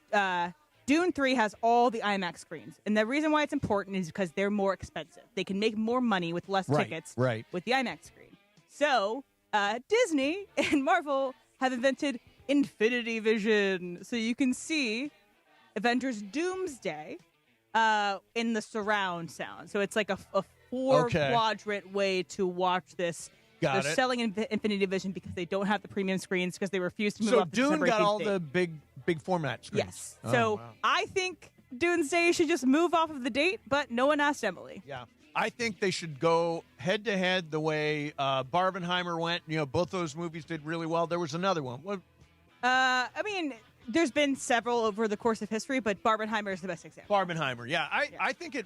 Dune 3 has all the IMAX screens. And the reason why it's important is because they're more expensive. They can make more money with less tickets with the IMAX screen. So Disney and Marvel have invented Infinity Vision. So you can see Avengers Doomsday in the surround sound. So it's like a four-quadrant way to watch this. Got They're it. selling Infinity Vision because they don't have the premium screens because they refuse to move So up to Dune December got 18th all date. the big format screens. Yes. Oh, So wow. I think Doomsday should just move off of the date, but no one asked Emily. Yeah. I think they should go head-to-head the way Barbenheimer went. You know, both those movies did really well. There was another one. What? I mean, there's been several over the course of history, but Barbenheimer is the best example. Barbenheimer. Yeah. I think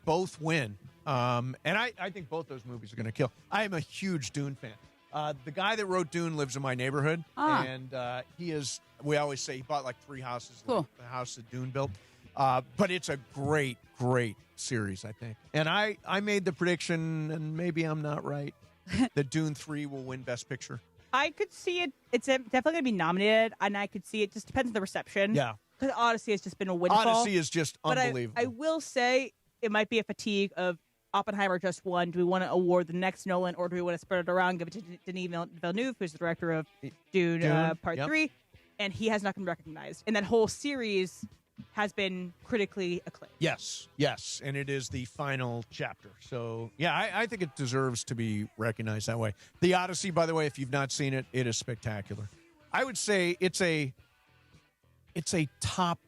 both win. And I think both those movies are going to kill. I am a huge Dune fan. The guy that wrote Dune lives in my neighborhood, and he is. We always say he bought like 3 houses, like the house that Dune built. But it's a great series, I think. And I made the prediction, and maybe I'm not right, that Dune 3 will win Best Picture. I could see it. It's definitely going to be nominated, and I could see it. Just depends on the reception. Yeah. Because Odyssey has just been a windfall. Odyssey is just But unbelievable. I will say it might be a fatigue of Oppenheimer just won. Do we want to award the next Nolan, or do we want to spread it around, give it to Denis Villeneuve, who's the director of Dune Part 3, and he has not been recognized. And that whole series has been critically acclaimed. Yes, and it is the final chapter. So, yeah, I think it deserves to be recognized that way. The Odyssey, by the way, if you've not seen it, it is spectacular. I would say it's a it's a top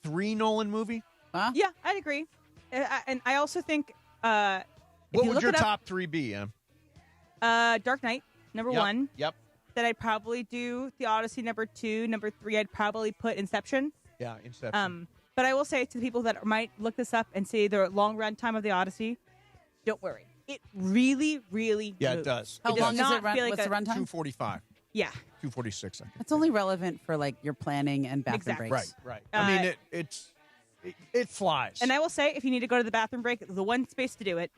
3 Nolan movie. Yeah, I'd agree. And I also think What would your top 3 be, Em? Dark Knight, number 1. Yep. Then I'd probably do The Odyssey, number 2. Number 3, I'd probably put Inception. Yeah, Inception. But I will say to the people that might look this up and see the long run time of The Odyssey, don't worry. It really, really Yeah, moves. it does. How It long does. does it run? feel like What's the runtime? 245. Yeah. 246, I think. It's only relevant for like your planning and bathroom Exactly. breaks. Right. I mean, it flies. And I will say, if you need to go to the bathroom break, the one space to do it,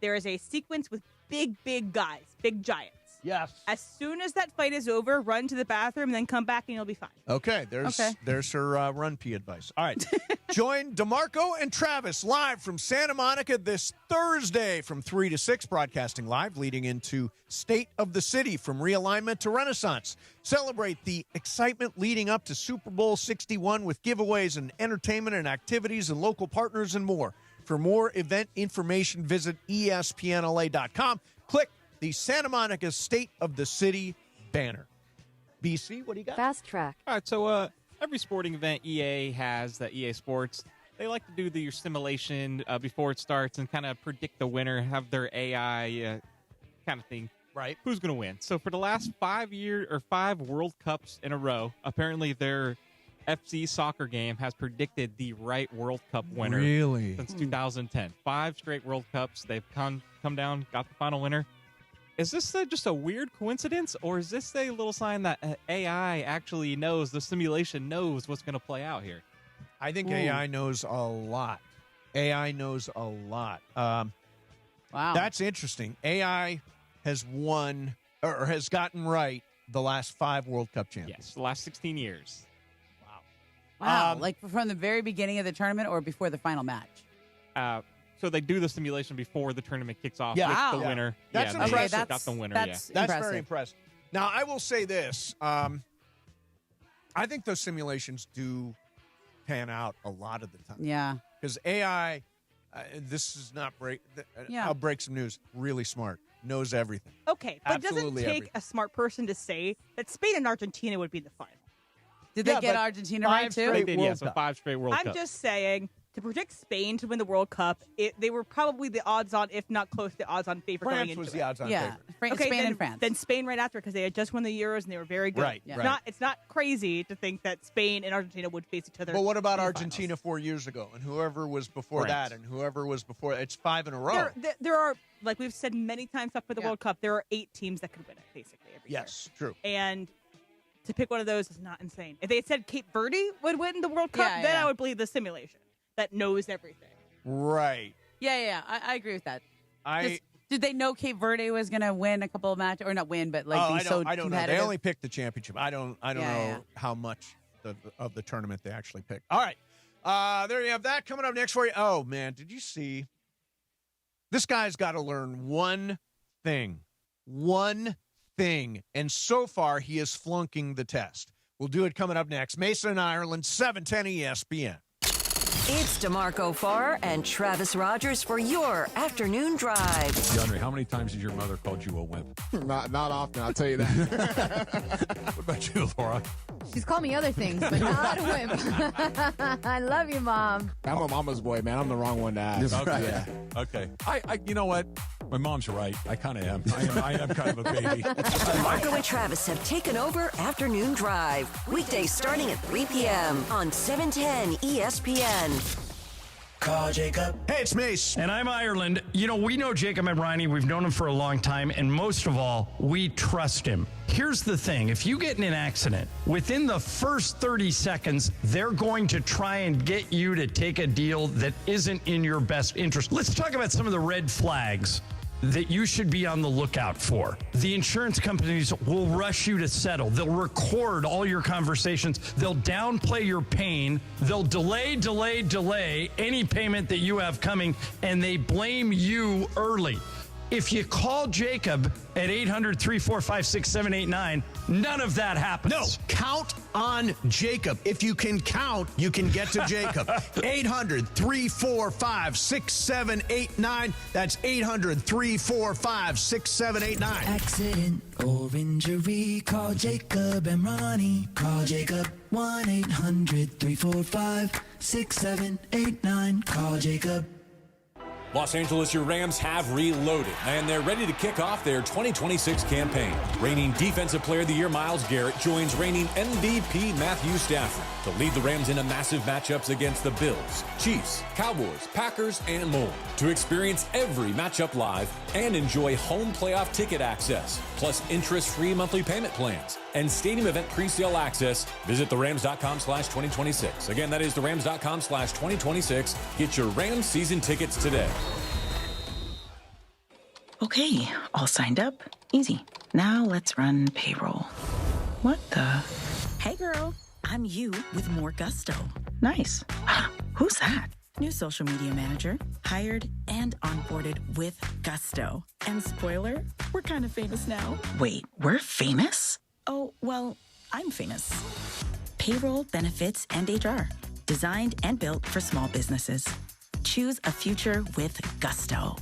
there is a sequence with big guys, big giants. Yes. As soon as that fight is over, run to the bathroom, then come back, and you'll be fine. Okay, there's her run pee advice. All right. Join DeMarco and Travis live from Santa Monica this Thursday from 3 to 6, broadcasting live, leading into State of the City from realignment to Renaissance. Celebrate the excitement leading up to Super Bowl 61 with giveaways and entertainment and activities and local partners and more. For more event information, visit ESPNLA.com. Click the Santa Monica State of the City banner. BC, what do you got? Fast Track. All right, so every sporting event EA has, that EA Sports, they like to do your simulation before it starts and kind of predict the winner, have their AI kind of thing. Right. Who's going to win? So for the last 5 World Cups in a row, apparently their FC soccer game has predicted the right World Cup winner. Really? Since 2010. 5 straight World Cups. They've come down, got the final winner. Is this just a weird coincidence, or is this a little sign that AI actually knows, the simulation knows what's going to play out here? I think AI knows a lot. AI knows a lot. Wow. That's interesting. AI has won, or has gotten right, the last 5 World Cup champions. Yes, the last 16 years. Wow. Like from the very beginning of the tournament or before the final match? So they do the simulation before the tournament kicks off Yeah. with Wow. the winner. That's they impressive. got the winner. That's That's impressive. very impressive. Now, I will say this. I think those simulations do pan out a lot of the time. Yeah. Because AI, this is not I'll break some news. Really smart. Knows everything. Okay, but it doesn't Absolutely take everything. a smart person to say that Spain and Argentina would be in the final. Did Yeah, they get but Argentina right, 5 too? straight They did, World yeah, so Cup. 5 straight World I'm Cups. just saying, to predict Spain to win the World Cup, they were probably the odds-on, if not close to odds-on favorite going France into was it. the odds-on Yeah. favorite. Spain then, and France. Then Spain right after, because they had just won the Euros and they were very good. Right, Yeah. right. It's not crazy to think that Spain and Argentina would face each other. But what about in the Argentina finals. 4 years ago, and whoever was before France. that, and whoever was before? It's 5 in a row. There are, like we've said many times up for the Yeah. World Cup, there are 8 teams that could win it, basically, every year. Yes, true. And to pick one of those is not insane. If they had said Cape Verde would win the World Cup, Yeah, then yeah. I would believe the simulation that knows everything. Right. Yeah. I agree with that. I Did they know Cape Verde was going to win a couple of matches, or not win, but like be so I don't know. They competitive? only picked the championship. I don't know Yeah. how much of the tournament they actually picked. All right. There you have that coming up next for you. Oh, man, did you see? This guy's got to learn one thing. One thing. And so far, he is flunking the test. We'll do it coming up next. Mason and Ireland, 710 ESPN. It's DeMarco Farr and Travis Rogers for your afternoon drive. DeAndre, how many times has your mother called you a wimp? Not often, I'll tell you that. What about you, Laura? She's called me other things, but not a wimp. I love you, Mom. I'm a mama's boy, man. I'm the wrong one to ask. Okay. Yeah. Okay. I you know what? My mom's right. I kind of am. I am kind of a baby. DeMarco and Travis have taken over Afternoon Drive. Weekdays starting at 3 p.m. on 710 ESPN. Call Jacob. Hey, it's Mace. And I'm Ireland. You know, we know Jacob and Ronnie. We've known him for a long time. And most of all, we trust him. Here's the thing. If you get in an accident, within the first 30 seconds, they're going to try and get you to take a deal that isn't in your best interest. Let's talk about some of the red flags that you should be on the lookout for. The insurance companies will rush you to settle. They'll record all your conversations. They'll downplay your pain. They'll delay any payment that you have coming, and they blame you early. If you call Jacob at 800-345-6789, none of that happens. No, count on Jacob. If you can count, you can get to Jacob. 800-345-6789. That's 800-345-6789. Accident or injury, call Jacob and Ronnie. Call Jacob 1-800-345-6789. Call Jacob. Los Angeles, your Rams have reloaded, and they're ready to kick off their 2026 campaign. Reigning Defensive Player of the Year Myles Garrett joins reigning MVP Matthew Stafford to lead the Rams into massive matchups against the Bills, Chiefs, Cowboys, Packers, and more. To experience every matchup live and enjoy home playoff ticket access, plus interest-free monthly payment plans and stadium event pre-sale access, visit therams.com/2026. Again, that is therams.com/2026. Get your Rams season tickets today. Okay, all signed up. Easy. Now let's run payroll. What the? Hey girl, I'm you with more gusto. Nice. Who's that? New social media manager, hired and onboarded with gusto. And spoiler, we're kind of famous now. Wait, we're famous? Oh, well, I'm famous. Payroll, benefits, and HR. Designed and built for small businesses. Choose a future with gusto.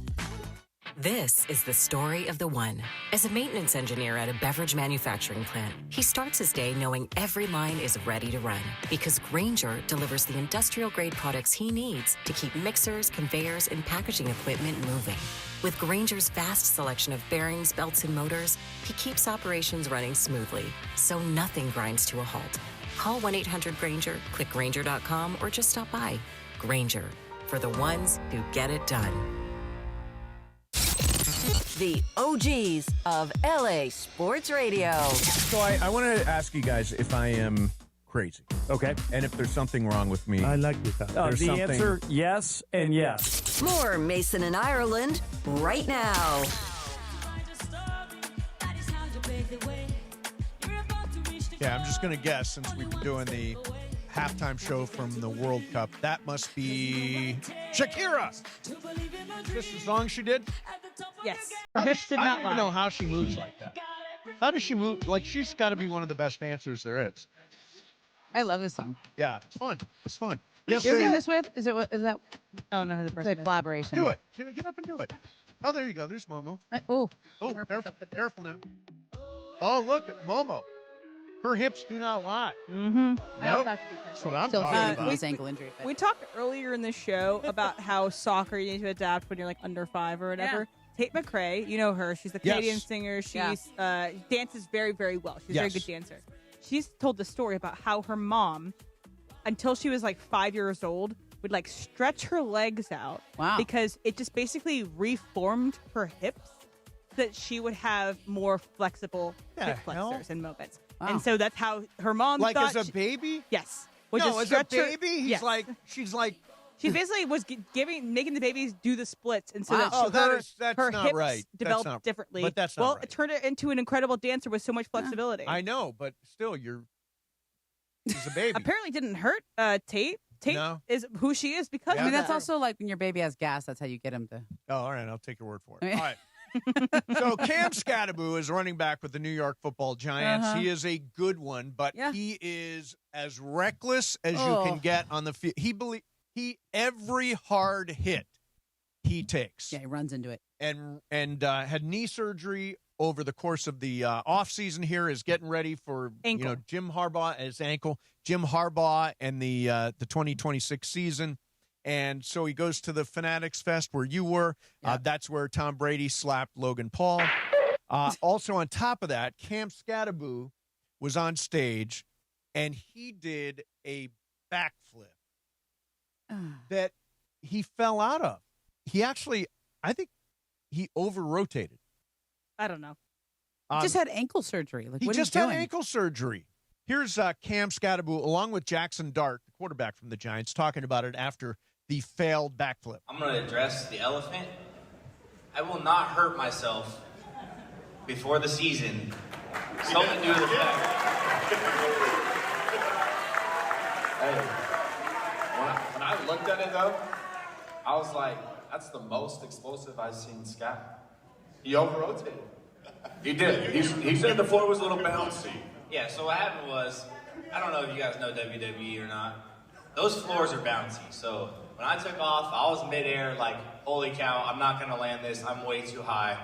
This is the story of the one. As a maintenance engineer at a beverage manufacturing plant, he starts his day knowing every line is ready to run because Grainger delivers the industrial-grade products he needs to keep mixers, conveyors, and packaging equipment moving. With Grainger's vast selection of bearings, belts, and motors, he keeps operations running smoothly, so nothing grinds to a halt. Call 1-800-GRAINGER, click Grainger.com, or just stop by. Grainger, for the ones who get it done. The OGs of LA Sports Radio. So I want to ask you guys if I am crazy. Okay. And if there's something wrong with me. I like this. The answer, yes and yes. More Mason and Ireland right now. Yeah, I'm just going to guess since we've been doing the halftime show from the World Cup. That must be Shakira. Is this the song she did? Yes. Her hips did not lie. I don't even know how she moves like that. How does she move? Like, she's got to be one of the best dancers there is. I love this song. Yeah, it's fun. It's fun. You're singing this with? Is that? Oh, no, the person. It's a collaboration. Do it. Get up and do it. Oh, there you go. There's Momo. Oh, careful now. Oh, look at Momo. Her hips do not lie. Mm-hmm. Nope. That's what I'm talking about. His ankle injury. We talked earlier in the show about how soccer you need to adapt when you're like under 5 or whatever. Yeah. Tate McRae, you know her. She's the Canadian singer. She dances very, very well. She's a very good dancer. She's told the story about how her mom, until she was like 5 years old, would like stretch her legs out. Wow. Because it just basically reformed her hips so that she would have more flexible hip flexors and movements. Wow. And so that's how her mom like thought. As a baby? Yes. No, as a baby? She's like... She basically was making the babies do the splits, and so that's her not hips right. developed differently. But that's not right. It turned her into an incredible dancer with so much flexibility. I know, but still, she's a baby. Apparently didn't hurt Tate. Tate is who she is because I mean, that's also like when your baby has gas, that's how you get him to. Oh, all right. I'll take your word for it. All right. So Cam Scatteraboo is running back with the New York Football Giants. He is a good one, but he is as reckless as you can get on the field. Every hard hit he takes. Yeah, he runs into it. And had knee surgery over the course of the offseason here, is getting ready for Jim Harbaugh and his ankle. Jim Harbaugh and the 2026 season. And so he goes to the Fanatics Fest where you were. Yeah. That's where Tom Brady slapped Logan Paul. Also on top of that, Cam Scatteraboo was on stage and he did a backflip that he fell out of. He actually, I think he over-rotated. I don't know. He just had ankle surgery. Like, he what just are you had doing? ankle surgery. Here's Cam Scatteraboo along with Jackson Dart, the quarterback from the Giants, talking about it after the failed backflip. I'm going to address the elephant. I will not hurt myself before the season. Something to do with the fact. Hey. When I looked at it, though, I was like, that's the most explosive I've seen Scott. He over-rotated. He did. He said the floor was a little bouncy. Yeah, so what happened was, I don't know if you guys know WWE or not. Those floors are bouncy. So when I took off, I was midair like, holy cow, I'm not going to land this. I'm way too high.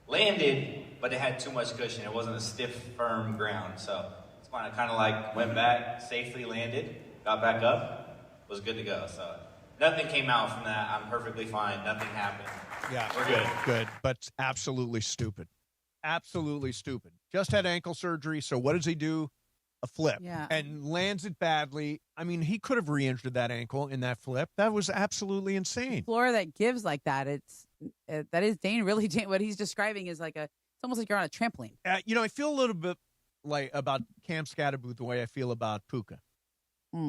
Landed, but it had too much cushion. It wasn't a stiff, firm ground. So It's fine. I kind of like went back, safely landed, got back up, was good to go. So nothing came out from that. I'm perfectly fine. Nothing happened. Yeah, we're good. Good, but absolutely stupid. Absolutely stupid. Just had ankle surgery, so what does he do? A flip. Yeah. And lands it badly. I mean, he could have re-injured that ankle in that flip. That was absolutely insane. Floor that gives like that, that is really what he's describing is it's almost like you're on a trampoline. I feel a little bit like about Cam Scatterboot the way I feel about Puka.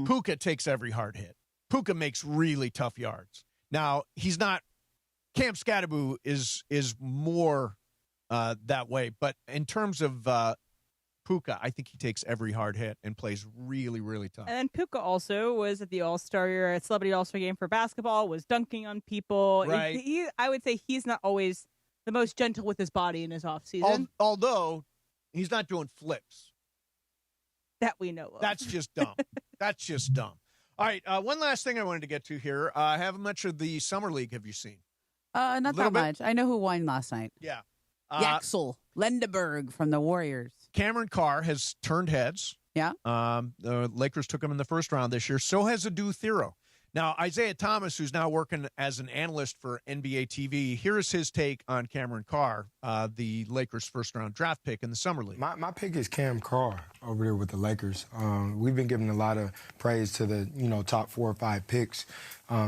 Puka takes every hard hit. Puka makes really tough yards. Now, he's not Cam Scatterboot is more that way, but in terms of Puka, I think he takes every hard hit and plays really, really tough. And then Puka also was at the All-Star, Celebrity All-Star game for basketball, was dunking on people. Right. I would say he's not always the most gentle with his body in his offseason. Although he's not doing flips. That we know of. That's just dumb. That's just dumb. All right, one last thing I wanted to get to here. How much of the Summer League have you seen? Not that much. I know who won last night. Yeah. Yaxel Lendeberg from the Warriors. Cameron Carr has turned heads. Yeah. The Lakers took him in the first round this year. So has Adu Thero. Now, Isaiah Thomas, who's now working as an analyst for NBA TV, here is his take on Cameron Carr, the Lakers' first-round draft pick in the Summer League. My pick is Cam Carr over there with the Lakers. We've been giving a lot of praise to the top 4 or 5 picks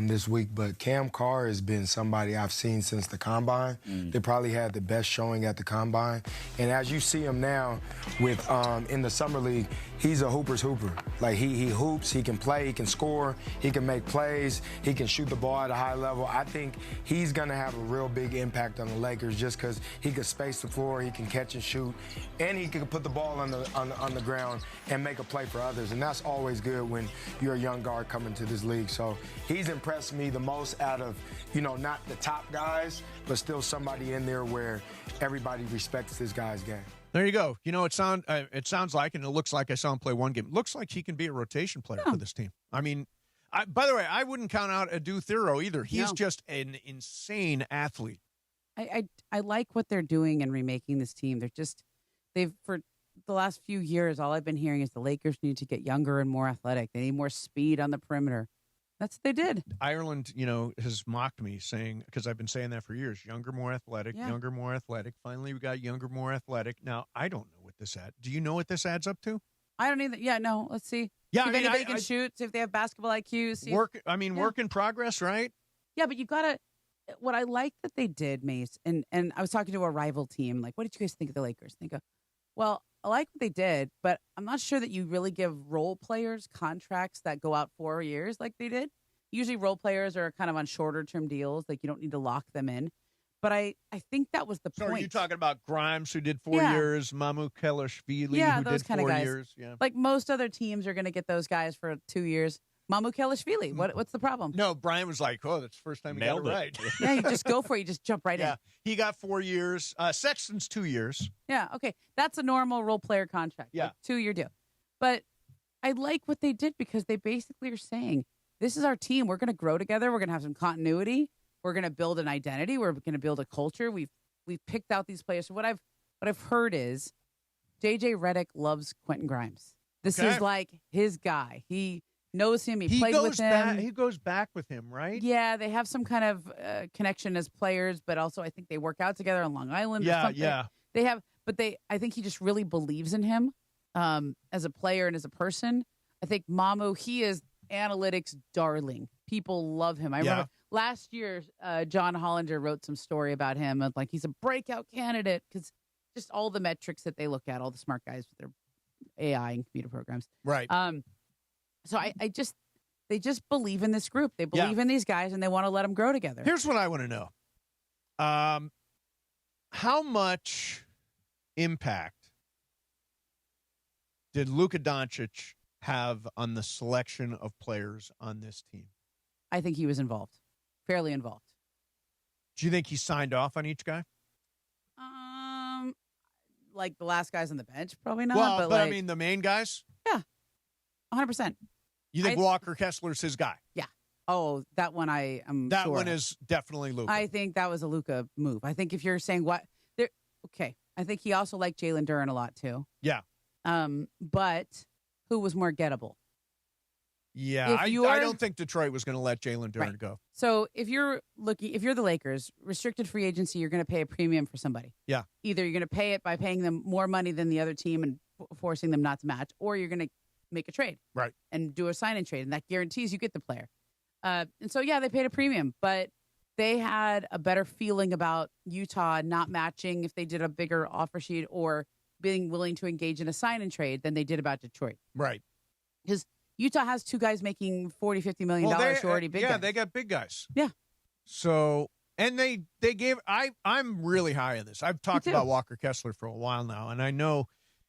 this week, but Cam Carr has been somebody I've seen since the Combine. They probably had the best showing at the Combine. And as you see him now with in the Summer League, he's a hooper's hooper. Like, he hoops, he can play, he can score, he can make plays, he can shoot the ball at a high level. I think he's going to have a real big impact on the Lakers just because he can space the floor, he can catch and shoot, and he can put the ball on the ground and make a play for others. And that's always good when you're a young guard coming to this league. So he's impressed me the most out of, not the top guys, but still somebody in there where everybody respects this guy's game. There you go. It sounds like, and it looks like I saw him play one game. It looks like he can be a rotation player for this team. I mean, by the way, I wouldn't count out Adu Thero either. He's just an insane athlete. I like what they're doing in remaking this team. They've for the last few years, all I've been hearing is the Lakers need to get younger and more athletic. They need more speed on the perimeter. That's what they did. Ireland, has mocked me saying, because I've been saying that for years, younger, more athletic, younger, more athletic. Finally, we got younger, more athletic. Now, I don't know what this adds. Do you know what this adds up to? I don't either. Yeah, no, let's see. Yeah, see if they can shoot, see if they have basketball IQ. See work in progress, right? Yeah, but you got to, what I like that they did, Mace, and I was talking to a rival team, like, what did you guys think of the Lakers? And they go, well, I like what they did, but I'm not sure that you really give role players contracts that go out 4 years like they did. Usually role players are kind of on shorter term deals. Like, you don't need to lock them in. But I think that was the point. So are you talking about Grimes, who did 4 years, Mamu Kelishvili, who those did kind 4 of guys. years? Yeah. Like, most other teams are going to get those guys for 2 years. Mamu Kelishvili, what's the problem? No, Brian was like, oh, that's the first time he got it right. Yeah, you just go for it. You just jump right in. Yeah, he got 4 years. Sexton's 2 years. Yeah, okay. That's a normal role player contract. Yeah. Like 2-year deal. But I like what they did because they basically are saying, this is our team. We're going to grow together. We're going to have some continuity. We're going to build an identity. We're going to build a culture. We've picked out these players. So what I've heard is JJ Redick loves Quentin Grimes. This is like his guy. He knows him. He played with him. He goes back with him, right? Yeah, they have some kind of connection as players, but also I think they work out together on Long Island. or something. Yeah. They have, but I think he just really believes in him as a player and as a person. I think Mamu, he is analytics darling. People love him. I remember last year, John Hollinger wrote some story about him. Of like, he's a breakout candidate because just all the metrics that they look at, all the smart guys with their AI and computer programs. Right. So they just believe in this group. They believe in these guys and they want to let them grow together. Here's what I want to know. How much impact did Luka Doncic have on the selection of players on this team? I think he was involved, fairly involved. Do you think he signed off on each guy? Like the last guys on the bench, probably not. Well, but like, I mean the main guys? Yeah, 100%. You think Walker Kessler's his guy? Yeah. Oh, that one I am That sure one of. is definitely Luka. I think that was a Luka move. I think if you're saying okay. I think he also liked Jalen Duren a lot too. Yeah. But who was more gettable? Yeah, I don't think Detroit was going to let Jalen Duren go. So if you're the Lakers, restricted free agency, you're going to pay a premium for somebody. Yeah. Either you're going to pay it by paying them more money than the other team and forcing them not to match, or you're going to make a trade. Right. And do a sign-and trade, and that guarantees you get the player. And so, yeah, they paid a premium, but they had a better feeling about Utah not matching if they did a bigger offer sheet or being willing to engage in a sign-and trade than they did about Detroit. Right. Because Utah has two guys making $40-50 million who are already big guys. Yeah, they got big guys. Yeah. So, and they gave, I'm really high on this. I've talked about Walker Kessler for a while now, and I know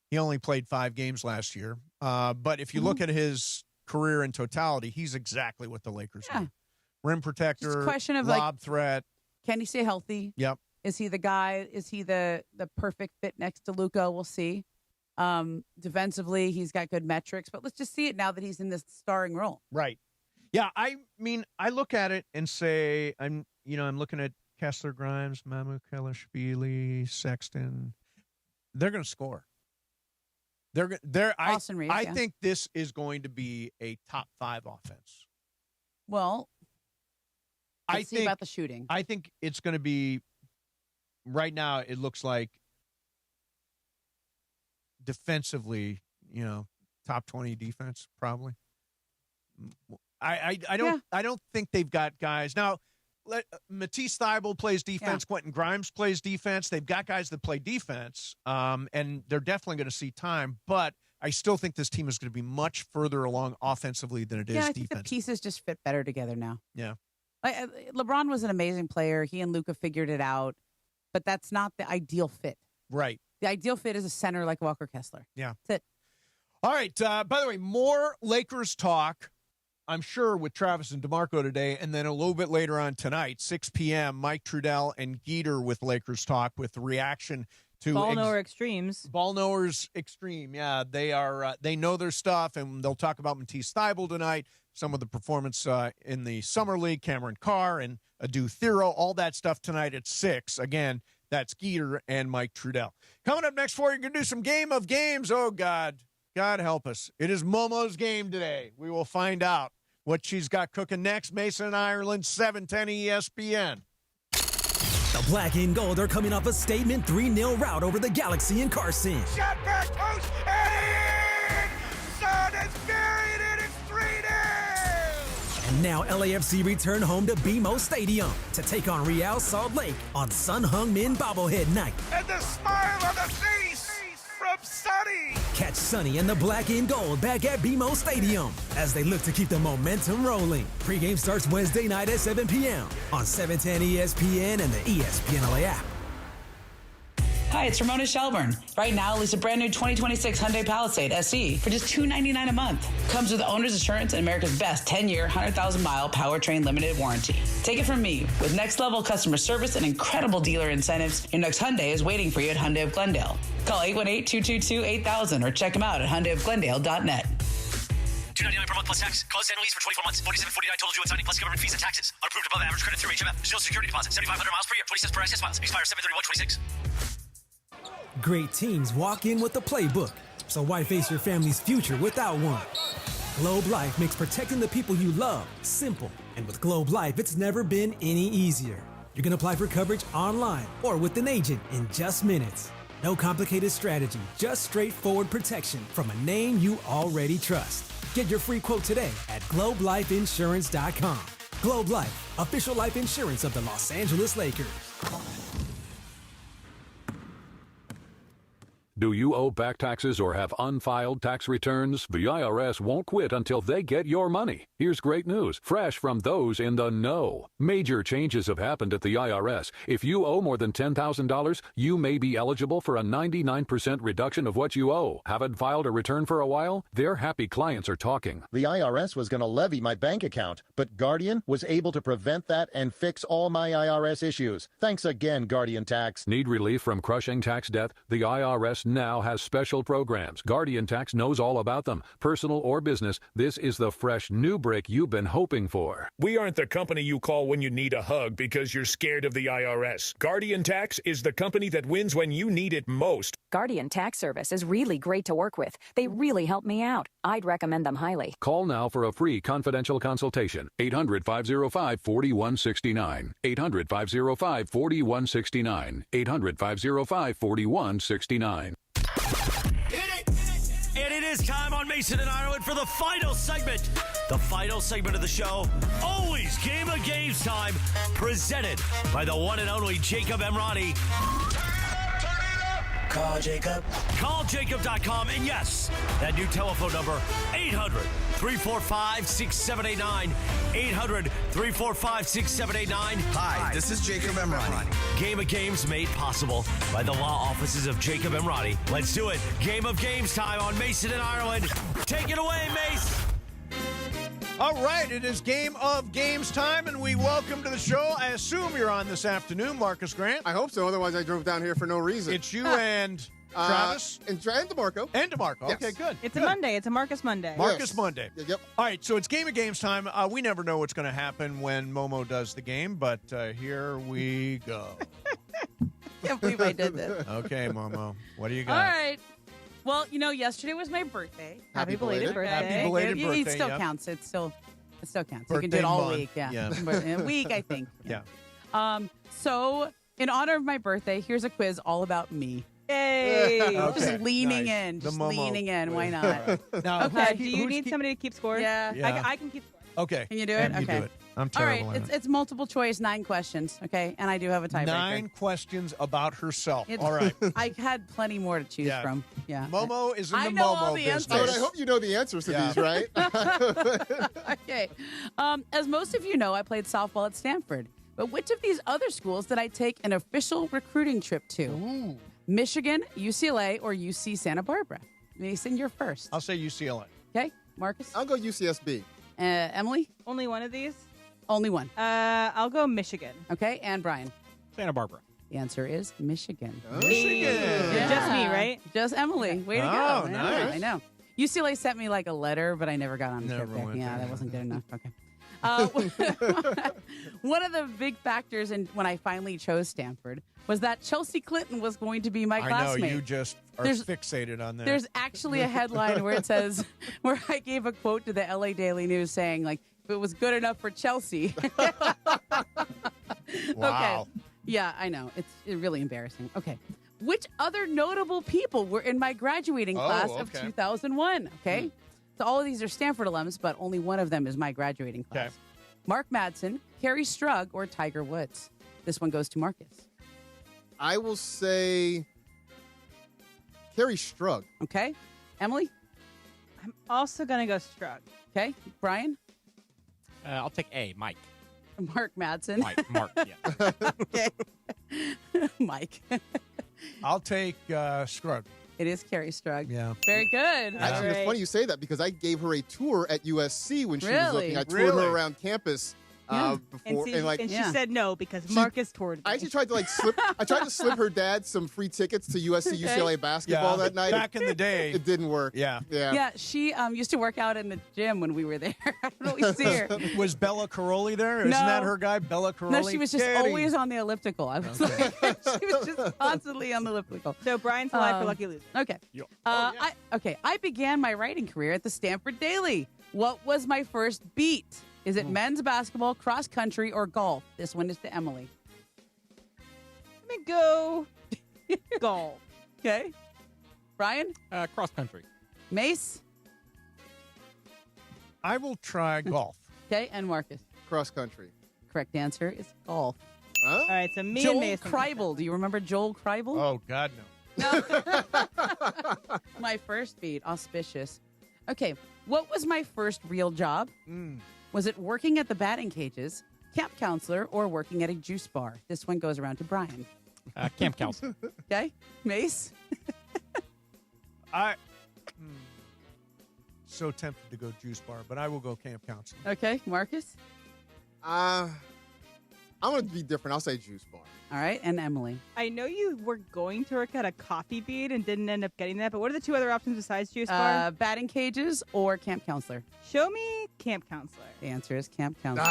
he only played 5 games last year. But if you look at his career in totality, he's exactly what the Lakers need. Rim protector, Just a question of lob threat. Can he stay healthy? Yep. Is he the guy? Is he the perfect fit next to Luka? We'll see. Defensively, he's got good metrics, but let's just see it now that he's in this starring role. Right. Yeah, I mean, I look at it and say, I'm looking at Kessler, Grimes, Mamukelashvili, Sexton. They're going to score. Austin Reeves, I think this is going to be a top 5 offense. Well, I think about the shooting. I think it's going to be. Right now, it looks like defensively, top 20 defense probably. I don't think they've got guys now. Matisse Thybulle plays defense. Yeah. Quentin Grimes plays defense. They've got guys that play defense, and they're definitely going to see time. But I still think this team is going to be much further along offensively than it is I defense. think the pieces just fit better together now. Yeah. LeBron was an amazing player. He and Luka figured it out, but that's not the ideal fit. Right. The ideal fit is a center like Walker Kessler. Yeah. That's it. All right. By the way, more Lakers talk, I'm sure, with Travis and DeMarco today, and then a little bit later on tonight, 6 p.m., Mike Trudell and Geeter with Lakers talk with reaction to Ball Knower Extremes. Ball Knowers Extreme. Yeah, they are. They know their stuff, and they'll talk about Matisse Thybulle tonight, some of the performance in the Summer League, Cameron Carr and Adu Thero, all that stuff tonight at 6. Again, that's Geeter and Mike Trudell. Coming up next for you, you're going to do some Game of Games. Oh, God. God help us. It is Momo's game today. We will find out what she's got cooking next. Mason, Ireland, 710 ESPN. The black and gold are coming off a statement 3-0 rout over the Galaxy in Carson. Shot back post, and Son is buried, and it's 3-0. And now LAFC return home to BMO Stadium to take on Real Salt Lake on Sun Hung Min Bobblehead Night. And the smile on the face from Sonny. Catch Sonny and the black and gold back at BMO Stadium as they look to keep the momentum rolling. Pre-game starts Wednesday night at 7 p.m. on 710 ESPN and the ESPN LA app. Hi, it's Ramona Shelburne. Right now, lease a brand new 2026 Hyundai Palisade SE for just $299 a month. Comes with owner's insurance and America's best 10-year, 100,000-mile powertrain limited warranty. Take it from me. With next-level customer service and incredible dealer incentives, your next Hyundai is waiting for you at Hyundai of Glendale. Call 818-222-8000 or check them out at HyundaiofGlendale.net. $299 per month plus tax. Close annual lease for 24 months. $47.49 total due on signing plus government fees and taxes. Unapproved above average credit through HMF. Zero security deposit. 7,500 miles per year. 20 cents per access miles. Expires 7/31/26. Great teams walk in with a playbook, so why face your family's future without one? Globe Life makes protecting the people you love simple, and with Globe Life, it's never been any easier. You can apply for coverage online or with an agent in just minutes. No complicated strategy, just straightforward protection from a name you already trust. Get your free quote today at globelifeinsurance.com. Globe Life, official life insurance of the Los Angeles Lakers. Do you owe back taxes or have unfiled tax returns? The IRS won't quit until they get your money. Here's great news, fresh from those in the know. Major changes have happened at the IRS. If you owe more than $10,000, you may be eligible for a 99% reduction of what you owe. Haven't filed a return for a while? Their happy clients are talking. The IRS was going to levy my bank account, but Guardian was able to prevent that and fix all my IRS issues. Thanks again, Guardian Tax. Need relief from crushing tax debt? The IRS now has special programs. Guardian Tax knows all about them. Personal or business, this is the fresh new break you've been hoping for. We aren't the company you call when you need a hug because you're scared of the IRS. Guardian Tax is the company that wins when you need it most. Guardian Tax Service is really great to work with. They really help me out. I'd recommend them highly. Call now for a free confidential consultation. 800-505-4169. 800-505-4169. 800-505-4169. And it is time on Mason and Ireland for the final segment. The final segment of the show, always Game of Games time, presented by the one and only Jacob Emrani. Call Jacob. CallJacob.com. And yes, that new telephone number, 800-345-6789. 800-345-6789. Hi, this is Jacob Emrani. Game of Games made possible by the law offices of Jacob Emrani. Let's do it. Game of Games time on Mason and Ireland. Take it away, Mace. All right, it is Game of Games time, and we welcome to the show. I assume you're on this afternoon, Marcus Grant. I hope so. Otherwise, I drove down here for no reason. It's you and Travis. And DeMarco. And DeMarco. Yes. Okay, good. It's good. a Monday. It's a Marcus Monday. Marcus Monday. Yep. All right, so it's Game of Games time. We never know what's going to happen when Momo does the game, but here we go. Can't believe I did this. Okay, Momo, what do you got? All right. Well, yesterday was my birthday. Happy belated birthday. Happy belated It birthday, still yep. counts. It still counts. Birthday you can do it all month. week. Yeah. Yeah. But in a week, I think. Yeah. So in honor of my birthday, here's a quiz all about me. Yay! Okay, Just leaning nice. in. The Just Momo leaning in. quiz. Why not? Now, Okay. Do you need somebody to keep score? Yeah. Yeah. I can keep score. Okay. Can you do it? And Okay. You do it. I'm All terrible right. at it. It's multiple choice, 9 questions. Okay. And I do have a tiebreaker. 9 questions about herself. It's- All right. I had plenty more to choose Yeah. from. Yeah. Momo is in I the know Momo all the business. answers. I hope you know the answers to these, right? Okay. As most of you know, I played softball at Stanford. But which of these other schools did I take an official recruiting trip to? Ooh. Michigan, UCLA, or UC Santa Barbara? Mason, you're first. I'll say UCLA. Okay. Marcus? I'll go UCSB. Emily? Only one of these? Only one. I'll go Michigan. Okay. And Brian? Santa Barbara. The answer is Michigan. Michigan. Yeah. Just me, right? Just Emily. Way to go. Oh, I know, nice. I know. UCLA sent me like a letter, but I never got on the Never trip there. went Yeah, there. that wasn't good enough. Okay. One of the big factors in when I finally chose Stanford was that Chelsea Clinton was going to be my I know, classmate. you just are There's- fixated on that. There's actually a headline where it says, where I gave a quote to the LA Daily News saying, like, if it was good enough for Chelsea. Wow. Okay. Yeah, I know. It's really embarrassing. Okay. Which other notable people were in my graduating class of okay. 2001? Okay. So all of these are Stanford alums, but only one of them is my graduating class. Okay. Mark Madsen, Kerry Strug, or Tiger Woods? This one goes to Marcus. I will say Kerry Strug. Okay. Emily? I'm also going to go Strug. Okay. Brian? I'll take A, Mike. Mark Madsen. Mark, yeah. Okay. Mike. I'll take Scrugg. It is Kerry Strug. Yeah. Very good. Actually, it's funny you say that because I gave her a tour at USC when she was looking. I toured Really? her around campus before, And she said no because Marcus toured me. I actually tried to slip. I tried to slip her dad some free tickets to USC UCLA basketball that night. Back in the day, it didn't work. Yeah. Yeah, she used to work out in the gym when we were there. I don't always see her. Was Bella Caroli there? Isn't No. that her guy, Bella Caroli? No, she was just Daddy. always on the elliptical. I was like, she was just constantly on the elliptical. So Brian's alive for Lucky Loser. Okay. I began my writing career at the Stanford Daily. What was my first beat? Is it men's basketball, cross country, or golf? This one is to Emily. Let me go golf. Okay. Brian? Cross country. Mace? I will try golf. Okay, and Marcus? Cross country. Correct answer is golf. Huh? All right, so me Joel and Mason. Kreibel. Do you remember Joel Kreibel? Oh, God, no. My first beat, auspicious. Okay, what was my first real job? Was it working at the batting cages, camp counselor, or working at a juice bar? This one goes around to Brian. Camp counselor. Okay, Mace? So tempted to go juice bar, but I will go camp counselor. Okay, Marcus? I'm going to be different. I'll say juice bar. All right, and Emily. I know you were going to work at a coffee bean and didn't end up getting that, but what are the two other options besides juice bar? Batting cages or camp counselor? Show me camp counselor. The answer is camp counselor.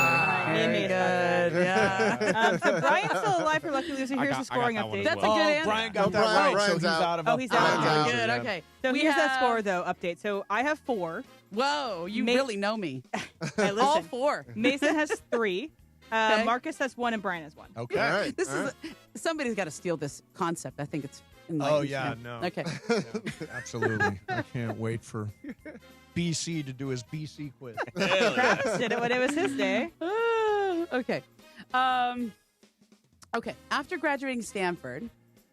Very good. Yeah. So Brian's still alive for Lucky Loser. Here's the scoring update. That's a good answer. Brian got that right, so he's out of he's out. Good, okay. So We here's that have- score, though, update. So I have 4. Whoa, you Ma- really know me. Hey, listen. All 4. Mason has 3. Okay. Marcus has 1 and Brian has 1. Okay. All right. This is somebody's got to steal this concept. I think it's enlightening. Oh, yeah, no. Okay. Absolutely. I can't wait for BC to do his BC quiz. Travis did it when it was his day. Okay. Okay. After graduating Stanford,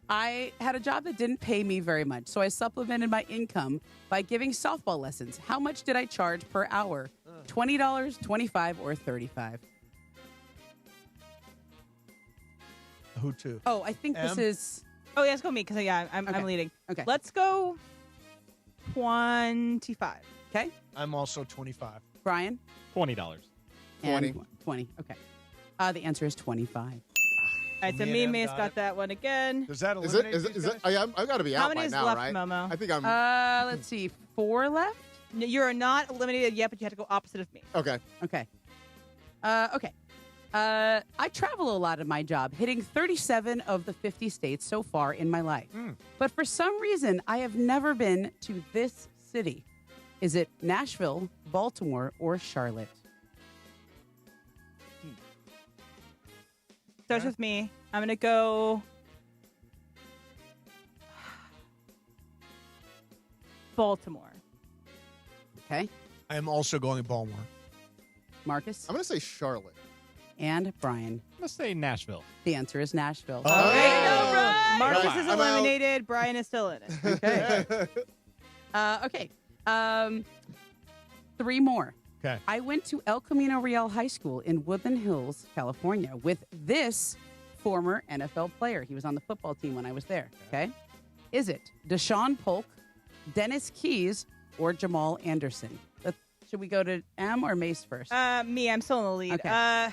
I had a job that didn't pay me very much, so I supplemented my income by giving softball lessons. How much did I charge per hour? $20, $25, or $35? Who to? Oh, I think this M? is. Oh, yeah, let's go me because, I'm Okay. leading. Okay. Let's go 25. Okay. I'm also 25. Brian? $20. And 20. Okay. The answer is 25. All right, so Me me and and Em Mace got got it. that one again. Does that Is eliminate it? these Is it? guys? I've got to be How out many by is now, left, right? Momo? I think I'm. Let's see. 4 left? No, you're not eliminated yet, but you have to go opposite of me. Okay. Okay. Okay. I travel a lot in my job, hitting 37 of the 50 states so far in my life. But for some reason, I have never been to this city. Is it Nashville, Baltimore, or Charlotte? Starts with me. I'm going to go Baltimore. Okay. I am also going Baltimore. Marcus? I'm going to say Charlotte. And Brian? I'm going to say Nashville. The answer is Nashville. All right, Marcus Right. is I'm eliminated. Brian is still in it. Okay. 3 more. Okay. I went to El Camino Real High School in Woodland Hills, California, with this former NFL player. He was on the football team when I was there. Okay. Is it Deshaun Polk, Dennis Keys, or Jamal Anderson? Should we go to M or Mace first? Me, I'm still in the lead. Okay.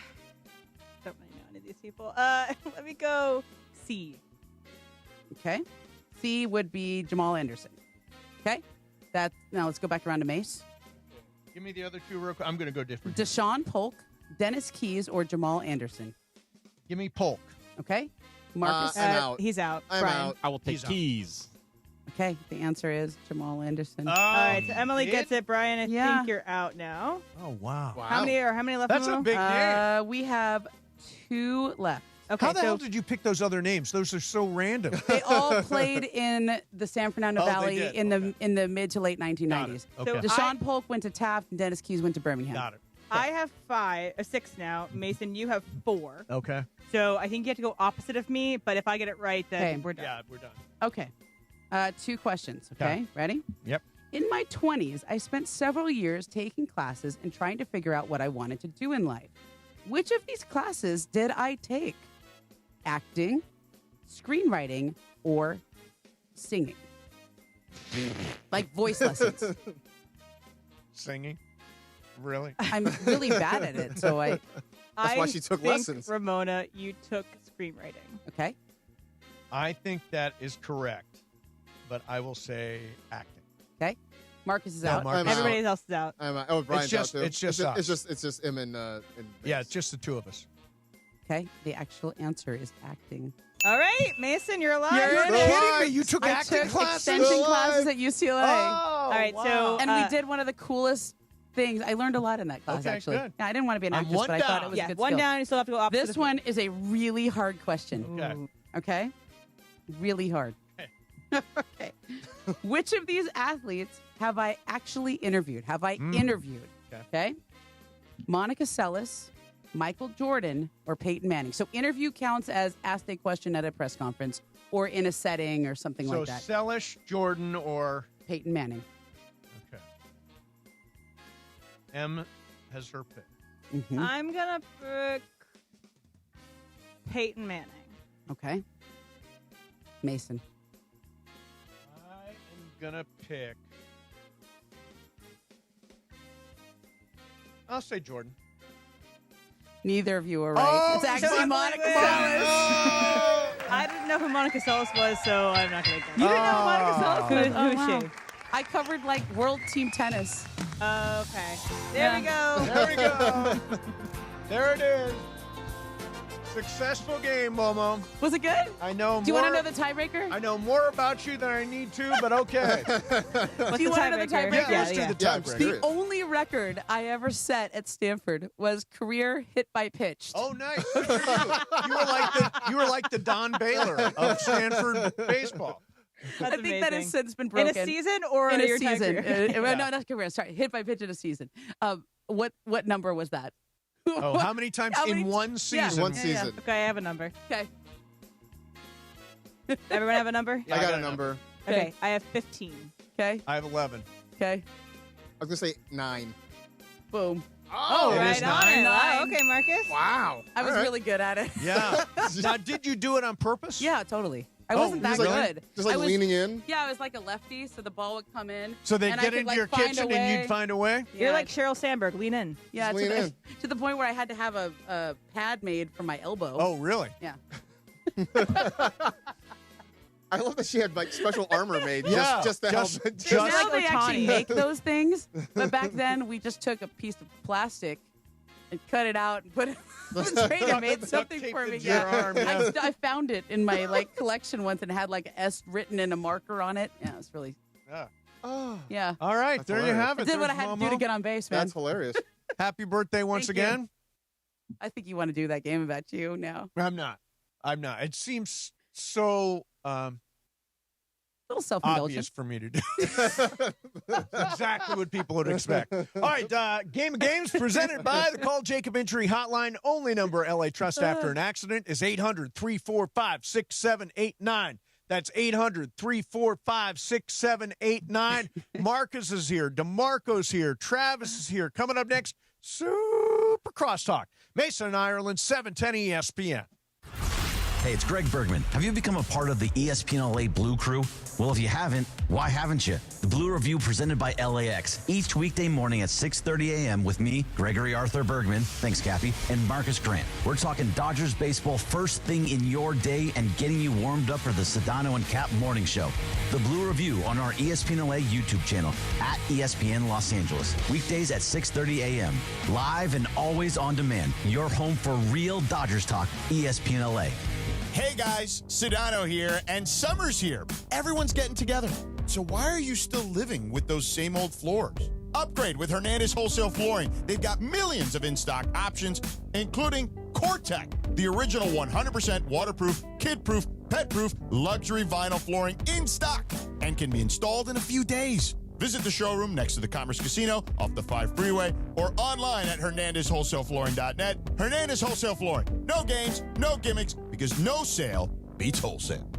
Don't really know any of these people. Let me go C. Okay. C would be Jamal Anderson. Okay. Now let's go back around to Mace. Give me the other 2 real quick. I'm going to go different. Deshaun Polk, Dennis Keys, or Jamal Anderson? Give me Polk. Okay. Marcus? I'm out. He's out. I'm Brian. out. I will take He's out. Keys. Okay. The answer is Jamal Anderson. All right, so Emily did? gets it. Brian, I Yeah. think you're out now. Oh, wow. How many left? That's a Momo? big name. We have 2 left. Okay, How the so hell did you pick those other names? Those are so random. They all played in the San Fernando Oh, they Valley did. in the mid to late 1990s. Okay. So Deshaun Polk went to Taft and Dennis Keys went to Birmingham. Got it. I have 6 now. Mason, you have 4. Okay. So I think you have to go opposite of me, but if I get it right, then Okay. we're done. Yeah, we're done. Okay. 2 questions. Okay. Ready? Yep. In my 20s, I spent several years taking classes and trying to figure out what I wanted to do in life. Which of these classes did I take? Acting, screenwriting, or singing? Like voice lessons. Singing? Really? I'm really bad at it, so I. That's why she took think, lessons. Ramona, you took screenwriting. Okay. I think that is correct, but I will say acting. Okay. Marcus is No, out. Marcus Everybody out. else is out. I'm out. Oh, Brian's just- out too. it's just us. It's just him and Yeah, it's just the 2 of us. Okay. The actual answer is acting. All right, Mason, you're alive. You're Still kidding alive. me. You took I acting took classes? extension Still classes alive. at UCLA. Oh, All right, so And we did one of the coolest things. I learned a lot in that class, Okay, actually. good. Yeah, I didn't want to be an I'm actress, one but I thought down. it was a yeah, good 1 skill. down. You still have to go opposite. This of me. one is a really hard question. Okay. Okay? Really hard. Okay. Which of these athletes have I actually interviewed? Have I interviewed? Okay. Monica Seles, Michael Jordan, or Peyton Manning. So interview counts as asked a question at a press conference or in a setting or something So like that. Selish, Jordan, or... Peyton Manning. Okay. M has her pick. Mhm. I'm gonna pick Peyton Manning. Okay. Mason. I am going to pick... I'll say Jordan. Neither of you are right. It's actually Monica Seles. I didn't know who Monica Seles was, so I'm not going to guess. You didn't know who Monica Seles was? Who is she? I covered world team tennis. Okay. There we go. There we go. There it is. Successful game, Momo. Was it good? I know. Do you want to know the tiebreaker? I know more about you than I need to, but okay. Do you want to know the tiebreaker? Yeah, let's do the tiebreaker. The only record I ever set at Stanford was career hit by pitch. Oh, nice. You were like the Don Baylor of Stanford baseball. That's I think that has since been broken. In a season or in a your season? Yeah. No, not career. Sorry, hit by pitch in a season. What number was that? Oh, how many times in one season? One season. Okay, I have a number. Okay. Everyone have a number? I got a number. Okay, I have 15. Okay. I have 11. Okay. I was going to say 9. Boom. Oh, it right is on. 9? Wow, okay, Marcus. Wow. I was really good at it. Yeah. Now, did you do it on purpose? Yeah, totally. I wasn't that good. Just like leaning in? Yeah, I was like a lefty, so the ball would come in. So they'd and get I could, into your kitchen and you'd find a way? You're like Sheryl Sandberg. Lean in. Yeah, Just lean in. to the point where I had to have a pad made for my elbow. Oh, really? Yeah. I love that she had special armor made just to help. Now they actually make those things, but back then we just took a piece of plastic and cut it out and put it on the train and made something for me. I found it in my collection once and had an S written in a marker on it. Yeah, it's really. Yeah. Oh. Yeah. All right, That's there hilarious. you have it. I did what I There's had to do to Momo. get on base, man. That's hilarious. Happy birthday once Thank you. again. I think you want to do that game about you now. I'm not. It seems so A little self-indulgent. obvious for me to do. That's exactly what people would expect. All right, Game of Games presented by the Call Jacob Injury Hotline. Only number LA Trust after an accident is 800-345-6789. That's 800-345-6789. Marcus is here. DeMarco's here. Travis is here. Coming up next, Super Crosstalk. Mason and Ireland, 710 ESPN. Hey, it's Greg Bergman. Have you become a part of the ESPN LA Blue Crew? Well, if you haven't, why haven't you? The Blue Review presented by LAX. Each weekday morning at 6:30 a.m. with me, Gregory Arthur Bergman, thanks, Cappy, and Marcus Grant. We're talking Dodgers baseball first thing in your day and getting you warmed up for the Sedano and Cap morning show. The Blue Review on our ESPN LA YouTube channel at ESPN Los Angeles. Weekdays at 6:30 a.m. Live and always on demand. Your home for real Dodgers talk, ESPN LA. Hey guys, Sedano here, and summer's here. Everyone's getting together. So why are you still living with those same old floors? Upgrade with Hernandez Wholesale Flooring. They've got millions of in-stock options, including CoreTech, the original 100% waterproof, kid-proof, pet-proof, luxury vinyl flooring in stock and can be installed in a few days. Visit the showroom next to the Commerce Casino off the 5 freeway or online at HernandezWholesaleFlooring.net. Hernandez Wholesale Flooring. No games, no gimmicks, because no sale beats wholesale.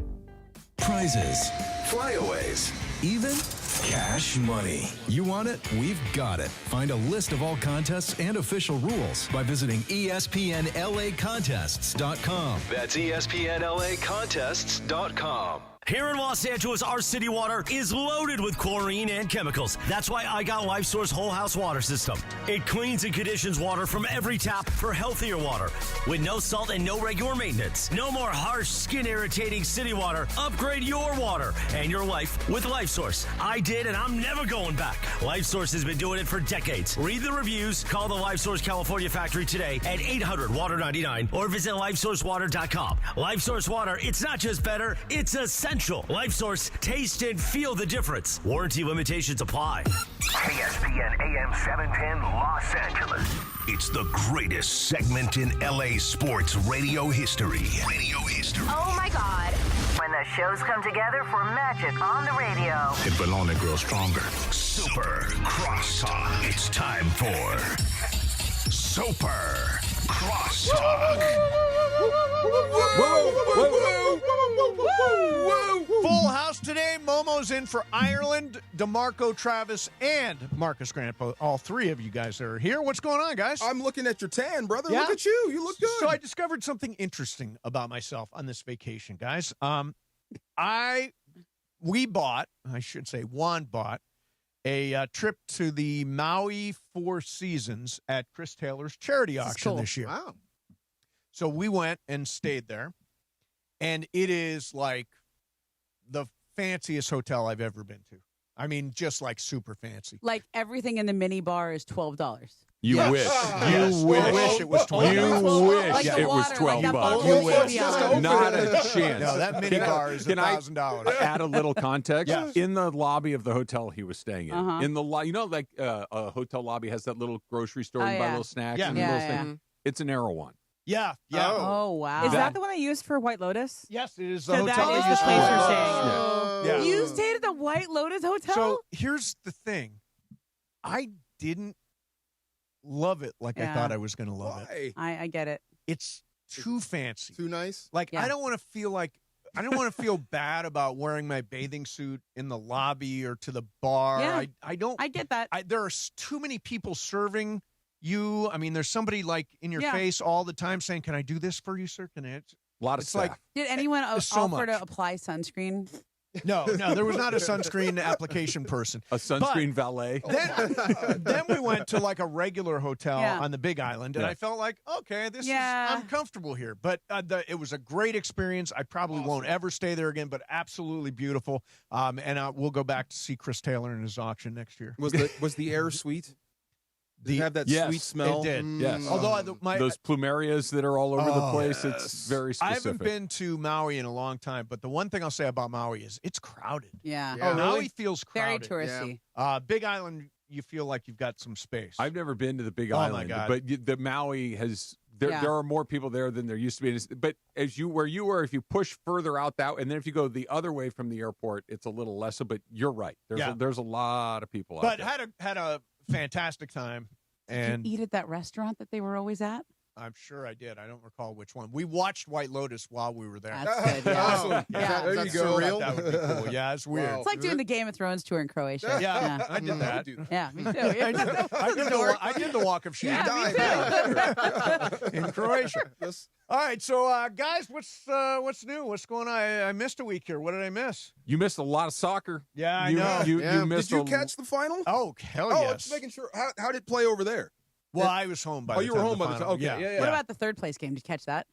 Prizes, flyaways, even cash money. You want it? We've got it. Find a list of all contests and official rules by visiting ESPNLAcontests.com. That's ESPNLAcontests.com. Here in Los Angeles, our city water is loaded with chlorine and chemicals. That's why I got LifeSource Whole House Water System. It cleans and conditions water from every tap for healthier water. With no salt and no regular maintenance. No more harsh, skin-irritating city water. Upgrade your water and your life with LifeSource. I did, and I'm never going back. LifeSource has been doing it for decades. Read the reviews. Call the LifeSource California factory today at 800-WATER-99 or visit LifeSourceWater.com. LifeSource Water, it's not just better, it's essential. LifeSource, taste and feel the difference. Warranty limitations apply. ESPN AM 710 Los Angeles. It's the greatest segment in LA sports radio history. Oh my God. When the shows come together for magic on the radio. It will only grow stronger. Super Crosstalk. It's time for Super Crosstalk. Full house today. Momo's in for Ireland, DeMarco, Travis, and Marcus Grant. All three of you guys are here. What's going on, guys? I'm looking at your tan, brother. Yeah? Look at you. You look good. So I discovered something interesting about myself on this vacation, guys. Juan bought a trip to the Maui Four Seasons at Chris Taylor's charity auction this year. Wow. So we went and stayed there, and it is like the fanciest hotel I've ever been to. I mean, just like super fancy. Like everything in the mini bar is $12. You Yes. wish. Yes. You wish. I wish it was 12. You wish Like the it was water, like that $12. bottle You of wish. Savion. Not a chance. No, that mini bar is can I $1,000. add a little context? Yes. In the lobby of the hotel he was staying in, Uh-huh. in the like a hotel lobby has that little grocery store Oh, and buy yeah. little snacks Yeah. and Yeah, little yeah. thing. It's an Arrow one. Yeah. Oh, wow. Is that the one they used for White Lotus? Yes, it is the So hotel that I is used the to place live you're in. staying at. Yeah. You stayed at the White Lotus Hotel? So here's the thing. I didn't love it like I Yeah. thought I was going to love it. I get it. It's too fancy. Too nice? Like, Yeah. I don't want to feel bad about wearing my bathing suit in the lobby or to the bar. Yeah. I don't. I get that. There are too many people serving you. I mean, there's somebody like in your Yeah. face all the time saying, "Can I do this for you, sir?" Can I? A lot of It's staff. like Did anyone There's so offer much. to apply sunscreen? No, there was not a sunscreen application person. A sunscreen valet. Then we went to like a regular hotel Yeah. on the Big Island, and Yeah. I felt like, okay, Yeah. I'm comfortable here. But it was a great experience. I probably won't ever stay there again, but absolutely beautiful. And we'll go back to see Chris Taylor in his auction next year. Was the air sweet? Did it have that Yes. sweet smell? It did. Yes. Although those plumerias that are all over the place, yes. it's very I specific. haven't been to Maui in a long time, but the one thing I'll say about Maui is it's crowded. Yeah. Yeah. Maui feels Very crowded. touristy. Big Island, you feel like you've got some space. I've never been to the Big Oh, my Island, God. but the Maui has. There Yeah. are more people there than there used to be. But where you were, if you push further out that, and then if you go the other way from the airport, it's a little less. But you're right. There's a lot of people out But there. had a fantastic time. And Did you eat at that restaurant that they were always at? I'm sure I did. I don't recall which one. We watched White Lotus while we were there. That's good. Yeah. Awesome. Yeah. There you go. Surreal? That would be cool. Yeah, it's weird. Wow. It's like doing the Game of Thrones tour in Croatia. Yeah, I did that. Yeah, me too. I did the walk of shame. Yeah, me too. In Croatia. All right, so guys, what's new? What's going on? I missed a week here. What did I miss? You missed a lot of soccer. Yeah, I You- know. You missed. Did you catch the final? Oh, hell Oh, yes. just making sure. How did it play over there? Well, I was home by Oh, the you time were of home by the final. time. Okay, yeah. What about the third place game? Did you catch that?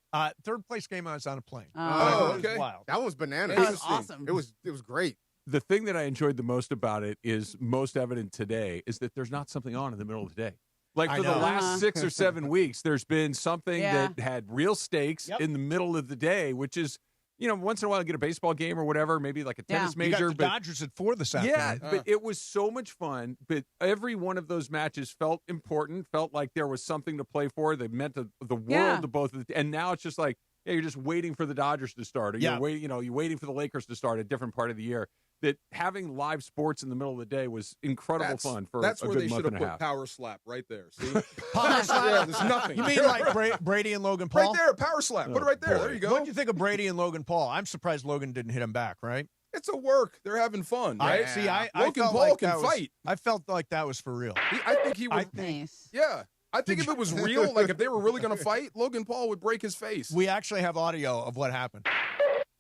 Third place game, I was on a plane. Oh, It was wild. That was bananas. That was awesome. It was great. The thing that I enjoyed the most about it is most evident today is that there's not something on in the middle of the day. Like I for the know. last 6 or 7 weeks, there's been something Yeah. that had real stakes Yep. in the middle of the day, which is, once in a while get a baseball game or whatever, maybe like a tennis You major. got the Dodgers at 4 this Yeah, afternoon. but it was so much fun. But every one of those matches felt important, felt like there was something to play for. They meant the world Yeah. to both of the, and now it's just like, yeah, you're just waiting for the Dodgers to start, or Yeah. you're waiting for the Lakers to start at a different part of the year. That having live sports in the middle of the day was incredible fun for That's a where good they month should have and a put half. power slap right there. See, Power slap? Yeah, there's nothing. You mean like Brady and Logan Paul? right there, power slap. Put it right there. boy. There you go. What did you think of Brady and Logan Paul? I'm surprised Logan didn't hit him back, right? It's a work. They're having fun. Right? I Logan felt Paul like can that was- fight. I felt like that was for real. I think he would. Nice. Yeah. I think if it was real, like if they were really going to fight, Logan Paul would break his face. We actually have audio of what happened.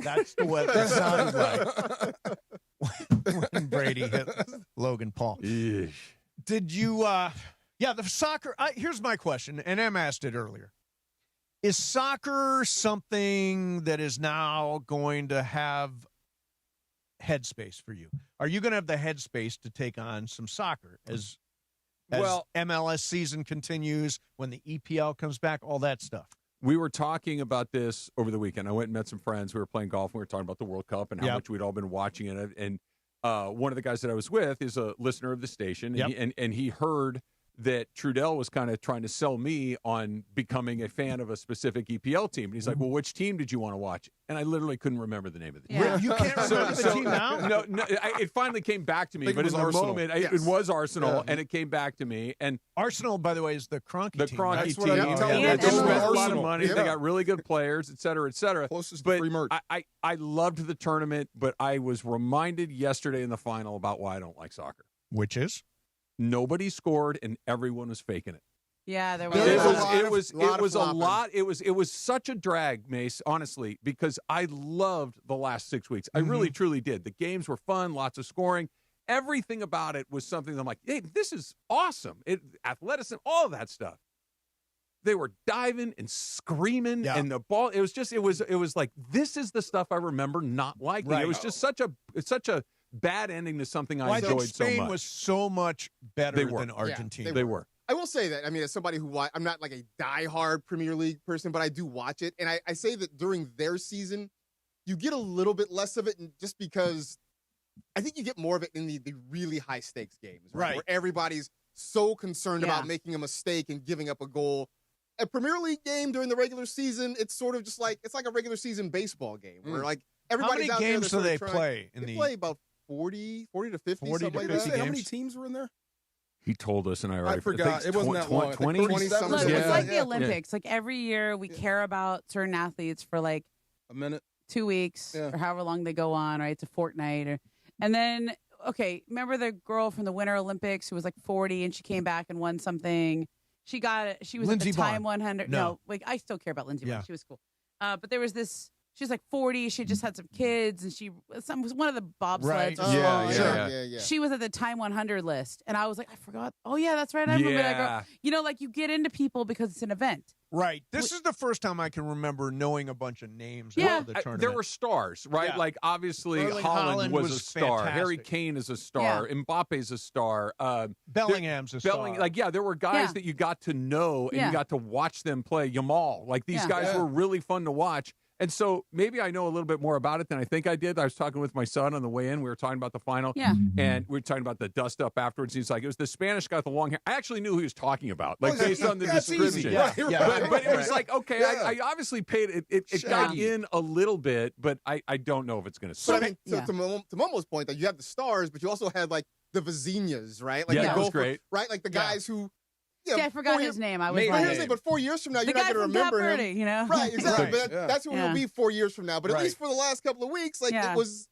That's the way it sounded like when Brady hit Logan Paul. Did you, the soccer, here's my question, and Em asked it earlier. Is soccer something that is now going to have headspace for you? Are you going to have the headspace to take on some soccer as MLS season continues, when the EPL comes back, all that stuff? We were talking about this over the weekend. I went and met some friends. We were playing golf. And we were talking about the World Cup and how much we'd all been watching it. And one of the guys that I was with is a listener of the station, and he heard that Trudell was kind of trying to sell me on becoming a fan of a specific EPL team. And he's like, well, which team did you want to watch? And I literally couldn't remember the name of the team. Yeah. You can't remember the team now? No, it finally came back to me. But in the moment, it was Arsenal, and it came back to me. And Arsenal, by the way, is the Kroenke team. The Kroenke That's team. what I'm telling you. They spent a lot of Arsenal. money. Yeah. They got really good players, et cetera, et cetera. Closest but to free merch. I loved the tournament, but I was reminded yesterday in the final about why I don't like soccer. Which is? Nobody scored, and everyone was faking it. Yeah, there was. It was such a drag, Mace, honestly, because I loved the last 6 weeks. I really, truly did. The games were fun, lots of scoring. everything about it was something that I'm like, hey, this is awesome. Athleticism, all of that stuff. They were diving and screaming, and the ball. It was like, this is the stuff I remember not liking. Right. It was just such a bad ending to something I enjoyed think so Spain much. was so much better than Argentina. Yeah, they were. I will say that, I mean, as somebody who I'm not like a diehard Premier League person, but I do watch it. And I say that during their season, you get a little bit less of it just because I think you get more of it in the really high stakes games, right? Where everybody's so concerned about making a mistake and giving up a goal. A Premier League game during the regular season, it's sort of just like, it's like a regular season baseball game where like everybody's out there. How many games do they play? They play about 40 to 50, something like that. How many teams were in there? He told us, and I forgot. It wasn't that long. 20? Look, it's like the Olympics. Like every year we care about certain athletes for like a minute, 2 weeks, or however long they go on, right? It's a fortnight. And then, okay, remember the girl from the Winter Olympics who was like 40 and she came back and won something? She got it. She was Lindsey at the time Vonn. 100. No, like I still care about Lindsey Vonn. She was cool. But there was this. She's like 40. She just had some kids, and she was one of the bobsleds. Right. Yeah. She was at the Time 100 list, and I was like, I forgot. Oh yeah, that's right. I remember that girl. You know, like you get into people because it's an event. Right. This is the first time I can remember knowing a bunch of names of the tournament. There were stars, right? Yeah. Like obviously Erling Haaland was a star. fantastic. Harry Kane is a star. Mbappe's a star. Bellingham's a star. Like there were guys that you got to know and you got to watch them play. Yamal, like these guys were really fun to watch. And so maybe I know a little bit more about it than I think I did. I was talking with my son on the way in. We were talking about the final. Yeah. And we were talking about the dust up afterwards. He's like, it was the Spanish guy with the long hair. I actually knew who he was talking about, like based on the description. But it was like, okay, I obviously paid it. It got in a little bit, but I don't know if it's going to But I mean, to Momo's point, that you have the stars, but you also had like the Vizinias, right? Like that was great. Right? Like the guys who. I forgot his name. I was like, but 4 years from now, you're the not guy going to from Cape remember Verde, him. you know? Right, exactly. Right. But that's who he'll be 4 years from now. But at least for the last couple of weeks, like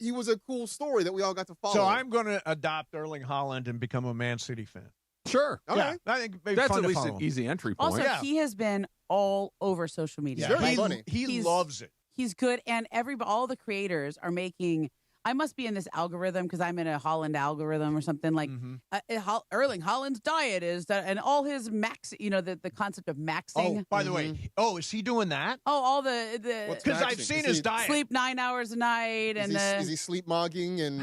he was a cool story that we all got to follow. So I'm going to adopt Erling Haaland and become a Man City fan. Sure. Okay. I think maybe that's fun at to least follow an him. easy entry point. Also, he has been all over social media. He's very funny. He loves it. He's good, and all the creators are making. I must be in this algorithm because I'm in a Holland algorithm or something like Erling Haaland's diet is that, and all his max, you know, the concept of maxing. Oh, by the way, is he doing that? Oh, all the because I've seen his diet. Sleep 9 hours a night, and is he sleep mogging and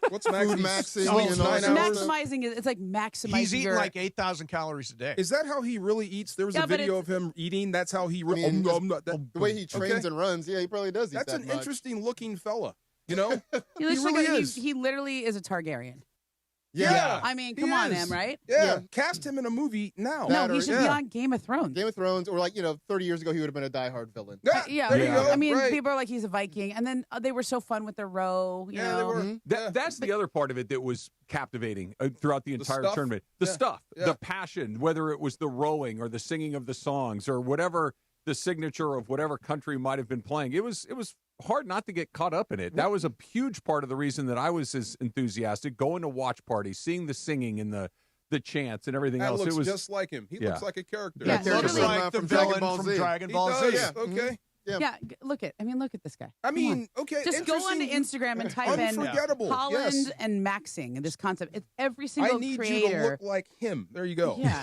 what's food maxing? And all maximizing it. It's like maximizing. He's eating like 8,000 calories a day. Is that how he really eats? There was a video of him eating. That's how he. The way he trains and runs, he probably does eat That's that an much. interesting looking fella. You know, he looks really like is. He literally is a Targaryen. Yeah. I mean, come on, him, right? Yeah. Cast him in a movie now. No, he should be on Game of Thrones. Game of Thrones, or like 30 years ago, he would have been a diehard villain. There you go. I mean, people are like, he's a Viking, and then they were so fun with their row. You know? They were. That's the other part of it that was captivating throughout the entire tournament. The stuff, the passion, whether it was the rowing or the singing of the songs or whatever the signature of whatever country might have been playing. It was hard not to get caught up in it. That was a huge part of the reason that I was as enthusiastic, going to watch parties, seeing the singing and the chants and everything else. Looks it was just like him. He looks like a character. Yeah, looks like the villain from Dragon Ball Z. Okay. Yeah, look at this guy. I mean, okay. Just go onto Instagram and type in Holland and maxing, this concept. It's every single creator. I need you to look like him. There you go. Yeah.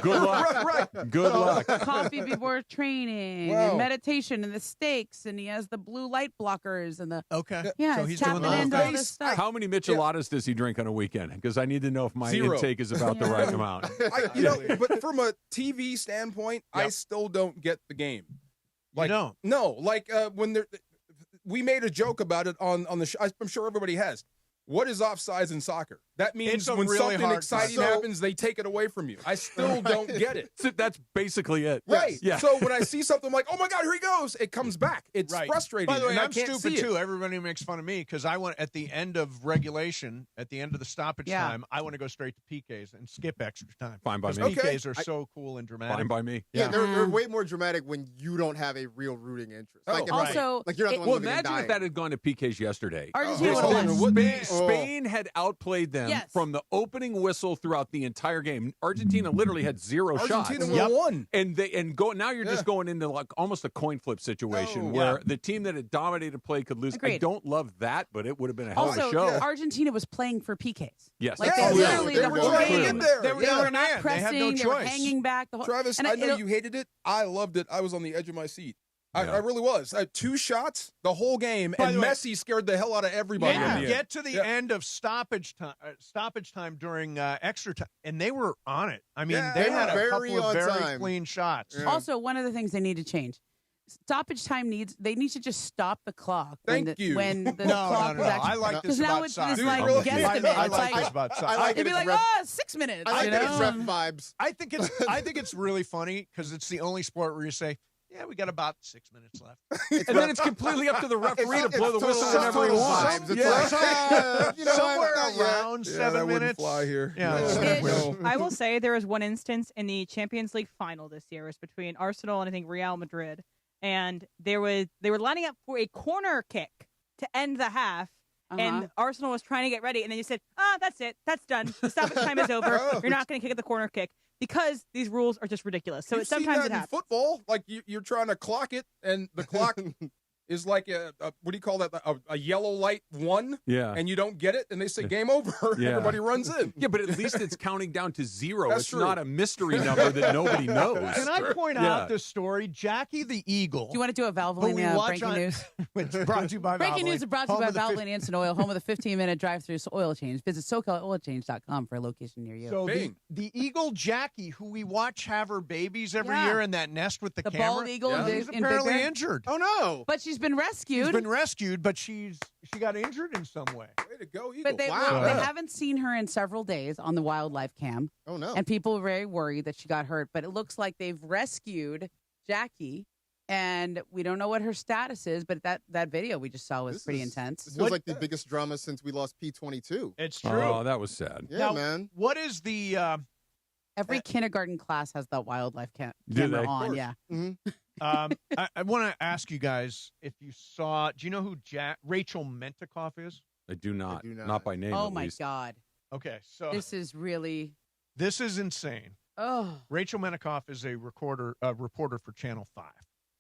Good luck. Good luck. Coffee before training and meditation and the stakes, and he has the blue light blockers and the Yeah, so he's tapping into all this stuff. How many micheladas does he drink on a weekend? Because I need to know if my intake is about the right amount. But from a TV standpoint, I still don't get the game. Like, no, like when we made a joke about it on the show. I'm sure everybody has. What is offsides in soccer? That means when really something exciting happens, they take it away from you. I still don't get it. So that's basically it. Right. Yeah. So when I see something like, oh my God, here he goes, it comes back. It's frustrating. By the way, and I'm I can't stupid see too. it. Everybody makes fun of me because I went at the end of regulation, at the end of the stoppage time, I want to go straight to PKs and skip extra time. Fine by me. PKs are so cool and dramatic. Fine by me. Yeah, they're way more dramatic when you don't have a real rooting interest. Like, also, like you're not the one imagine if that had gone to PKs yesterday. Argentina would have won. Spain had outplayed them from the opening whistle throughout the entire game. Argentina literally had 0 shots. Argentina won. And now you're just going into like almost a coin flip situation where the team that had dominated play could lose. Agreed. I don't love that, but it would have been a hell of a Also, show. Argentina was playing for PKs. Yes. Like they literally the whole game. They were not pressing. They were hanging back. The whole, Travis, and I know you hated it. I loved it. I was on the edge of my seat. I really was. I had 2 shots the whole game, and Messi scared the hell out of everybody. Get to the end of stoppage time during extra time, and they were on it. I mean, they had a couple of very clean shots. Yeah. Also, one of the things they need to change. Stoppage time they need to just stop the clock. Thank you. When the clock was actually. I like this now about it's soccer. this like guesstimate. I like this about soccer. It'd be like, 6 minutes. I like it's ref vibes. I think it's really funny because it's the only sport where you say, yeah, we got about 6 minutes left. And then it's completely up to the referee to blow the whistle whenever he wants. Somewhere around 7 minutes. Fly here. Yeah. I will say there was one instance in the Champions League final this year. It was between Arsenal and I think Real Madrid. And they were lining up for a corner kick to end the half. And Arsenal was trying to get ready. And then you said, that's it. That's done. The stoppage time is over. You're not going to kick at the corner kick. Because these rules are just ridiculous. So sometimes it happens. In football, like you're trying to clock it, and the clock is like a what do you call that? A yellow light 1. Yeah. And you don't get it, and they say game over. Yeah. Everybody runs in. Yeah, but at least it's counting down to 0. That's It's true. not a mystery number that nobody knows. Can I point out this story? Jackie the Eagle. Do you want to do a Valvoline breaking news? Which brought to you by Breaking Valvoline. news is brought to you by Valvoline Instant Oil, home of the 15-minute drive-through oil change. Visit SoCaloilChange.com for a location near you. So the Eagle Jackie, who we watch have her babies every year in that nest with the camera. bald eagle she's in apparently Big Bear. injured. Oh, no. But she's been rescued. She's been rescued, but she got injured in some way. Way to go, Eagle. But they haven't seen her in several days on the wildlife cam. Oh, no. And people were very worried that she got hurt. But it looks like they've rescued Jackie, and we don't know what her status is. But that video we just saw was pretty intense. This feels like the biggest drama since we lost P22. It's true. Oh, that was sad. Yeah, man. What is the... Every kindergarten class has that wildlife Do camera they? on, yeah. Mm-hmm. I want to ask you guys if you saw... Do you know who Rachel Mentikoff is? I do not. Not by name, Oh, at my least. God. Okay, so... This is really... This is insane. Oh. Rachel Mentikoff is a reporter for Channel 5.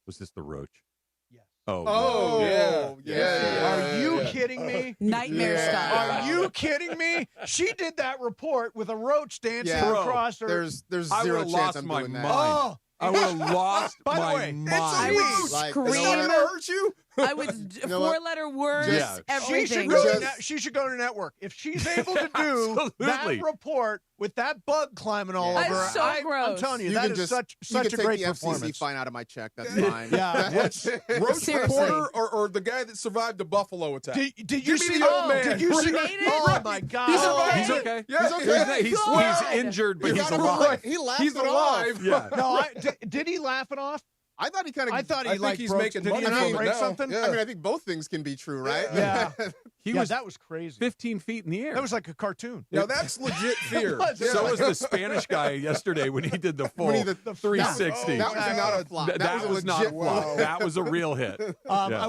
Was this the Roach? Yes. Oh, yeah. Are you kidding me? Nightmare style. Are you kidding me? She did that report with a roach dancing Yeah. across her. There's I zero would've chance lost I'm my doing that. mind. Oh, I would have lost By the my way, mind. I would Like, scream. it's not gonna hurt you. I would You know what? 4-letter words, Yeah. everything. she should go to network. If she's able to do that Absolutely. report with that bug climbing all Yeah. over her, That's so I'm gross. telling you, You that can is just such you can a take great the FCC performance. fine out of my check. That's fine. Yeah, it's, Roach Seriously. reporter or the guy that survived the Buffalo attack? did you Give me see the old man. Did you see? He made it? Oh my God! He's okay. He's okay. Yeah, He's, okay. he's God. injured, but You he's gotta alive. He laughed He's it off. alive. Yeah. No, did he laugh it off? I thought he kind of. I thought he think like he's broke, making did money he from it break now. something? Yeah. I mean, I think both things can be true, right? Yeah. He Yeah, was that was crazy. 15 feet in the air. That was like a cartoon. Now that's legit fear. So was the Spanish guy yesterday when he did the full When he did 360. That was not a flop. That was not a legit flop. That was a real hit. Yeah. I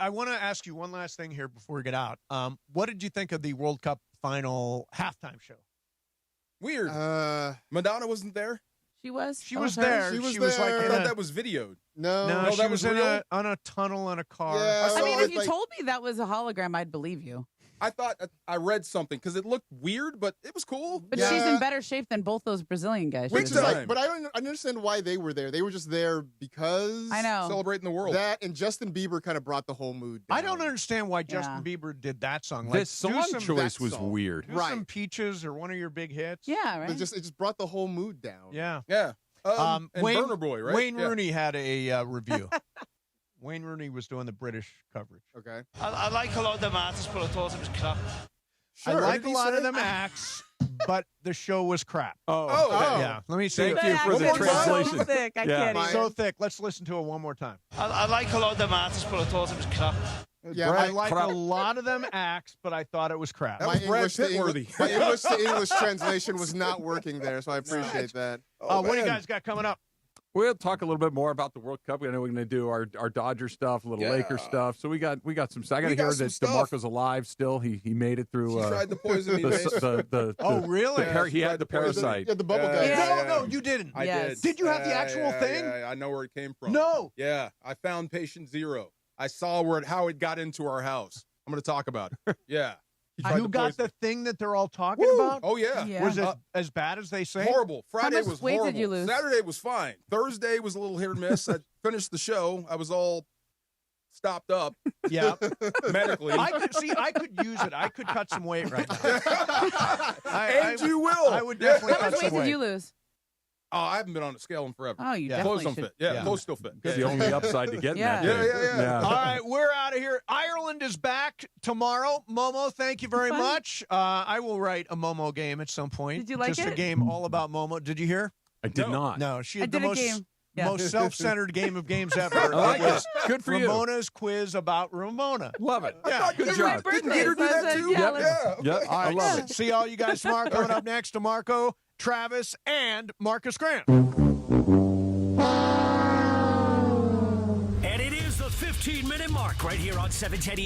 want to ask you one last thing here before we get out. What did you think of the World Cup final halftime show? Weird. Madonna wasn't there. She was? She was there. She was She was like there. I in thought a, that was videoed. no, No, she that was was in real? on a tunnel in a car. Yeah. I mean, So if you like- told me that was a hologram, I'd believe you. I thought I read something because it looked weird, but it was cool. But Yeah. she's in better shape than both those Brazilian guys. Big Which She's is time. like, but I don't understand why they were there. They were just there because I know. Celebrating the world. that, and Justin Bieber kind of brought the whole mood down. I don't understand why Justin Bieber did that song. Like, This song do some, choice was song. weird. do Right. some Peaches or one of your big hits. Yeah, right? It just brought the whole mood down. Yeah. Yeah. And Wayne, Burner Boy, right? Wayne Yeah. Rooney had a review. Wayne Rooney was doing the British coverage. Okay. I like a lot of them artists, but I thought it was crap. I Sure. like What a did he lot say? of them acts, but the show was crap. Oh, Oh. Yeah. Let me see. Thank you for the That accent is translation. So thick, I Yeah. can't even. So thick. Let's listen to it one more time. I like a lot of them artists, but I thought it was crap. Yeah, I my, like a lot of them acts, but I thought it was crap. That my was Brad English to Pitt-worthy. English, my English to English translation was not working there, so I appreciate that. What do you guys got coming up? We'll talk a little bit more about the World Cup. I know we're going to do our Dodger stuff, a little Laker stuff. So we got some. I got to hear that DeMarco's alive still. He made it through. He tried to poison me. Oh, really? He had the parasite. Yeah, the bubble guy. No, you didn't. I did. Did you have the actual thing? Yeah, I know where it came from. No. Yeah, I found patient 0. I saw how it got into our house. I'm going to talk about it. Yeah. You got the thing that they're all talking about? Oh, yeah. Was it as bad as they say? Horrible. Friday was weight horrible. did you lose? Saturday was fine. Thursday was a little hit or miss. I finished the show. I was all stopped up. Yeah. Medically. I could use it. I could cut some weight right now. You will. I would definitely How cut much some weight did weight. you lose? Oh, I haven't been on a scale in forever. Oh, you Clothes definitely don't should. fit. Yeah, clothes still fit. That's the only upside to getting that. Yeah. All right, we're out of here. Ireland is back tomorrow. Momo, thank you very much. I will write a Momo game at some point. Did you like Just it? a game all about Momo. Did you hear? I did not. No, she I had the did a most game. Yeah. most self-centered game of games ever. I like It was it. Good for you. Ramona's quiz about Ramona. Love it. Yeah, good It's my job. birthday. Didn't Gator do so I that said, too? yeah, Yep. let's- Yep. All I right, love it. see all you guys tomorrow. Coming up next, DeMarco, Travis, and Marcus Grant. And it is the 15-minute mark right here on 710